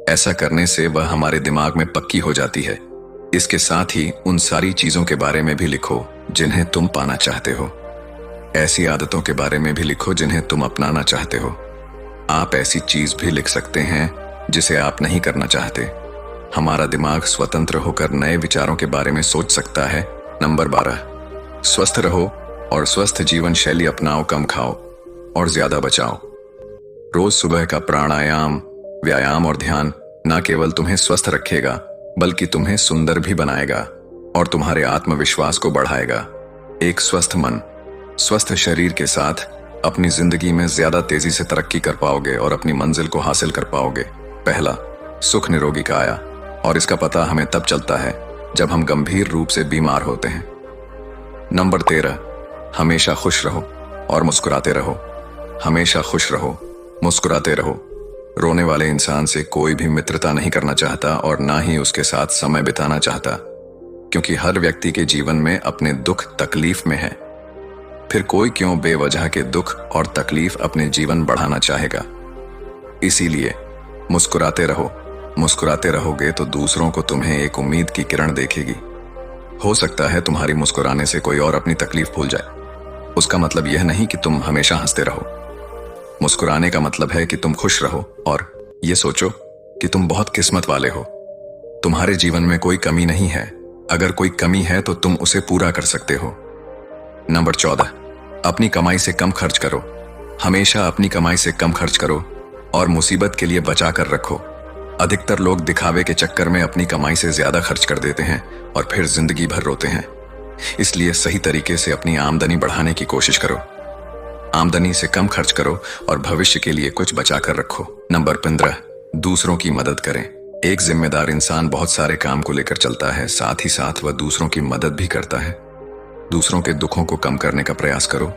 ऐसा करने से वह हमारे दिमाग में पक्की हो जाती है। इसके साथ ही उन सारी चीजों के बारे में भी लिखो जिन्हें तुम पाना चाहते हो। ऐसी आदतों के बारे में भी लिखो जिन्हें तुम अपनाना चाहते हो। आप ऐसी चीज भी लिख सकते हैं जिसे आप नहीं करना चाहते। हमारा दिमाग स्वतंत्र होकर नए विचारों के बारे में सोच सकता है। नंबर 12, स्वस्थ रहो और स्वस्थ जीवन शैली अपनाओ। कम खाओ और ज्यादा बचाओ। रोज सुबह का प्राणायाम, व्यायाम और ध्यान न केवल तुम्हें स्वस्थ रखेगा बल्कि तुम्हें सुंदर भी बनाएगा और तुम्हारे आत्मविश्वास को बढ़ाएगा। एक स्वस्थ मन, स्वस्थ शरीर के साथ अपनी जिंदगी में ज्यादा तेजी से तरक्की कर पाओगे और अपनी मंजिल को हासिल कर पाओगे। पहला, सुख निरोगी काया, और इसका पता हमें तब चलता है जब हम गंभीर रूप से बीमार होते हैं। नंबर 13, हमेशा खुश रहो और मुस्कुराते रहो। हमेशा खुश रहो, मुस्कुराते रहो। रोने वाले इंसान से कोई भी मित्रता नहीं करना चाहता और ना ही उसके साथ समय बिताना चाहता, क्योंकि हर व्यक्ति के जीवन में अपने दुख तकलीफ में है। फिर कोई क्यों बेवजह के दुख और तकलीफ अपने जीवन बढ़ाना चाहेगा। इसीलिए मुस्कुराते रहो। मुस्कुराते रहोगे तो दूसरों को तुम्हें एक उम्मीद की किरण देखेगी। हो सकता है तुम्हारी मुस्कुराने से कोई और अपनी तकलीफ भूल जाए। उसका मतलब यह नहीं कि तुम हमेशा हंसते रहो। मुस्कुराने का मतलब है कि तुम खुश रहो और ये सोचो कि तुम बहुत किस्मत वाले हो। तुम्हारे जीवन में कोई कमी नहीं है। अगर कोई कमी है तो तुम उसे पूरा कर सकते हो। नंबर 14, अपनी कमाई से कम खर्च करो। हमेशा अपनी कमाई से कम खर्च करो और मुसीबत के लिए बचा कर रखो। अधिकतर लोग दिखावे के चक्कर में अपनी कमाई से ज्यादा खर्च कर देते हैं और फिर जिंदगी भर रोते हैं। इसलिए सही तरीके से अपनी आमदनी बढ़ाने की कोशिश करो। आमदनी से कम खर्च करो और भविष्य के लिए कुछ बचा कर रखो। नंबर 15, दूसरों की मदद करें। एक जिम्मेदार इंसान बहुत सारे काम को लेकर चलता है, साथ ही साथ वह दूसरों की मदद भी करता है। दूसरों के दुखों को कम करने का प्रयास करो।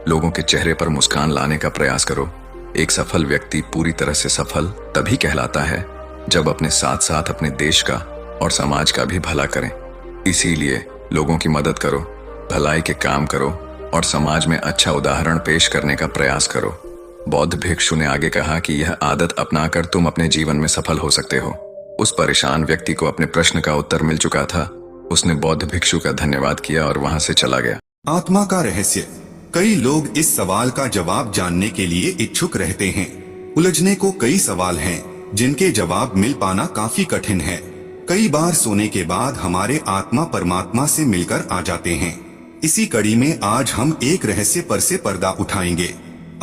लोगों के चेहरे पर मुस्कान लाने का प्रयास करो। एक सफल व्यक्ति पूरी तरह से सफल तभी कहलाता है जब अपने साथ साथ अपने देश का और समाज का भी भला करें। इसीलिए लोगों की मदद करो, भलाई के काम करो और समाज में अच्छा उदाहरण पेश करने का प्रयास करो। बौद्ध भिक्षु ने आगे कहा कि यह आदत अपनाकर तुम अपने जीवन में सफल हो सकते हो। उस परेशान व्यक्ति को अपने प्रश्न का उत्तर मिल चुका था। उसने बौद्ध भिक्षु का धन्यवाद किया और वहां से चला गया। आत्मा का रहस्य। कई लोग इस सवाल का जवाब जानने के लिए इच्छुक रहते हैं। उलझने को कई सवाल हैं जिनके जवाब मिल पाना काफी कठिन है। कई बार सोने के बाद हमारे आत्मा परमात्मा से मिलकर आ जाते हैं। इसी कड़ी में आज हम एक रहस्य पर से पर्दा उठाएंगे।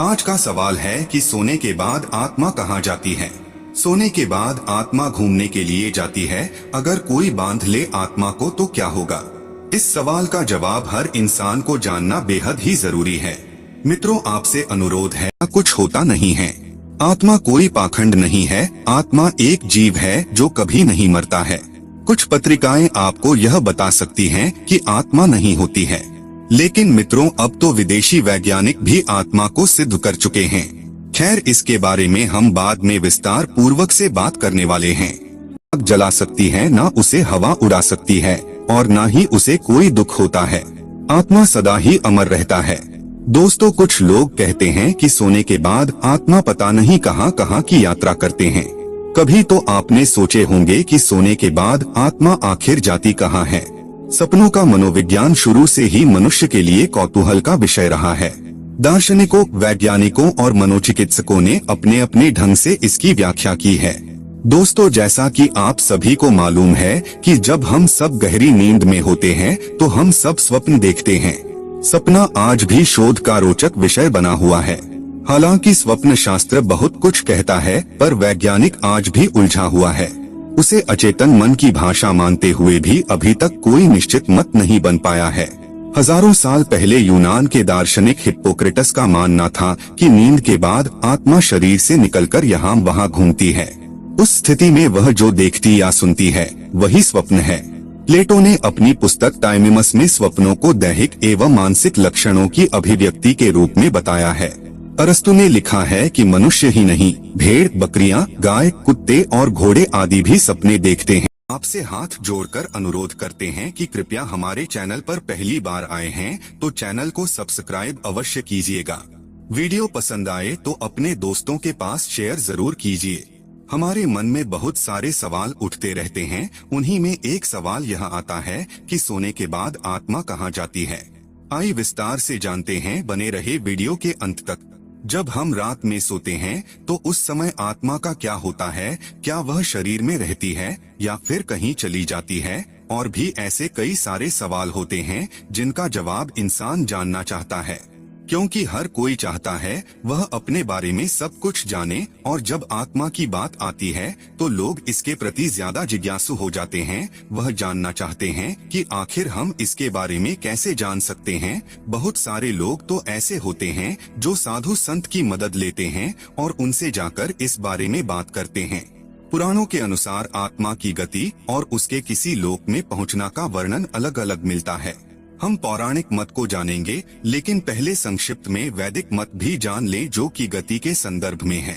आज का सवाल है कि सोने के बाद आत्मा कहाँ जाती है। सोने के बाद आत्मा घूमने के लिए जाती है। अगर कोई बांध ले आत्मा को तो क्या होगा? इस सवाल का जवाब हर इंसान को जानना बेहद ही जरूरी है। मित्रों, आपसे अनुरोध है, कुछ होता नहीं है। आत्मा कोई पाखंड नहीं है। आत्मा एक जीव है जो कभी नहीं मरता है। कुछ पत्रिकाएं आपको यह बता सकती हैं कि आत्मा नहीं होती है, लेकिन मित्रों अब तो विदेशी वैज्ञानिक भी आत्मा को सिद्ध कर चुके हैं। खैर, इसके बारे में हम बाद में विस्तार पूर्वक से बात करने वाले हैं। आग जला सकती है, ना उसे हवा उड़ा सकती है और ना ही उसे कोई दुख होता है। आत्मा सदा ही अमर रहता है। दोस्तों, कुछ लोग कहते हैं कि सोने के बाद आत्मा पता नहीं कहां कहां की यात्रा करते हैं। कभी तो आपने सोचे होंगे कि सोने के बाद आत्मा आखिर जाती कहां है। सपनों का मनोविज्ञान शुरू से ही मनुष्य के लिए कौतूहल का विषय रहा है। दार्शनिकों, वैज्ञानिकों और मनोचिकित्सकों ने अपने अपने ढंग से इसकी व्याख्या की है। दोस्तों, जैसा कि आप सभी को मालूम है कि जब हम सब गहरी नींद में होते हैं तो हम सब स्वप्न देखते हैं। सपना आज भी शोध का रोचक विषय बना हुआ है। हालांकि स्वप्न शास्त्र बहुत कुछ कहता है, पर वैज्ञानिक आज भी उलझा हुआ है। उसे अचेतन मन की भाषा मानते हुए भी अभी तक कोई निश्चित मत नहीं बन पाया है। हजारों साल पहले यूनान के दार्शनिक हिप्पोक्रेटस का मानना था कि नींद के बाद आत्मा शरीर से निकलकर यहाँ वहाँ घूमती है। उस स्थिति में वह जो देखती या सुनती है वही स्वप्न है। प्लेटो ने अपनी पुस्तक टाइमिमस में स्वप्नों को दैहिक एवं मानसिक लक्षणों की अभिव्यक्ति के रूप में बताया है। अरस्तु ने लिखा है कि मनुष्य ही नहीं, भेड़, बकरियां, गाय, कुत्ते और घोड़े आदि भी सपने देखते हैं। आपसे हाथ जोड़कर अनुरोध करते हैं कि कृपया हमारे चैनल पर पहली बार आए हैं तो चैनल को सब्सक्राइब अवश्य कीजिएगा। वीडियो पसंद आए तो अपने दोस्तों के पास शेयर जरूर कीजिए। हमारे मन में बहुत सारे सवाल उठते रहते हैं, उन्हीं में एक सवाल यह आता है कि सोने के बाद आत्मा कहाँ जाती है। आइए विस्तार से जानते हैं, बने रहे वीडियो के अंत तक। जब हम रात में सोते हैं तो उस समय आत्मा का क्या होता है? क्या वह शरीर में रहती है या फिर कहीं चली जाती है? और भी ऐसे कई सारे सवाल होते हैं जिनका जवाब इंसान जानना चाहता है, क्योंकि हर कोई चाहता है वह अपने बारे में सब कुछ जाने। और जब आत्मा की बात आती है तो लोग इसके प्रति ज्यादा जिज्ञासु हो जाते हैं। वह जानना चाहते हैं कि आखिर हम इसके बारे में कैसे जान सकते हैं। बहुत सारे लोग तो ऐसे होते हैं जो साधु संत की मदद लेते हैं और उनसे जाकर इस बारे में बात करते हैं। पुराणों के अनुसार आत्मा की गति और उसके किसी लोक में पहुंचना का वर्णन अलग अलग मिलता है। हम पौराणिक मत को जानेंगे, लेकिन पहले संक्षिप्त में वैदिक मत भी जान लें, जो कि गति के संदर्भ में है।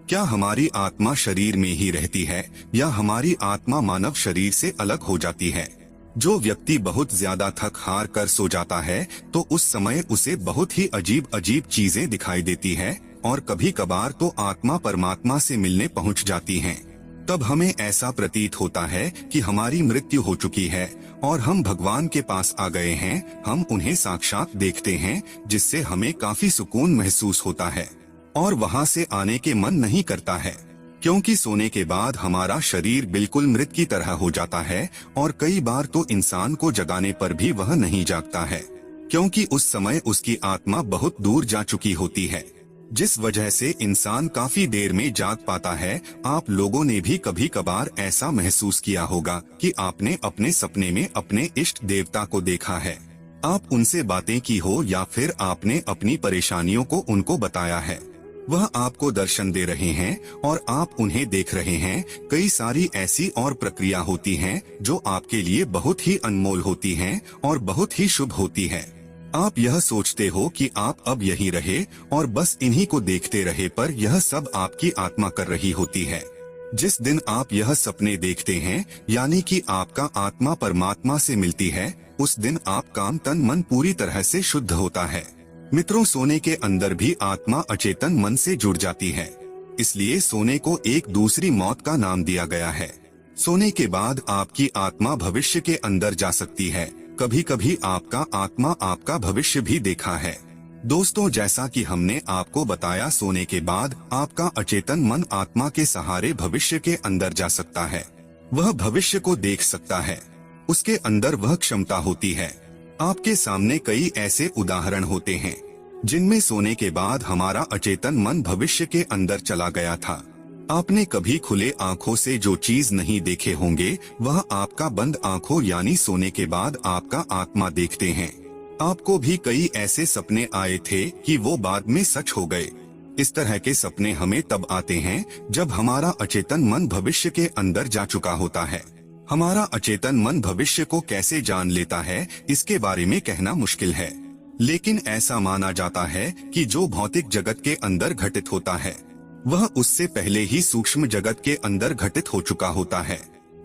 क्या हमारी आत्मा शरीर में ही रहती है या हमारी आत्मा मानव शरीर से अलग हो जाती है? जो व्यक्ति बहुत ज्यादा थक हार कर सो जाता है तो उस समय उसे बहुत ही अजीब अजीब चीजें दिखाई देती है और कभी कभार तो आत्मा परमात्मा से मिलने पहुंच जाती है। तब हमें ऐसा प्रतीत होता है कि हमारी मृत्यु हो चुकी है और हम भगवान के पास आ गए हैं। हम उन्हें साक्षात देखते हैं, जिससे हमें काफी सुकून महसूस होता है और वहां से आने के मन नहीं करता है, क्योंकि सोने के बाद हमारा शरीर बिल्कुल मृत की तरह हो जाता है। और कई बार तो इंसान को जगाने पर भी वह नहीं जागता है, क्योंकि उस समय उसकी आत्मा बहुत दूर जा चुकी होती है, जिस वजह से इंसान काफी देर में जाग पाता है। आप लोगों ने भी कभी कभार ऐसा महसूस किया होगा कि आपने अपने सपने में अपने इष्ट देवता को देखा है, आप उनसे बातें की हो या फिर आपने अपनी परेशानियों को उनको बताया है। वह आपको दर्शन दे रहे हैं और आप उन्हें देख रहे हैं। कई सारी ऐसी और प्रक्रिया होती हैं जो आपके लिए बहुत ही अनमोल होती हैं और बहुत ही शुभ होती है। आप यह सोचते हो कि आप अब यहीं रहे और बस इन्हीं को देखते रहे, पर यह सब आपकी आत्मा कर रही होती है। जिस दिन आप यह सपने देखते हैं, यानी कि आपका आत्मा परमात्मा से मिलती है, उस दिन आप काम तन मन पूरी तरह से शुद्ध होता है। मित्रों, सोने के अंदर भी आत्मा अचेतन मन से जुड़ जाती है, इसलिए सोने को एक दूसरी मौत का नाम दिया गया है। सोने के बाद आपकी आत्मा भविष्य के अंदर जा सकती है। कभी कभी आपका आत्मा आपका भविष्य भी देखा है। दोस्तों, जैसा कि हमने आपको बताया, सोने के बाद आपका अचेतन मन आत्मा के सहारे भविष्य के अंदर जा सकता है। वह भविष्य को देख सकता है, उसके अंदर वह क्षमता होती है। आपके सामने कई ऐसे उदाहरण होते हैं जिनमें सोने के बाद हमारा अचेतन मन भविष्य के अंदर चला गया था। आपने कभी खुले आंखों से जो चीज नहीं देखे होंगे, वह आपका बंद आंखों यानी सोने के बाद आपका आत्मा देखते हैं। आपको भी कई ऐसे सपने आए थे कि वो बाद में सच हो गए। इस तरह के सपने हमें तब आते हैं जब हमारा अचेतन मन भविष्य के अंदर जा चुका होता है। हमारा अचेतन मन भविष्य को कैसे जान लेता है, इसके बारे में कहना मुश्किल है, लेकिन ऐसा माना जाता है कि जो भौतिक जगत के अंदर घटित होता है वह उससे पहले ही सूक्ष्म जगत के अंदर घटित हो चुका होता है।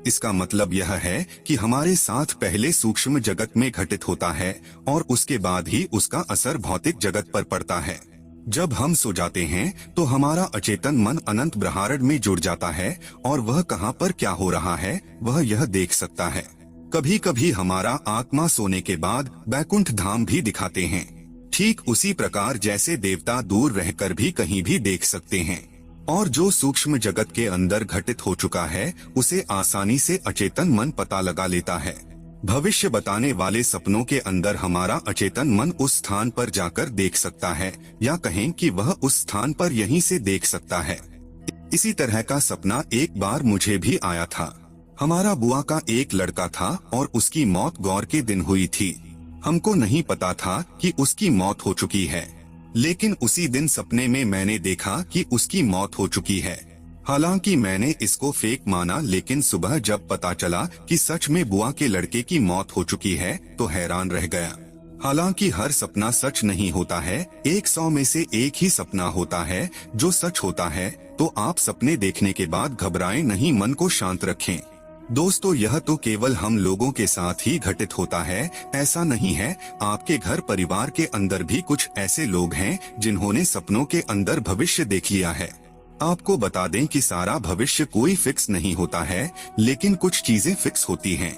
इसका मतलब यह है कि हमारे साथ पहले सूक्ष्म जगत में घटित होता है और उसके बाद ही उसका असर भौतिक जगत पर पड़ता है। जब हम सो जाते हैं तो हमारा अचेतन मन अनंत ब्रह्मांड में जुड़ जाता है और वह कहाँ पर क्या हो रहा है वह यह देख सकता है। कभी कभी हमारा आत्मा सोने के बाद बैकुंठ धाम भी दिखाते हैं, ठीक उसी प्रकार जैसे देवता दूर रहकर भी कहीं भी देख सकते हैं। और जो सूक्ष्म जगत के अंदर घटित हो चुका है उसे आसानी से अचेतन मन पता लगा लेता है। भविष्य बताने वाले सपनों के अंदर हमारा अचेतन मन उस स्थान पर जाकर देख सकता है, या कहें कि वह उस स्थान पर यहीं से देख सकता है। इसी तरह का सपना एक बार मुझे भी आया था। हमारा बुआ का एक लड़का था और उसकी मौत गौर के दिन हुई थी। हमको नहीं पता था कि उसकी मौत हो चुकी है, लेकिन उसी दिन सपने में मैंने देखा कि उसकी मौत हो चुकी है। हालांकि मैंने इसको फेक माना, लेकिन सुबह जब पता चला कि सच में बुआ के लड़के की मौत हो चुकी है तो हैरान रह गया। हालांकि हर सपना सच नहीं होता है, 100 में से एक ही सपना होता है जो सच होता है। तो आप सपने देखने के बाद घबराएं नहीं, मन को शांत रखें। दोस्तों, यह तो केवल हम लोगों के साथ ही घटित होता है, ऐसा नहीं है। आपके घर परिवार के अंदर भी कुछ ऐसे लोग हैं जिन्होंने सपनों के अंदर भविष्य देख लिया है। आपको बता दें कि सारा भविष्य कोई फिक्स नहीं होता है, लेकिन कुछ चीजें फिक्स होती हैं।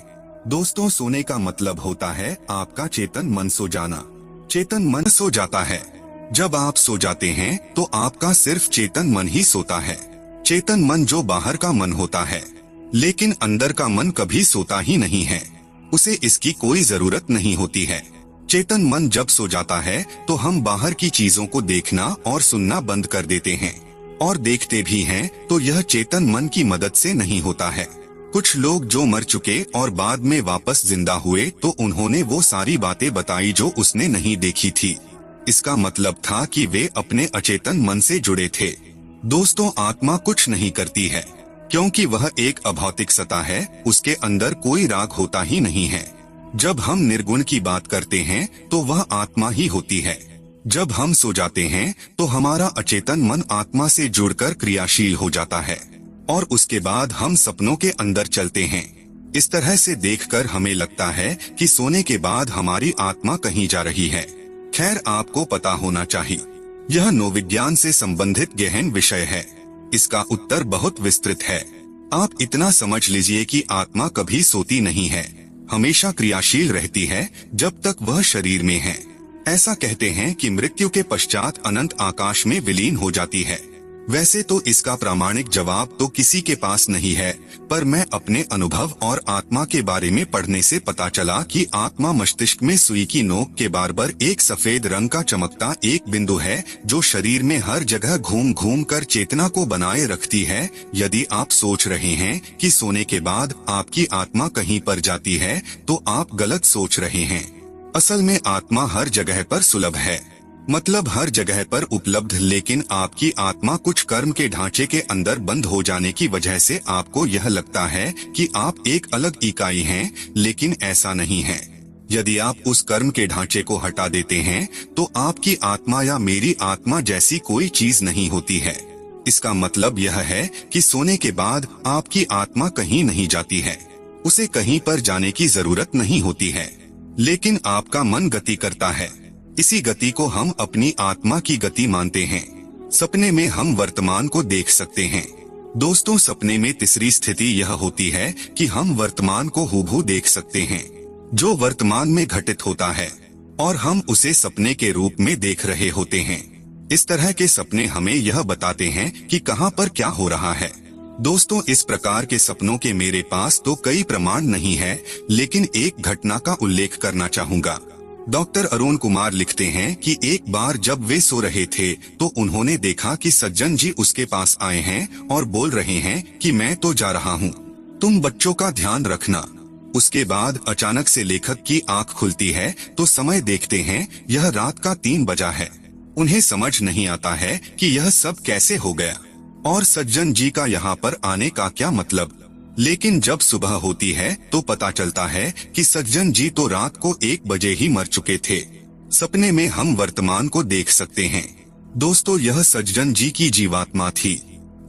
दोस्तों, सोने का मतलब होता है आपका चेतन मन सो जाना। चेतन मन सो जाता है। जब आप सो जाते हैं तो आपका सिर्फ चेतन मन ही सोता है। चेतन मन जो बाहर का मन होता है, लेकिन अंदर का मन कभी सोता ही नहीं है। उसे इसकी कोई जरूरत नहीं होती है। चेतन मन जब सो जाता है तो हम बाहर की चीजों को देखना और सुनना बंद कर देते हैं, और देखते भी हैं तो यह चेतन मन की मदद से नहीं होता है। कुछ लोग जो मर चुके और बाद में वापस जिंदा हुए तो उन्होंने वो सारी बातें बताई जो उसने नहीं देखी थी। इसका मतलब था कि वे अपने अचेतन मन से जुड़े थे। दोस्तों, आत्मा कुछ नहीं करती है, क्योंकि वह एक अभौतिक सत्ता है। उसके अंदर कोई राग होता ही नहीं है। जब हम निर्गुण की बात करते हैं तो वह आत्मा ही होती है। जब हम सो जाते हैं तो हमारा अचेतन मन आत्मा से जुड़कर क्रियाशील हो जाता है, और उसके बाद हम सपनों के अंदर चलते हैं। इस तरह से देखकर हमें लगता है कि सोने के बाद हमारी आत्मा कहीं जा रही है। खैर, आपको पता होना चाहिए, यह नोविज्ञान से संबंधित गहन विषय है। इसका उत्तर बहुत विस्तृत है। आप इतना समझ लीजिए कि आत्मा कभी सोती नहीं है, हमेशा क्रियाशील रहती है जब तक वह शरीर में है। ऐसा कहते हैं कि मृत्यु के पश्चात अनंत आकाश में विलीन हो जाती है। वैसे तो इसका प्रामाणिक जवाब तो किसी के पास नहीं है, पर मैं अपने अनुभव और आत्मा के बारे में पढ़ने से पता चला कि आत्मा मस्तिष्क में सुई की नोक के बराबर एक सफेद रंग का चमकता एक बिंदु है, जो शरीर में हर जगह घूम घूम कर चेतना को बनाए रखती है। यदि आप सोच रहे हैं कि सोने के बाद आपकी आत्मा कहीं पर जाती है, तो आप गलत सोच रहे हैं। असल में आत्मा हर जगह पर सुलभ है, मतलब हर जगह पर उपलब्ध, लेकिन आपकी आत्मा कुछ कर्म के ढांचे के अंदर बंद हो जाने की वजह से आपको यह लगता है कि आप एक अलग इकाई हैं, लेकिन ऐसा नहीं है। यदि आप उस कर्म के ढांचे को हटा देते हैं तो आपकी आत्मा या मेरी आत्मा जैसी कोई चीज नहीं होती है। इसका मतलब यह है कि सोने के बाद आपकी आत्मा कहीं नहीं जाती है, उसे कहीं पर जाने की जरूरत नहीं होती है, लेकिन आपका मन गति करता है। इसी गति को हम अपनी आत्मा की गति मानते हैं। सपने में हम वर्तमान को देख सकते हैं। दोस्तों, सपने में तीसरी स्थिति यह होती है कि हम वर्तमान को हूबहू देख सकते हैं, जो वर्तमान में घटित होता है, और हम उसे सपने के रूप में देख रहे होते हैं। इस तरह के सपने हमें यह बताते हैं कि कहां पर क्या हो रहा है। दोस्तों, इस प्रकार के सपनों के मेरे पास तो कई प्रमाण नहीं है, लेकिन एक घटना का उल्लेख करना चाहूंगा। डॉक्टर अरुण कुमार लिखते हैं कि एक बार जब वे सो रहे थे तो उन्होंने देखा कि सज्जन जी उसके पास आए हैं और बोल रहे हैं कि मैं तो जा रहा हूँ, तुम बच्चों का ध्यान रखना। उसके बाद अचानक से लेखक की आंख खुलती है तो समय देखते हैं यह रात का 3 बजा है। उन्हें समझ नहीं आता है कि यह सब कैसे हो गया और सज्जन जी का यहाँ पर आने का क्या मतलब। लेकिन जब सुबह होती है तो पता चलता है कि सज्जन जी तो रात को 1 बजे ही मर चुके थे। सपने में हम वर्तमान को देख सकते हैं। दोस्तों, यह सज्जन जी की जीवात्मा थी।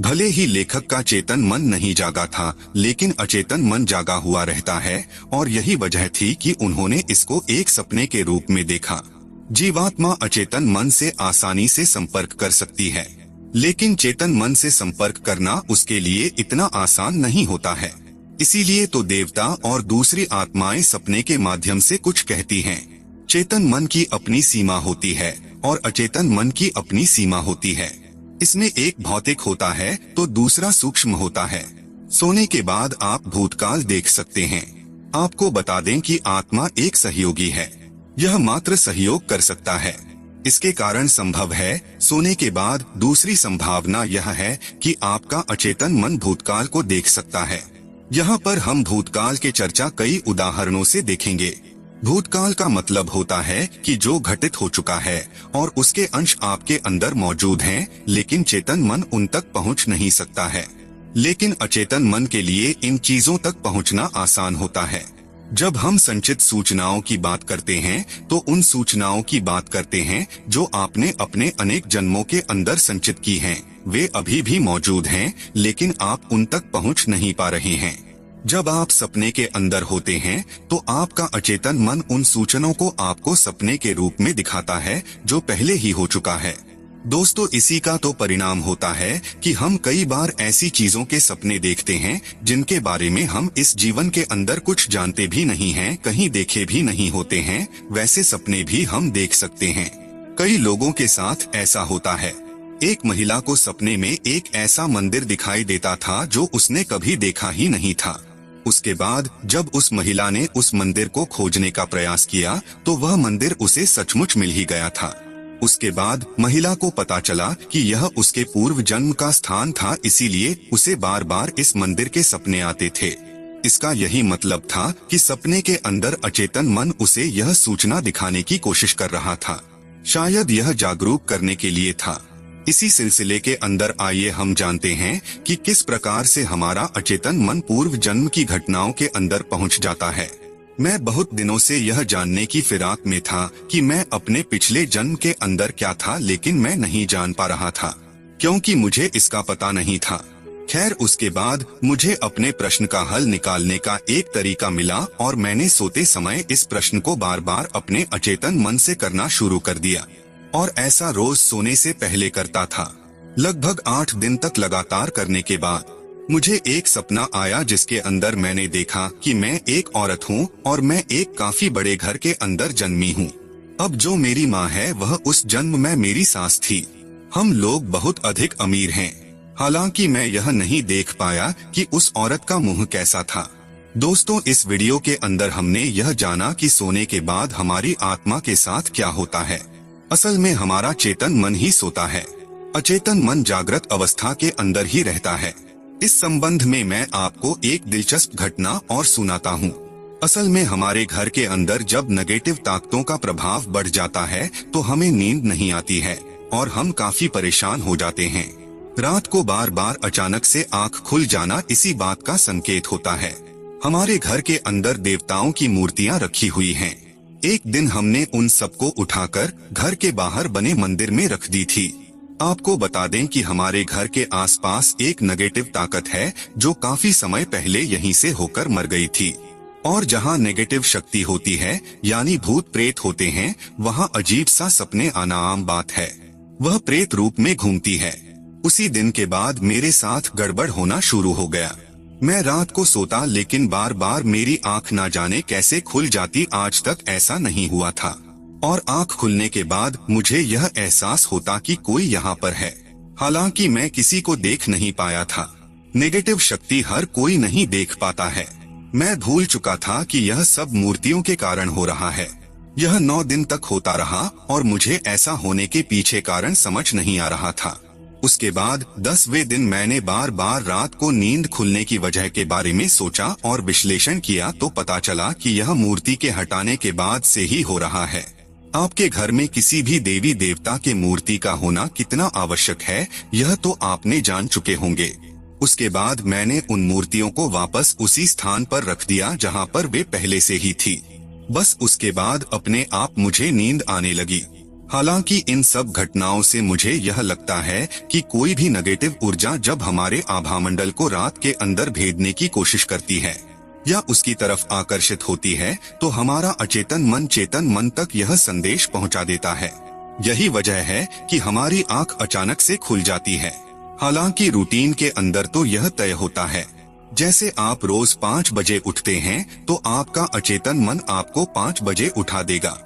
भले ही लेखक का चेतन मन नहीं जागा था, लेकिन अचेतन मन जागा हुआ रहता है, और यही वजह थी कि उन्होंने इसको एक सपने के रूप में देखा। जीवात्मा अचेतन मन से आसानी से संपर्क कर सकती है, लेकिन चेतन मन से संपर्क करना उसके लिए इतना आसान नहीं होता है। इसीलिए तो देवता और दूसरी आत्माएं सपने के माध्यम से कुछ कहती हैं। चेतन मन की अपनी सीमा होती है और अचेतन मन की अपनी सीमा होती है। इसमें एक भौतिक होता है तो दूसरा सूक्ष्म होता है। सोने के बाद आप भूतकाल देख सकते हैं। आपको बता दें कि आत्मा एक सहयोगी है, यह मात्र सहयोग कर सकता है। इसके कारण संभव है सोने के बाद दूसरी संभावना यह है कि आपका अचेतन मन भूतकाल को देख सकता है। यहाँ पर हम भूतकाल के चर्चा कई उदाहरणों से देखेंगे। भूतकाल का मतलब होता है कि जो घटित हो चुका है और उसके अंश आपके अंदर मौजूद हैं, लेकिन चेतन मन उन तक पहुँच नहीं सकता है। लेकिन अचेतन मन के लिए इन चीजों तक पहुँचना आसान होता है। जब हम संचित सूचनाओं की बात करते हैं तो उन सूचनाओं की बात करते हैं जो आपने अपने अनेक जन्मों के अंदर संचित की हैं। वे अभी भी मौजूद हैं, लेकिन आप उन तक पहुंच नहीं पा रहे हैं। जब आप सपने के अंदर होते हैं तो आपका अचेतन मन उन सूचनाओं को आपको सपने के रूप में दिखाता है जो पहले ही हो चुका है। दोस्तों, इसी का तो परिणाम होता है कि हम कई बार ऐसी चीजों के सपने देखते हैं जिनके बारे में हम इस जीवन के अंदर कुछ जानते भी नहीं हैं, कहीं देखे भी नहीं होते हैं। वैसे सपने भी हम देख सकते हैं। कई लोगों के साथ ऐसा होता है। एक महिला को सपने में एक ऐसा मंदिर दिखाई देता था जो उसने कभी देखा ही नहीं था। उसके बाद जब उस महिला ने उस मंदिर को खोजने का प्रयास किया तो वह मंदिर उसे सचमुच मिल ही गया था। उसके बाद महिला को पता चला कि यह उसके पूर्व जन्म का स्थान था, इसीलिए उसे बार बार इस मंदिर के सपने आते थे। इसका यही मतलब था कि सपने के अंदर अचेतन मन उसे यह सूचना दिखाने की कोशिश कर रहा था। शायद यह जागरूक करने के लिए था। इसी सिलसिले के अंदर आइए हम जानते हैं कि किस प्रकार से हमारा अचेतन मन पूर्व जन्म की घटनाओं के अंदर पहुंच जाता है। मैं बहुत दिनों से यह जानने की फिराक में था कि मैं अपने पिछले जन्म के अंदर क्या था, लेकिन मैं नहीं जान पा रहा था क्योंकि मुझे इसका पता नहीं था। खैर, उसके बाद मुझे अपने प्रश्न का हल निकालने का एक तरीका मिला और मैंने सोते समय इस प्रश्न को बार बार अपने अचेतन मन से करना शुरू कर दिया और ऐसा रोज सोने से पहले करता था। लगभग 8 दिन तक लगातार करने के बाद मुझे एक सपना आया जिसके अंदर मैंने देखा कि मैं एक औरत हूँ और मैं एक काफी बड़े घर के अंदर जन्मी हूँ। अब जो मेरी माँ है वह उस जन्म में मेरी सास थी। हम लोग बहुत अधिक अमीर हैं। हालांकि मैं यह नहीं देख पाया कि उस औरत का मुंह कैसा था। दोस्तों, इस वीडियो के अंदर हमने यह जाना कि सोने के बाद हमारी आत्मा के साथ क्या होता है। असल में हमारा चेतन मन ही सोता है। अचेतन मन जागृत अवस्था के अंदर ही रहता है। इस संबंध में मैं आपको एक दिलचस्प घटना और सुनाता हूँ। असल में हमारे घर के अंदर जब नेगेटिव ताकतों का प्रभाव बढ़ जाता है तो हमें नींद नहीं आती है और हम काफी परेशान हो जाते हैं। रात को बार बार अचानक से आंख खुल जाना इसी बात का संकेत होता है। हमारे घर के अंदर देवताओं की मूर्तियाँ रखी हुई हैं। एक दिन हमने उन सबको उठाकर घर के बाहर बने मंदिर में रख दी थी। आपको बता दें कि हमारे घर के आसपास एक नेगेटिव ताकत है जो काफी समय पहले यहीं से होकर मर गई थी। और जहां नेगेटिव शक्ति होती है यानी भूत प्रेत होते हैं, वहां अजीब सा सपने आना आम बात है। वह प्रेत रूप में घूमती है। उसी दिन के बाद मेरे साथ गड़बड़ होना शुरू हो गया। मैं रात को सोता लेकिन बार बार मेरी आंख ना जाने कैसे खुल जाती। आज तक ऐसा नहीं हुआ था और आंख खुलने के बाद मुझे यह एहसास होता कि कोई यहाँ पर है। हालांकि मैं किसी को देख नहीं पाया था। नेगेटिव शक्ति हर कोई नहीं देख पाता है। मैं भूल चुका था कि यह सब मूर्तियों के कारण हो रहा है। यह 9 दिन तक होता रहा और मुझे ऐसा होने के पीछे कारण समझ नहीं आ रहा था। उसके बाद 10वें दिन मैंने बार बार रात को नींद खुलने की वजह के बारे में सोचा और विश्लेषण किया तो पता चला कि यह मूर्ति के हटाने के बाद से ही हो रहा है। आपके घर में किसी भी देवी देवता के मूर्ति का होना कितना आवश्यक है यह तो आपने जान चुके होंगे। उसके बाद मैंने उन मूर्तियों को वापस उसी स्थान पर रख दिया जहां पर वे पहले से ही थी। बस उसके बाद अपने आप मुझे नींद आने लगी। हालांकि इन सब घटनाओं से मुझे यह लगता है कि कोई भी नेगेटिव ऊर्जा जब हमारे आभामंडल को रात के अंदर भेदने की कोशिश करती है या उसकी तरफ आकर्षित होती है तो हमारा अचेतन मन चेतन मन तक यह संदेश पहुंचा देता है। यही वजह है कि हमारी आंख अचानक से खुल जाती है। हालांकि रूटीन के अंदर तो यह तय होता है। जैसे आप रोज 5 बजे उठते हैं तो आपका अचेतन मन आपको 5 बजे उठा देगा।